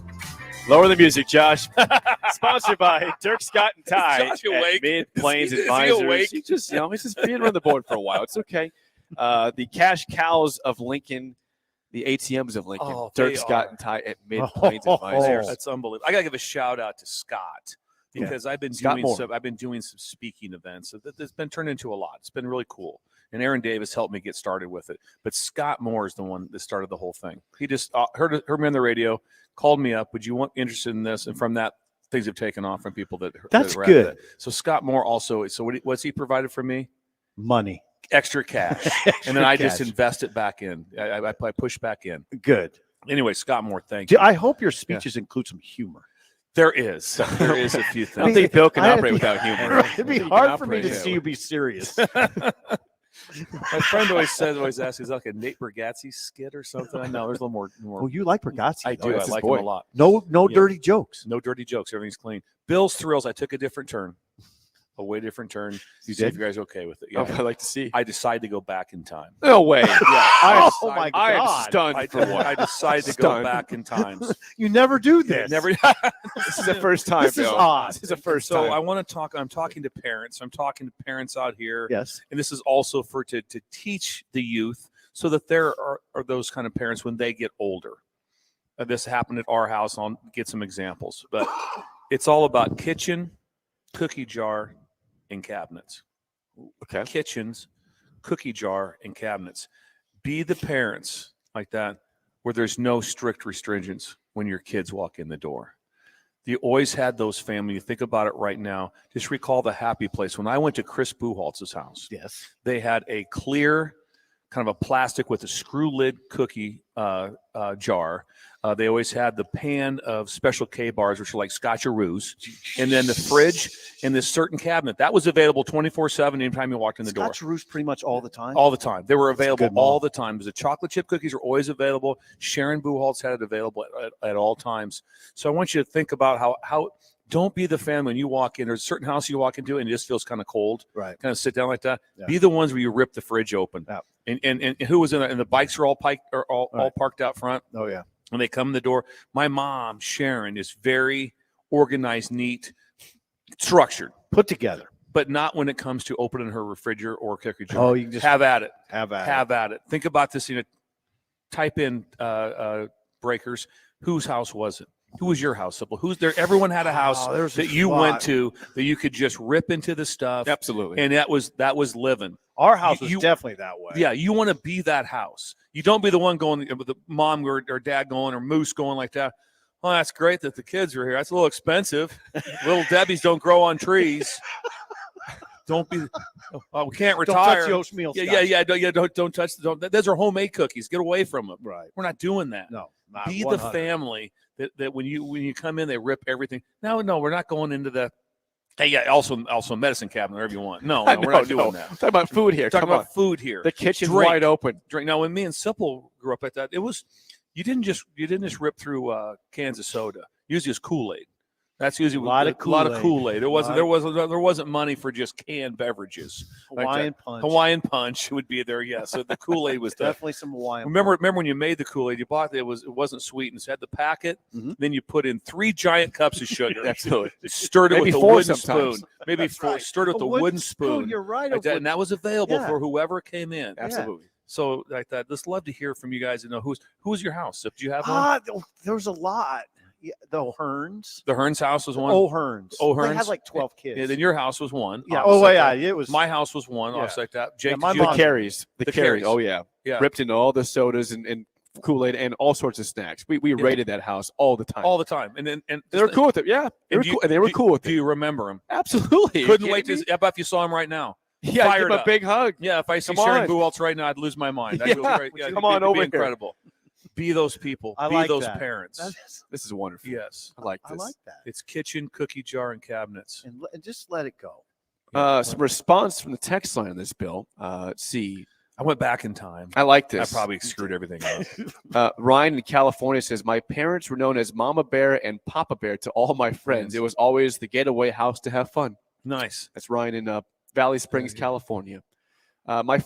Lower the music, Josh. Sponsored by Dirk, Scott, and Ty Is Josh awake? at Mid Plains Is he Advisors. awake? He's just being on the board for a while. It's okay. The cash cows of Lincoln, the ATMs of Lincoln. Oh, Dirk, they Scott, are. and Ty at Mid Plains Advisors. That's unbelievable. I got to give a shout out to Scott because I've been Scott Moore. doing some speaking events. So it's been turned into a lot. It's been really cool. And Aaron Davis helped me get started with it. But Scott Moore is the one that started the whole thing. He just heard me on the radio, called me up. Would you want interested in this? And from that, things have taken off from people that. That's that good. So Scott Moore also. So what's he provided for me? Money. Extra cash, and then I just invest it back in. I push back in. Good. Anyway, Scott Moore, thank you. I hope your speeches include some humor. There is a few things. I don't think Bill can I'd operate be- without humor. It'd be He can hard for me operate to that see way. you be serious. My friend always asks, is like a Nate Bargatze skit or something? No, there's a little more. Oh, you like Bargatze? I though. do. I that's his like boy. him a lot. No Yeah. dirty jokes. No dirty jokes. Everything's clean. Bill's Thrills. I took a different turn. A way different turn. You See did? if you guys are okay with it. Oh, Yeah. I'd like to see. I decided to go back in time. No way. Oh, my I am God. stunned for one. I decided to go Stunned. back in times. You never do this. Never. This is the first time, This is Bill. odd. This is the first So time. I want to talk. I'm talking to parents. I'm talking to parents out here. Yes. And this is also to teach the youth so that there are those kind of parents when they get older. This happened at our house. I'll get some examples, but it's all about kitchen, cookie jar, and cabinets. Okay. Kitchens, cookie jar, and cabinets. Be the parents like that where there's no strict restrictions when your kids walk in the door. You always had those family. You think about it right now. Just recall the happy place. When I went to Chris Buchaltz's house, Yes. they had a clear kind of a plastic with a screw lid cookie jar. They always had the pan of Special K bars, which are like Scotcheroos, and then the fridge and this certain cabinet. That was available 24/7 anytime you walked in the door. Scotcheroos pretty much all the time. All the time. They were That's a available good mom. all the time. The chocolate chip cookies are always available. Sharon Buchaltz had it available at all times. So I want you to think about how Don't be the fan when you walk in. There's a certain house you walk into and it just feels kind of cold. Right. Kind of sit down like that. Yeah. Be the ones where you rip the fridge open. Yeah. And who was in there? And the bikes are all parked out front. Oh, yeah. When they come in the door. My mom, Sharon, is very organized, neat, structured. Put together. But not when it comes to opening her refrigerator or cookie jar. Oh, you can just have at it. Have at Have at it. Think about this. Type in breakers. Whose house was it? Who was your house? Simple. Who's there? Everyone had a house that you went to that you could just rip into the stuff. Absolutely. And that was living. Our house was definitely that way. Yeah, you want to be that house. You don't be the one going with the mom or dad going or moose going like that. Oh, that's great that the kids are here. That's a little expensive. Little Debbie's don't grow on trees. Don't be. Oh, we can't retire. Don't touch the oatmeal. Don't touch. Those are homemade cookies. Get away from them. Right. We're not doing that. No. Be the family that when you come in, they rip everything. No, we're not going into the. Hey, yeah, also medicine cabinet, wherever you want. No, we're not doing that. We're talking about food here. Talking about food here. The kitchen's wide open. Drink. Now, when me and Sipple grew up at that, it was you didn't just rip through cans of soda. Usually it's Kool-Aid. That's usually a lot of Kool-Aid. There wasn't money for just canned beverages. Hawaiian punch would be there. Yeah, so the Kool-Aid was definitely some Hawaiian. Remember when you made the Kool-Aid, you bought it wasn't sweetened. It had the packet. Mm-hmm. Then you put in 3 giant cups of sugar. Absolutely. Stirred it with a wooden spoon. Maybe 4. Right. Stirred it with a wooden spoon. You're right. Like that, and that was available for whoever came in. Absolutely. So like that. Just love to hear from you guys and know who was your house. If you have one, there was a lot. Yeah, the O'Hearns. The Hearns house was one. O'Hearns. O'Hearns. They had like 12 kids. Yeah, then your house was one. Yeah. It was. My house was one. Yeah. Like that. Jake, The Carries. The Carries. Oh yeah. Yeah. Ripped into all the sodas and Kool-Aid and all sorts of snacks. We raided that house all the time. All the time. And they were cool with it. Yeah. They were cool with it. Do you remember them? Absolutely. Couldn't wait to. How about if you saw him right now? Yeah, give him a big hug. Yeah, if I see Come Sharon on. Buwaltz right now, I'd lose my mind. Yeah. Come on over here. Incredible. Be those people. I be like those that. parents. This is wonderful. Yes. I like this. I like that. It's kitchen, cookie jar, and cabinets. And just let it go. Some response from the text line on this, Bill. Let's see. I went back in time. I like this. I probably screwed everything up. Ryan in California says, my parents were known as Mama Bear and Papa Bear to all my friends. It was always the getaway house to have fun. Nice. That's Ryan in Valley Springs, California. Someone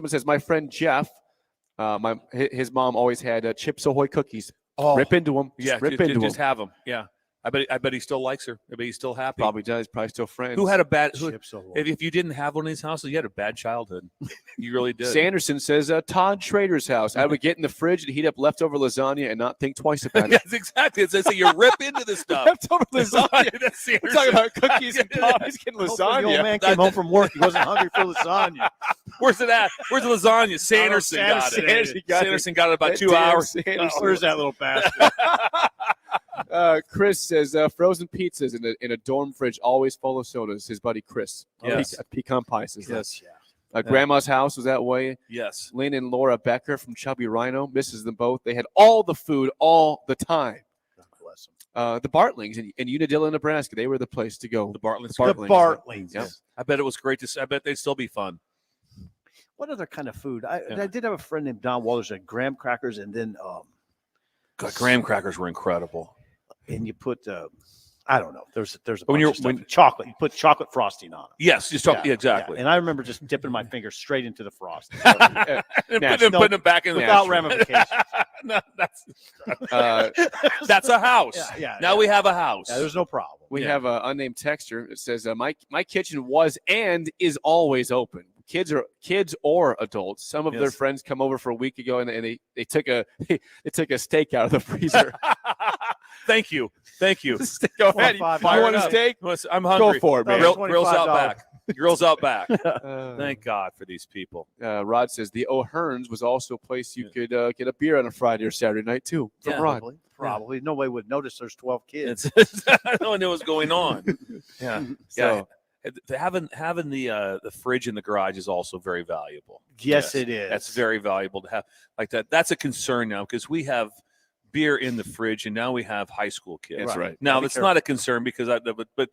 says, my friend Jeff, his mom always had Chips Ahoy cookies. Oh, rip into them. Yeah, just have them. Yeah. I bet he still likes her. I bet he's still happy. Probably does. Probably still friends. Who had a bad? If you didn't have one of these houses, you had a bad childhood. You really did. Sanderson says Todd Schrader's house. I would get in the fridge and heat up leftover lasagna and not think twice about it. Yes, exactly. It's so you rip into this stuff. Leftover lasagna. We're talking about cookies and pop. He's getting lasagna. The old man came home from work. He wasn't hungry for lasagna. Where's it at? Where's the lasagna? Sanderson got it. Sanderson got it about 2 hours. Where's that little bastard? Chris says frozen pizzas in a dorm fridge always full of sodas. His buddy Chris. Yes. Pecan pie says Yes. Grandma's house was that way. Yes. Lynn and Laura Becker from Chubby Rhino misses them both. They had all the food all the time. God bless them. The Bartlings in Unadilla, Nebraska. They were the place to go. The Bartlings. The Bartlings. Yep. I bet it was great to see. I bet they'd still be fun. What other kind of food? I did have a friend named Don Walters that had graham crackers and then God, graham crackers were incredible. And you put I don't know. There's a when bunch of stuff. Chocolate. You put chocolate frosting on it. Yes, just chocolate. Yeah, exactly. Yeah. And I remember just dipping my finger straight into the frosting. And putting them back in without ramifications. No, that's a house. Now we have a house. Yeah, there's no problem. We have an unnamed texter. It says my kitchen was and is always open. Kids or adults. Some of their friends come over for a week ago and they took a steak out of the freezer. Thank you. Go ahead. You want a steak? I'm hungry. Go for it, man. Grills out back. Grills out back. Thank God for these people. Rod says the O'Hearns was also a place you could get a beer on a Friday or Saturday night too. From Rod. Probably. Nobody would notice there's 12 kids. No one knew what was going on. Yeah. So, having the fridge in the garage is also very valuable. Yes, it is. That's very valuable to have like that. That's a concern now because we have beer in the fridge and now we have high school kids. That's right. Now that's not a concern because but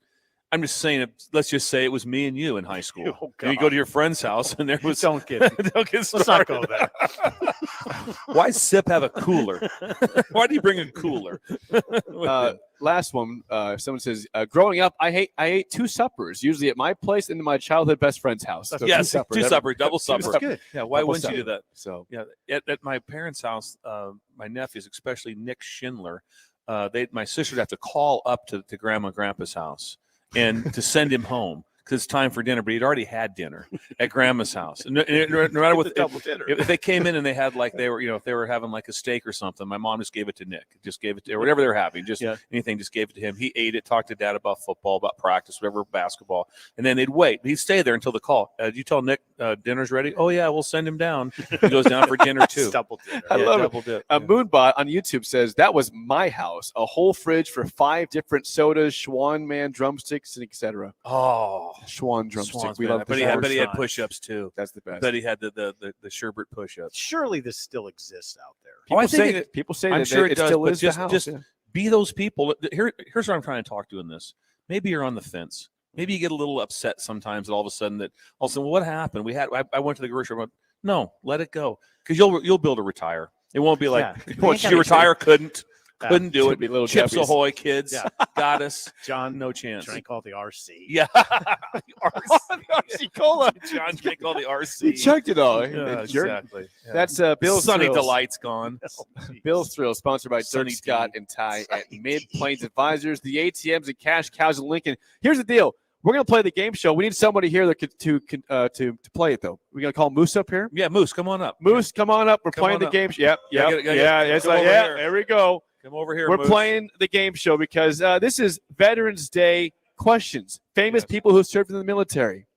I'm just saying. Let's just say it was me and you in high school. Oh, and you go to your friend's house, and there was. Don't get Let's not go there. Why does Sip have a cooler? Why do you bring a cooler? Last one. Someone says, growing up, I ate 2 suppers, usually at my place and in my childhood best friend's house. So Yes, two supper, double supper. That's good. Yeah, why Double wouldn't you do supper. that? So Yeah, at my parents' house, my nephews, especially Nick Schindler, my sister would have to call up to Grandma and Grandpa's house and to send him home because it's time for dinner. But he'd already had dinner at Grandma's house. No matter what, if they came in and they had if they were having like a steak or something, my mom just gave it to Nick. Just gave it to, or whatever they were having, anything, just gave it to him. He ate it, talked to Dad about football, about practice, whatever, basketball, and then they'd wait. He'd stay there until the call. Did you tell Nick dinner's ready? Oh yeah, we'll send him down. He goes down for dinner too. Double dinner. I love double it. dip. Moonbot on YouTube says that was my house, a whole fridge for 5 different sodas, Schwan man drumsticks, and etc. Oh, Schwan drumstick. We man. love But the he had Schwan. push-ups too. That's the best. But he had the sherbet push-ups. Surely this still exists out there. People say I'm that sure it does, still but is the house. just yeah. be those people. Here's what I'm trying to talk to in this. Maybe you're on the fence. Maybe you get a little upset sometimes that all of a sudden, well, what happened? I went to the grocery store. No, let it go, because you'll be able to retire. It won't be like once you retire, couldn't do it. Be little Chips Jeffries. Ahoy, kids, Yeah. got us. John, No chance. drank all the RC. Yeah, RC Cola. John drank all the RC. He chugged it all. Yeah, Jerk. exactly. Yeah. That's Bill's Sunny Thrills. Delight's gone. Bill's Thrill, sponsored by Sunny Dirk Scott D. and Ty at Mid Plains Advisors, the ATMs and cash cows in Lincoln. Here's the deal: we're gonna play the game show. We need somebody here that to play it though. We're gonna call Moose up here. Yeah, Moose, come on up. Moose, come on up. We're Come playing on the up. game. Yep. It's come like over here. there we go. Come over here. We're Moose. playing the game show because this is Veterans Day questions. Famous people who served in the military.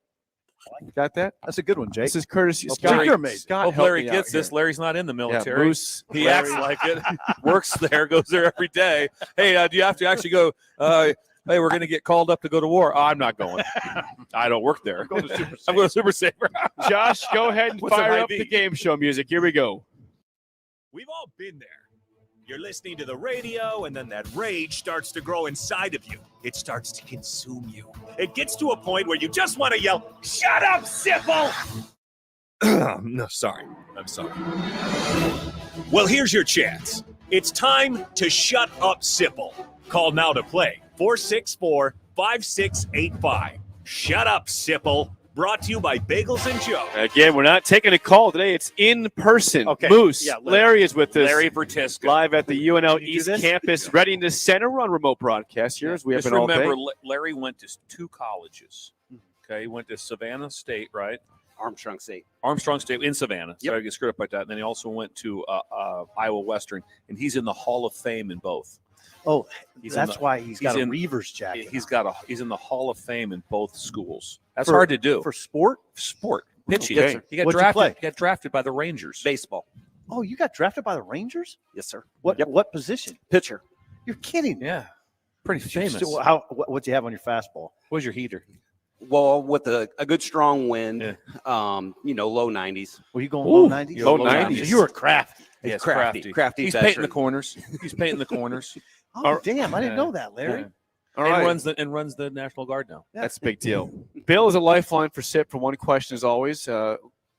Got that? That's a good one, Jake. This is courtesy Well, Scott. you're amazing. Scott, Hope help Larry me out gets this. here. Larry's not in the military. Moose, he Larry. acts like it. Works there. Goes there every day. Hey, do you have to actually go? Hey, we're going to get called up to go to war. Oh, I'm not going. I don't work there. I'm going to Super Saver. Josh, go ahead and What's an fire up IV? the game show music. Here we go. We've all been there. You're listening to the radio, and then that rage starts to grow inside of you. It starts to consume you. It gets to a point where you just want to yell, "Shut up, Sipple!" No, sorry. I'm sorry. Well, here's your chance. It's time to shut up, Sipple. Call now to play 464-5685. Shut up, Sipple. Brought to you by Bagels and Joe. Again, we're not taking a call today. It's in person. Okay. Moose, Yeah, Larry is with us. Larry Vertiska. Live at the UNL Can you do East this? Campus Readiness Center. We're on remote broadcast here as we have Just been all remember, day. Larry went to 2 colleges. Okay, he went to Savannah State, right? Armstrong State. Armstrong State in Savannah. Yep. Sorry, I get screwed up like that. And then he also went to Iowa Western, and he's in the Hall of Fame in both. Oh, He's that's in the- why he's got a in- Reavers jacket. He's in the Hall of Fame in both schools. That's For- hard to do. for sport. Pitching. Yes, sir. He got What'd you drafted. play? He got drafted by the Rangers. Baseball. Oh, you got drafted by the Rangers? Yes, sir. What position? Pitcher. You're kidding. Yeah. Pretty famous. So what'd you have on your fastball? What was your heater? Well, with a good strong wind, Yeah. Low 90s. Were you going Ooh, low 90s? low 90s. You were crafty. Yes, crafty He's painting the veteran. corners. He's painting the corners. Oh, damn. I didn't know that, Larry. Yeah. All and right. runs the National Guard now. That's a big deal. Bill is a lifeline for SIP for one question as always.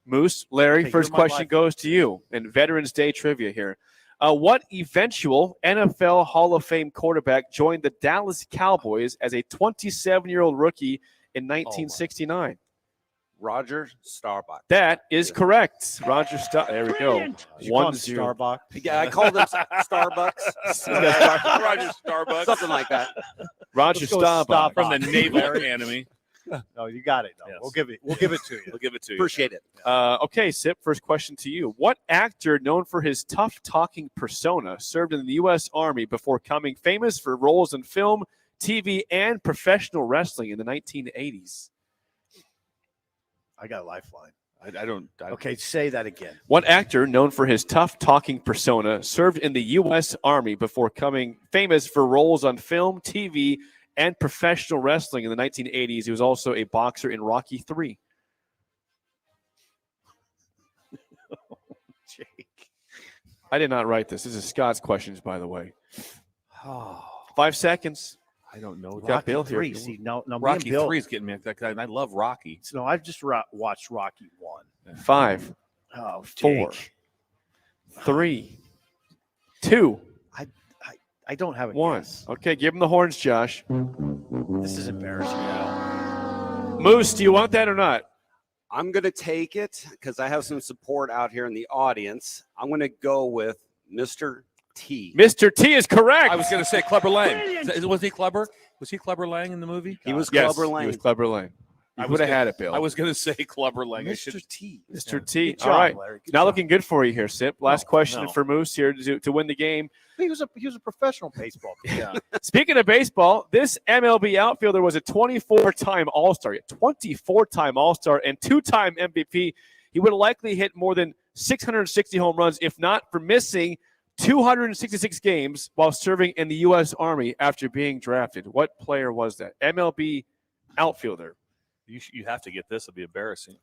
Moose, Larry, Okay, first you're my question lifeline. goes to you. And Veterans Day trivia here. What eventual NFL Hall of Fame quarterback joined the Dallas Cowboys as a 27-year-old rookie in 1969? Roger Staubach. That is correct. Roger Staubach. There we go. You call him 1-0. Starbuck. Yeah, I called him Starbucks. Roger Starbucks. Something like that. Roger Let's go Staubach. From the Naval Academy. No, you got it. Though. Yes. We'll give it to you. We'll give it to you. Appreciate it. Okay, Sip, first question to you. What actor known for his tough-talking persona served in the U.S. Army before becoming famous for roles in film, TV, and professional wrestling in the 1980s? I got a lifeline. I don't. Okay, say that again. What actor known for his tough-talking persona served in the U.S. Army before becoming famous for roles on film, TV, and professional wrestling in the 1980s? He was also a boxer in Rocky III. Jake. I did not write this. This is Scott's questions, by the way. Oh, 5 seconds. I don't know. We got Bill here. Three. See, now me and Rocky Bill. 3 is getting me. And I love Rocky. So I've just watched Rocky 1. 5, Oh, 4, Jake. 3, 2, I don't have a 1. guess. Okay, give him the horns, Josh. This is embarrassing now. Moose, do you want that or not? I'm going to take it because I have some support out here in the audience. I'm going to go with Mr. T. Mr. T is correct. I was going to say Clubber Lang. Was he Clubber? Was he Clubber Lang in the movie? He was Yes, Clubber Lang. he was Clubber Lang. I would have had it, Bill. I was going to say Clubber Lang. Mr. T. Mr. T. Good job, All right. Larry. Good Not job. looking good for you here, Sip. Last question no. for Moose here to win the game. He was a professional baseball player. Speaking of baseball, this MLB outfielder was a 24-time All-Star, 24-time All-Star, and 2-time MVP. He would have likely hit more than 660 home runs if not for missing 266 games while serving in the U.S. Army after being drafted. What player was that? MLB outfielder. You have to get this. It'll be embarrassing.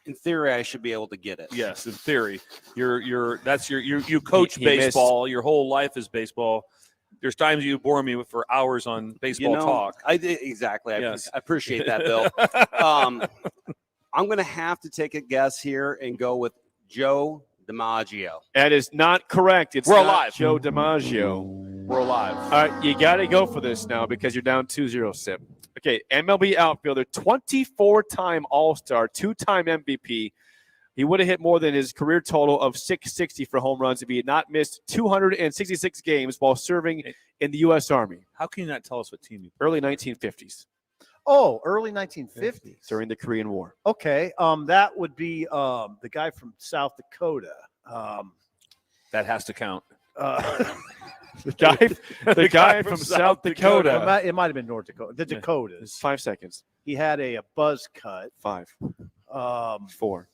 In theory, I should be able to get it. Yes, in theory, you coach He baseball. Your whole life is baseball. There's times you bore me for hours on baseball talk. Exactly. Yes. I appreciate that, Bill. I'm going to have to take a guess here and go with Joe DiMaggio. That is not correct. It's We're not alive. Joe DiMaggio. We're alive. All right, you got to go for this now because you're down 2-0, Sip. Okay, MLB outfielder, 24-time All-Star, 2-time MVP. He would have hit more than his career total of 660 for home runs if he had not missed 266 games while serving in the U.S. Army. How can you not tell us what team you? Early 1950s. Oh, early 1950s. During the Korean War. Okay, that would be the guy from South Dakota. That has to count. The guy from South Dakota. It might have been North Dakota. The Dakotas. 5 seconds. He had a buzz cut. 5, 4,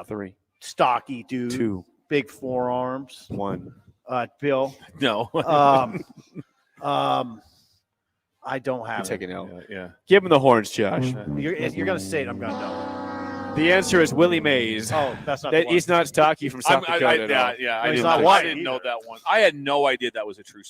3, stocky dude. 2, big forearms. 1. Bill. No. I don't have You're it. taking out. Yeah. Give him the horns, Josh. You're going to say it. I'm going to know. The answer is Willie Mays. Oh, that's not the one. He's not stocky from South Dakota. I he's not didn't, white I didn't either. know that one. I had no idea that was a true.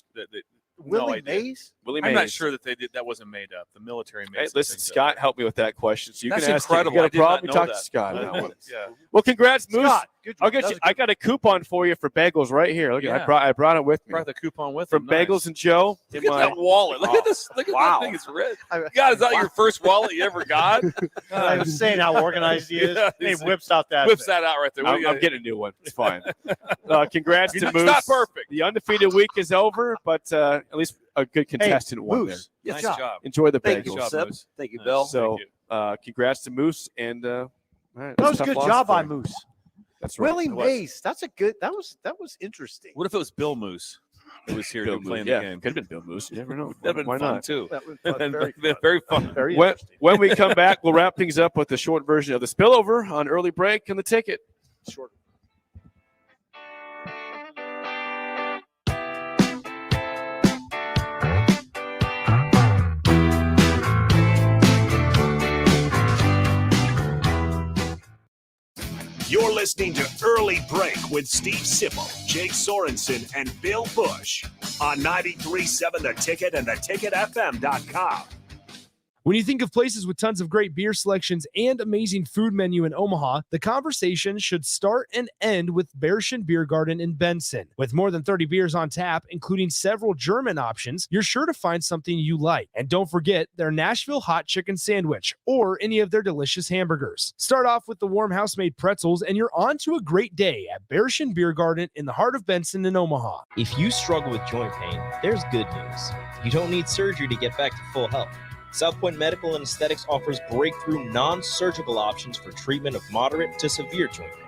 Willie Mays? Willie Mays. I'm not sure that they did. That wasn't made up. The military made. Hey, listen, Scott helped me with that question, so you That's can ask incredible. him. I You did got a not problem? You know talk that. to Scott on that one. Yeah. Well, congrats, Moose. Scott, good job. I'll get you. I got a coupon for you for bagels right here. Look, Yeah. I brought it with me. Brought the coupon with From him. Nice. Bagels and Joe. Look at that wallet. Look at this. Look at that thing. It's red. God, is that your first wallet you ever got? I was saying how organized he is. Yeah, He he's- whips out that. Whips thing. that out right there. What do I'm you- getting a new one. It's fine. Congrats to It's Moose. not perfect. The undefeated week is over, but at least a good contestant won there. Moose, Nice good job. Enjoy the Thank bagels. you, Sip. Moose. Thank you, Bill. So, congrats to Moose and. All right, That was a tough good loss job for by you. Moose. That's right. Willie It was. Mays. That's a good. That was interesting. What if it was Bill Moose who was here Bill playing Moose. the Yeah, game? could have been Bill Moose. You never know. That'd been Why fun not? too. That was fun. Very fun. Very fun. Very When, interesting. when we come back, we'll wrap things up with the short version of the spillover on early break and the ticket. Short. You're listening to Early Break with Steve Sipple, Jake Sorensen, and Bill Busch on 93.7 The Ticket and theticketfm.com. When you think of places with tons of great beer selections and amazing food menu in Omaha, the conversation should start and end with Bärschen Beer Garden in Benson. With more than 30 beers on tap, including several German options, you're sure to find something you like. And don't forget their Nashville hot chicken sandwich or any of their delicious hamburgers. Start off with the warm house-made pretzels and you're on to a great day at Bärschen Beer Garden in the heart of Benson in Omaha. If you struggle with joint pain, there's good news. You don't need surgery to get back to full health. South Point Medical and Aesthetics offers breakthrough non-surgical options for treatment of moderate to severe joint pain.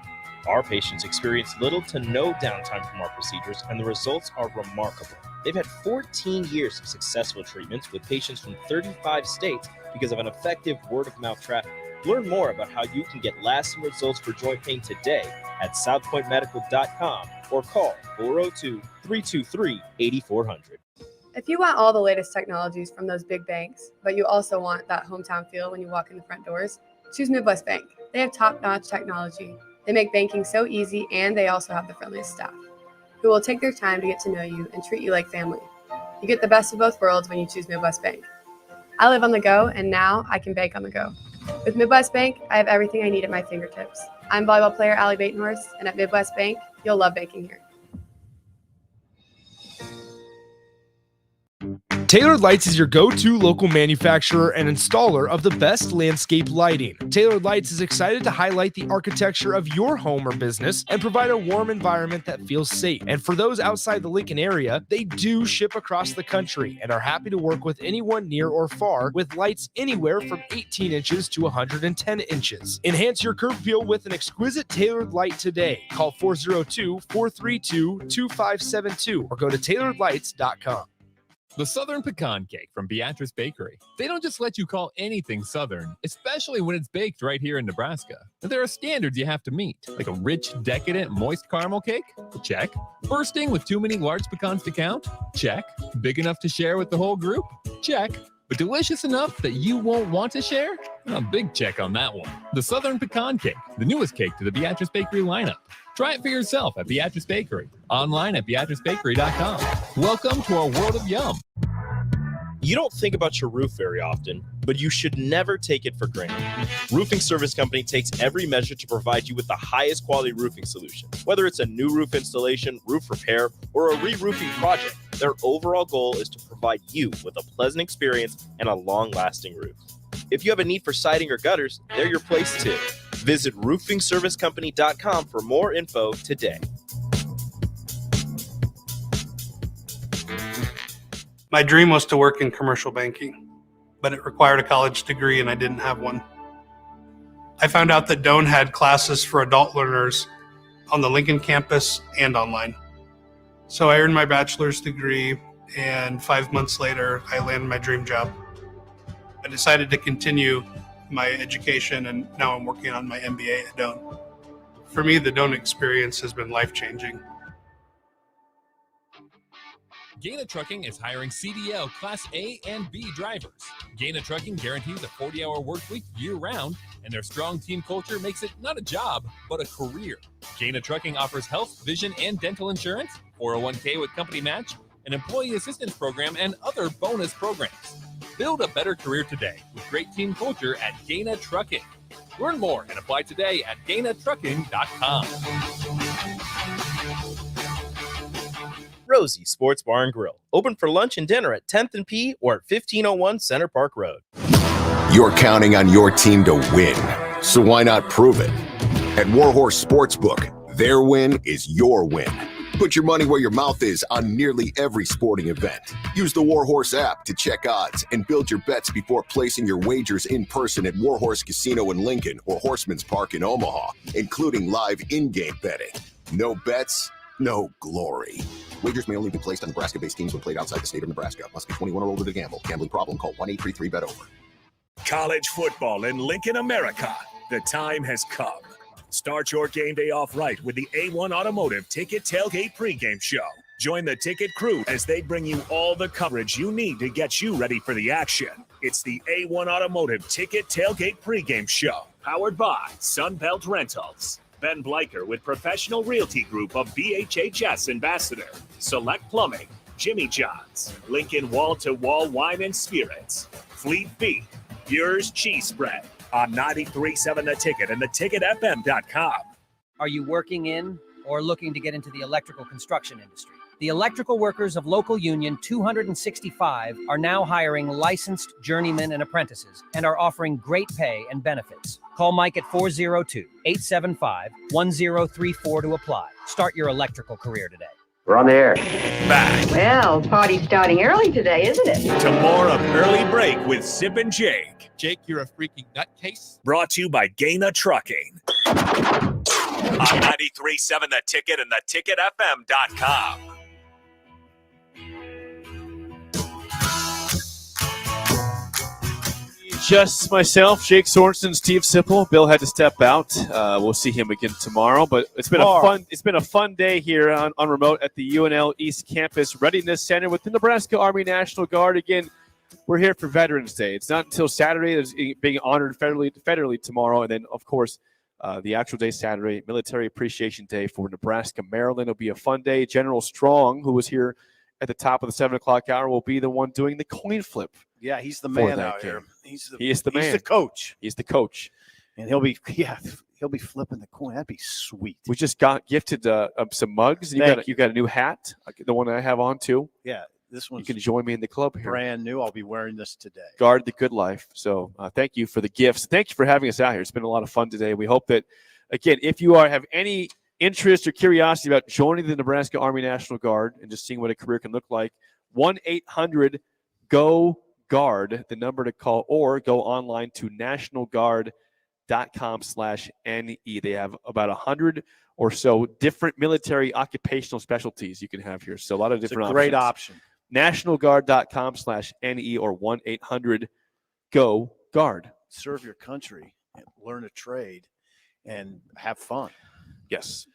Our patients experience little to no downtime from our procedures, and the results are remarkable. They've had 14 years of successful treatments with patients from 35 states because of an effective word-of-mouth traffic. Learn more about how you can get lasting results for joint pain today at southpointmedical.com or call 402-323-8400. If you want all the latest technologies from those big banks, but you also want that hometown feel when you walk in the front doors, choose Midwest Bank. They have top-notch technology. They make banking so easy, and they also have the friendliest staff who will take their time to get to know you and treat you like family. You get the best of both worlds when you choose Midwest Bank. I live on the go, and now I can bank on the go. With Midwest Bank, I have everything I need at my fingertips. I'm volleyball player Allie Batenhorst, and at Midwest Bank, you'll love banking here. Tailored Lights is your go-to local manufacturer and installer of the best landscape lighting. Tailored Lights is excited to highlight the architecture of your home or business and provide a warm environment that feels safe. And for those outside the Lincoln area, they do ship across the country and are happy to work with anyone near or far with lights anywhere from 18 inches to 110 inches. Enhance your curb appeal with an exquisite tailored light today. Call 402-432-2572 or go to tailoredlights.com. The Southern Pecan Cake from Beatrice Bakery. They don't just let you call anything Southern, especially when it's baked right here in Nebraska. There are standards you have to meet, like a rich, decadent, moist caramel cake? Check. Bursting with too many large pecans to count? Check. Big enough to share with the whole group? Check. But delicious enough that you won't want to share? A big check on that one. The Southern Pecan Cake, the newest cake to the Beatrice Bakery lineup. Try it for yourself at Beatrice Bakery. Online at BeatriceBakery.com. Welcome to our world of yum. You don't think about your roof very often, but you should never take it for granted. Roofing Service Company takes every measure to provide you with the highest quality roofing solution. Whether it's a new roof installation, roof repair, or a re-roofing project, their overall goal is to provide you with a pleasant experience and a long-lasting roof. If you have a need for siding or gutters, they're your place too. Visit roofingservicecompany.com for more info today. My dream was to work in commercial banking, but it required a college degree and I didn't have one. I found out that Doane had classes for adult learners on the Lincoln campus and online. So I earned my bachelor's degree, and 5 months later, I landed my dream job. I decided to continue my education, and now I'm working on my MBA at Doane. For me, the Doane experience has been life-changing. Gaina Trucking is hiring CDL Class A and B drivers. Gaina Trucking guarantees a 40-hour work week year-round, and their strong team culture makes it not a job, but a career. Gaina Trucking offers health, vision, and dental insurance, 401k with company match, an employee assistance program, and other bonus programs. Build a better career today with great team culture at Gaina Trucking. Learn more and apply today at GainaTrucking.com. Rosie Sports Bar and Grill, open for lunch and dinner at 10th and P or at 1501 Center Park Road. You're counting on your team to win, so why not prove it? At Warhorse Sportsbook, their win is your win. Put your money where your mouth is on nearly every sporting event. Use the Warhorse app to check odds and build your bets before placing your wagers in person at Warhorse Casino in Lincoln or Horseman's Park in Omaha, including live in-game betting. No bets, no glory. Wagers may only be placed on Nebraska-based teams when played outside the state of Nebraska. Must be 21 or older to gamble. Gambling problem? Call 1-833-BET-OVER. College football in Lincoln, America. The time has come. Start your game day off right with the A1 Automotive Ticket Tailgate pregame show. Join the ticket crew as they bring you all the coverage you need to get you ready for the action. It's the A1 Automotive Ticket Tailgate pregame show, powered by Sunbelt Rentals. Ben Bleicher with Professional Realty Group of BHHS Ambassador, Select Plumbing, Jimmy John's, Lincoln Wall-to-Wall Wine and Spirits, Fleet Feet, Yours Cheese Spread on 93.7 The Ticket and theticketfm.com. Are you working in or looking to get into the electrical construction industry? The electrical workers of Local Union 265 are now hiring licensed journeymen and apprentices and are offering great pay and benefits. Call Mike at 402-875-1034 to apply. Start your electrical career today. We're on the air. Back Well, party's starting early today, isn't it? to more of Early Break with Sip and Jake. Jake, you're a freaking nutcase. Brought to you by Gaina Trucking. On 93.7 The Ticket and theticketfm.com. Just myself, Jake Sorensen, Steve Sipple. Bill had to step out. We'll see him again tomorrow. But it's been a fun day here on remote at the UNL East Campus Readiness Center with the Nebraska Army National Guard. Again, we're here for Veterans Day. It's not until Saturday. It's being honored federally tomorrow, and then of course the actual day Saturday, Military Appreciation Day for Nebraska, Maryland. It'll be a fun day. General Strong, who was here at the top of the 7 o'clock hour will be the one doing the coin flip. Yeah, he's the for man that out game. here. He is the He's man. the coach. He's the coach. And he'll be flipping the coin. That'd be sweet. We just got gifted some mugs. And you got a new hat, the one I have on too. Yeah, this one's you can join me in the club here. brand new. I'll be wearing this today. Guard the good life. So thank you for the gifts. Thank you for having us out here. It's been a lot of fun today. We hope that, again, if you have any interest or curiosity about joining the Nebraska Army National Guard and just seeing what a career can look like, 1-800-GO-GUARD, the number to call, or go online to nationalguard.com/NE. They have about 100 or so different military occupational specialties you can have here. So a lot of different It's a great options. option. nationalguard.com/NE or 1-800-GO-GUARD. Serve your country, and learn a trade, and have fun. Yes.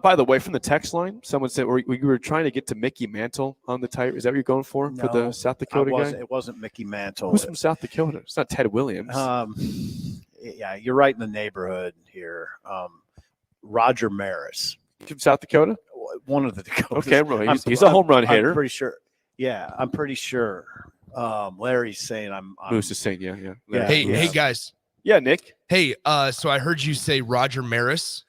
By the way, from the text line, someone said we were trying to get to Mickey Mantle on the tire. Is that what you're going for the No, South Dakota guy? It wasn't Mickey Mantle. Who's from South Dakota? It's not Ted Williams. Yeah, you're right in the neighborhood here. Roger Maris. From South Dakota? One of the Dakotas. Okay, well, he's a home run hitter. I'm pretty sure. Yeah, I'm pretty sure. Larry's saying I'm Moose is saying, yeah. Hey, guys. Yeah, Nick. Hey, so I heard you say Roger Maris.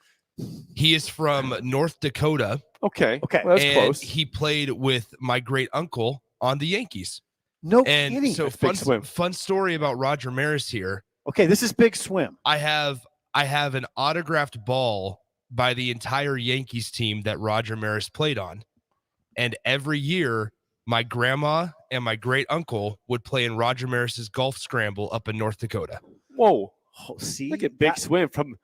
He is from North Dakota. Okay. Well, that's and close. He played with my great uncle on the Yankees. No and kidding. So That's Big fun story about Roger Maris here. Okay, this is Big Swim. I have an autographed ball by the entire Yankees team that Roger Maris played on. And every year, my grandma and my great uncle would play in Roger Maris's golf scramble up in North Dakota. Whoa. See? Look at Big Swim from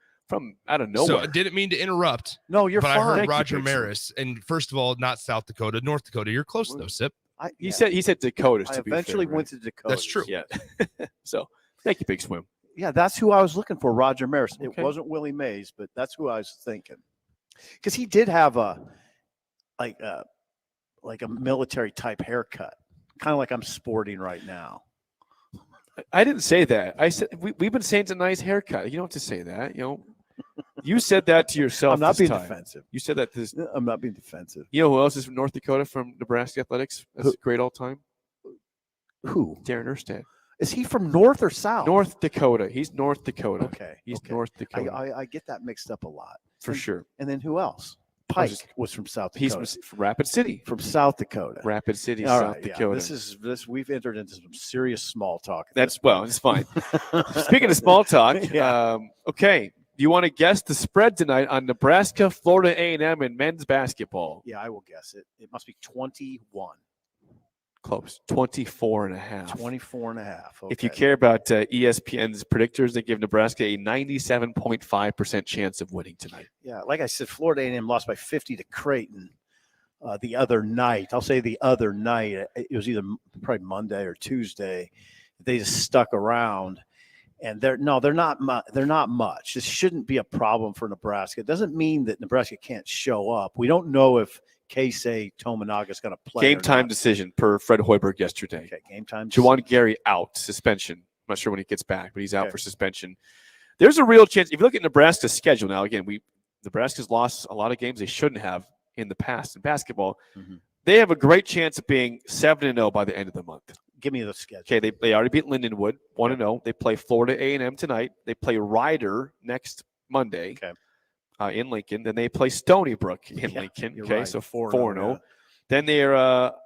out of nowhere. So I didn't mean to interrupt. No, you're but fine. I heard Thank you, Roger Big Swim. Maris. And first of all, not South Dakota, North Dakota. You're close though, Sip. He said Dakotas. I To be eventually fair, went right? to Dakota. That's true. Yeah. So thank you, Big Swim. Yeah, that's who I was looking for, Roger Maris. It Okay. wasn't Willie Mays, but that's who I was thinking. Because he did have a military type haircut, kind of like I'm sporting right now. I didn't say that. I said we've been saying it's a nice haircut. You don't have to say that. You said that to yourself. I'm not this being time. defensive. You said that to this. I'm not being defensive. You know who else is from North Dakota from Nebraska Athletics? That's great all time. Who? Darren Erstad. Is he from North or South? North Dakota. He's North Dakota. Okay. He's okay. North Dakota. I get that mixed up a lot. For sure. And then who else? I Pike was was from South He's Dakota. from Rapid City. From South Dakota. Rapid City, All South right, Dakota. Yeah. This we've entered into some serious small talk. It's fine. Speaking of small talk, okay. Do you want to guess the spread tonight on Nebraska, Florida A&M, and men's basketball? Yeah, I will guess it. It must be 21. Close. 24.5. 24.5. Okay. If you care about ESPN's predictors, they give Nebraska a 97.5% chance of winning tonight. Yeah, like I said, Florida A&M lost by 50 to Creighton the other night. I'll say the other night. It was either probably Monday or Tuesday. They just stuck around, and they're not much. This shouldn't be a problem for Nebraska. It doesn't mean that Nebraska can't show up. We don't know if Keisei Tominaga is going to play. Game time decision per Fred Hoiberg yesterday. Okay, game time. Jawan Gary out, suspension. I'm not sure when he gets back, but he's out for suspension. There's a real chance. If you look at Nebraska's schedule now, again, Nebraska's lost a lot of games they shouldn't have in the past in basketball. Mm-hmm. They have a great chance of being 7-0 by the end of the month. Give me the schedule. Okay, they already beat Lindenwood 1-0. They play Florida A&M tonight. They play Ryder next Monday. Okay. In Lincoln. Then they play Stony Brook in Lincoln. Okay, right. so 4-0, 4-0. yeah. Then they're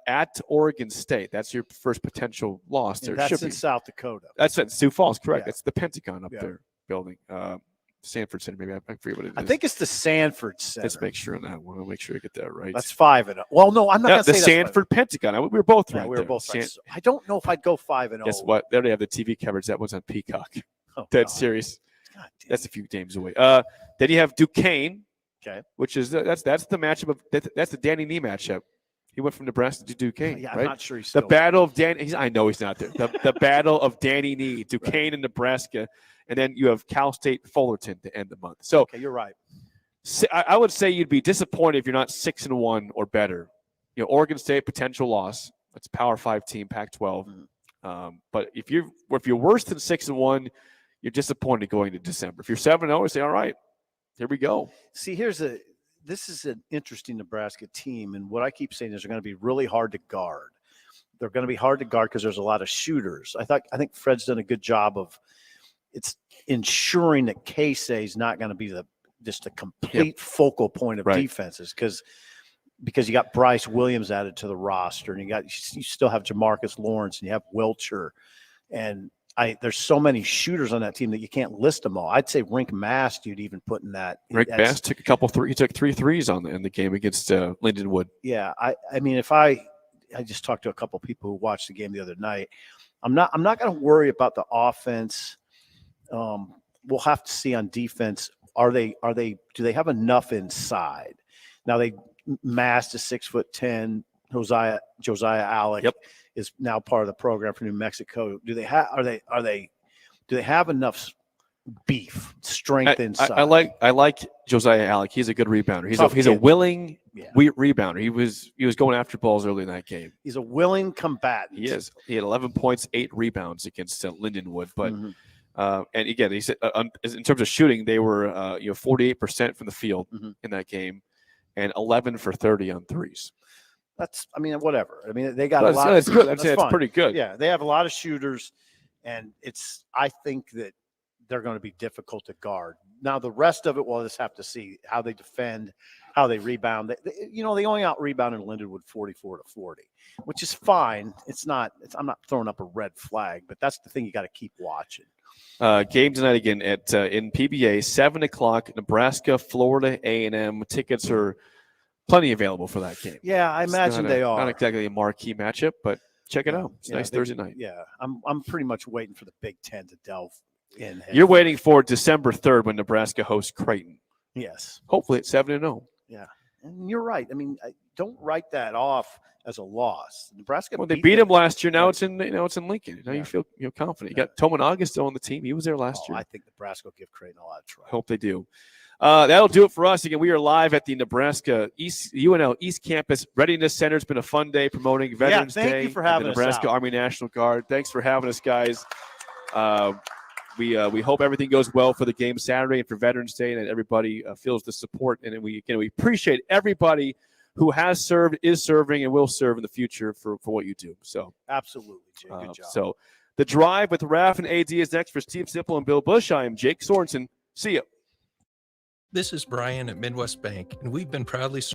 at Oregon State. That's your first potential loss there. And that's Should in be. South Dakota. That's at Sioux Falls, correct. Yeah. That's the Pentagon up Yeah. there building. Sanford Center, maybe. I forget what it is. I think it's the Sanford Center. Let's make sure on that one. I'll make sure I get that right. That's 5-0. Well, no, I'm not going to the say that's Sanford Pentagon. We were both right. we were there. both right. So I don't know if I'd go 5-0. Guess what? They already have the TV coverage. That one's on Peacock. Oh, Dead God. serious. God damn. That's a few games away. Then you have Duquesne, Okay. which is that's the matchup of that's the Danny Nee matchup. He went from Nebraska to Duquesne. Yeah, right? I'm not sure he's the still battle of Danny. I know he's not there. The battle of Danny Nee, Duquesne and Nebraska, and then you have Cal State Fullerton to end the month. So Okay, you're right. I would say you'd be disappointed if you're not 6-1 or better. Oregon State potential loss. That's a Power 5 team, Pac-12. But if you're worse than 6-1, you're disappointed going to December. If you're 7-0, say, all right, here we go. See, this is an interesting Nebraska team, and what I keep saying is they're going to be really hard to guard. They're going to be hard to guard because there's a lot of shooters. I think Fred's done a good job of ensuring that Casey is not going to be just a complete focal point of defenses because you got Bryce Williams added to the roster, and you still have Jamarcus Lawrence, and you have Wilcher, and there's so many shooters on that team that you can't list them all. I'd say Rink Mast you'd even put in that. Rick Mast took he took 3 threes in the game against Lindenwood. Yeah, I mean, if I just talked to a couple people who watched the game the other night, I'm not going to worry about the offense. We'll have to see on defense. Do they have enough inside? Now Mast is 6'10". Josiah Alec is now part of the program for New Mexico. Do they have enough beef, strength inside? I like Josiah Alec. He's a good rebounder. He's a willing rebounder. He was going after balls early in that game. He's a willing combatant. He is. He had 11 points, 8 rebounds against Lindenwood. But and again, he said in terms of shooting, they were 48% from the field in that game, and 11 for 30 on threes. Whatever. I mean, they got a lot. It's good. I'd say it's pretty good. Yeah, they have a lot of shooters, and I think that they're going to be difficult to guard. Now, the rest of it, we'll just have to see how they defend, how they rebound. They only out-rebounded Lindenwood 44-40, which is fine. I'm not throwing up a red flag, but that's the thing you got to keep watching. Game tonight again at in PBA, 7 o'clock, Nebraska, Florida A&M. Tickets are plenty available for that game. Yeah, I imagine they are. Not exactly a marquee matchup, but check it out. It's a nice Thursday night. Yeah, I'm pretty much waiting for the Big Ten to delve in. You're waiting for December 3rd when Nebraska hosts Creighton. Yes. Hopefully it's 7-0. Yeah, and you're right. I mean, don't write that off as a loss. Nebraska. Well, they beat them last year. Now it's in Lincoln. Now you feel confident. You got Tominaga still on the team. He was there last year. I think Nebraska will give Creighton a lot of trouble. Hope they do. That'll do it for us. Again, we are live at the Nebraska UNL East Campus Readiness Center. It's been a fun day promoting Veterans Day. Thank you for having the us Nebraska out. Army National Guard. Thanks for having us, guys. We hope everything goes well for the game Saturday and for Veterans Day, and that everybody feels the support. And we appreciate everybody who has served, is serving, and will serve in the future for what you do. So absolutely, Jay. Good job. So the drive with Raf and AD is next for Steve Sipple and Bill Busch. I am Jake Sorensen. See you. This is Brian at Midwest Bank, and we've been proudly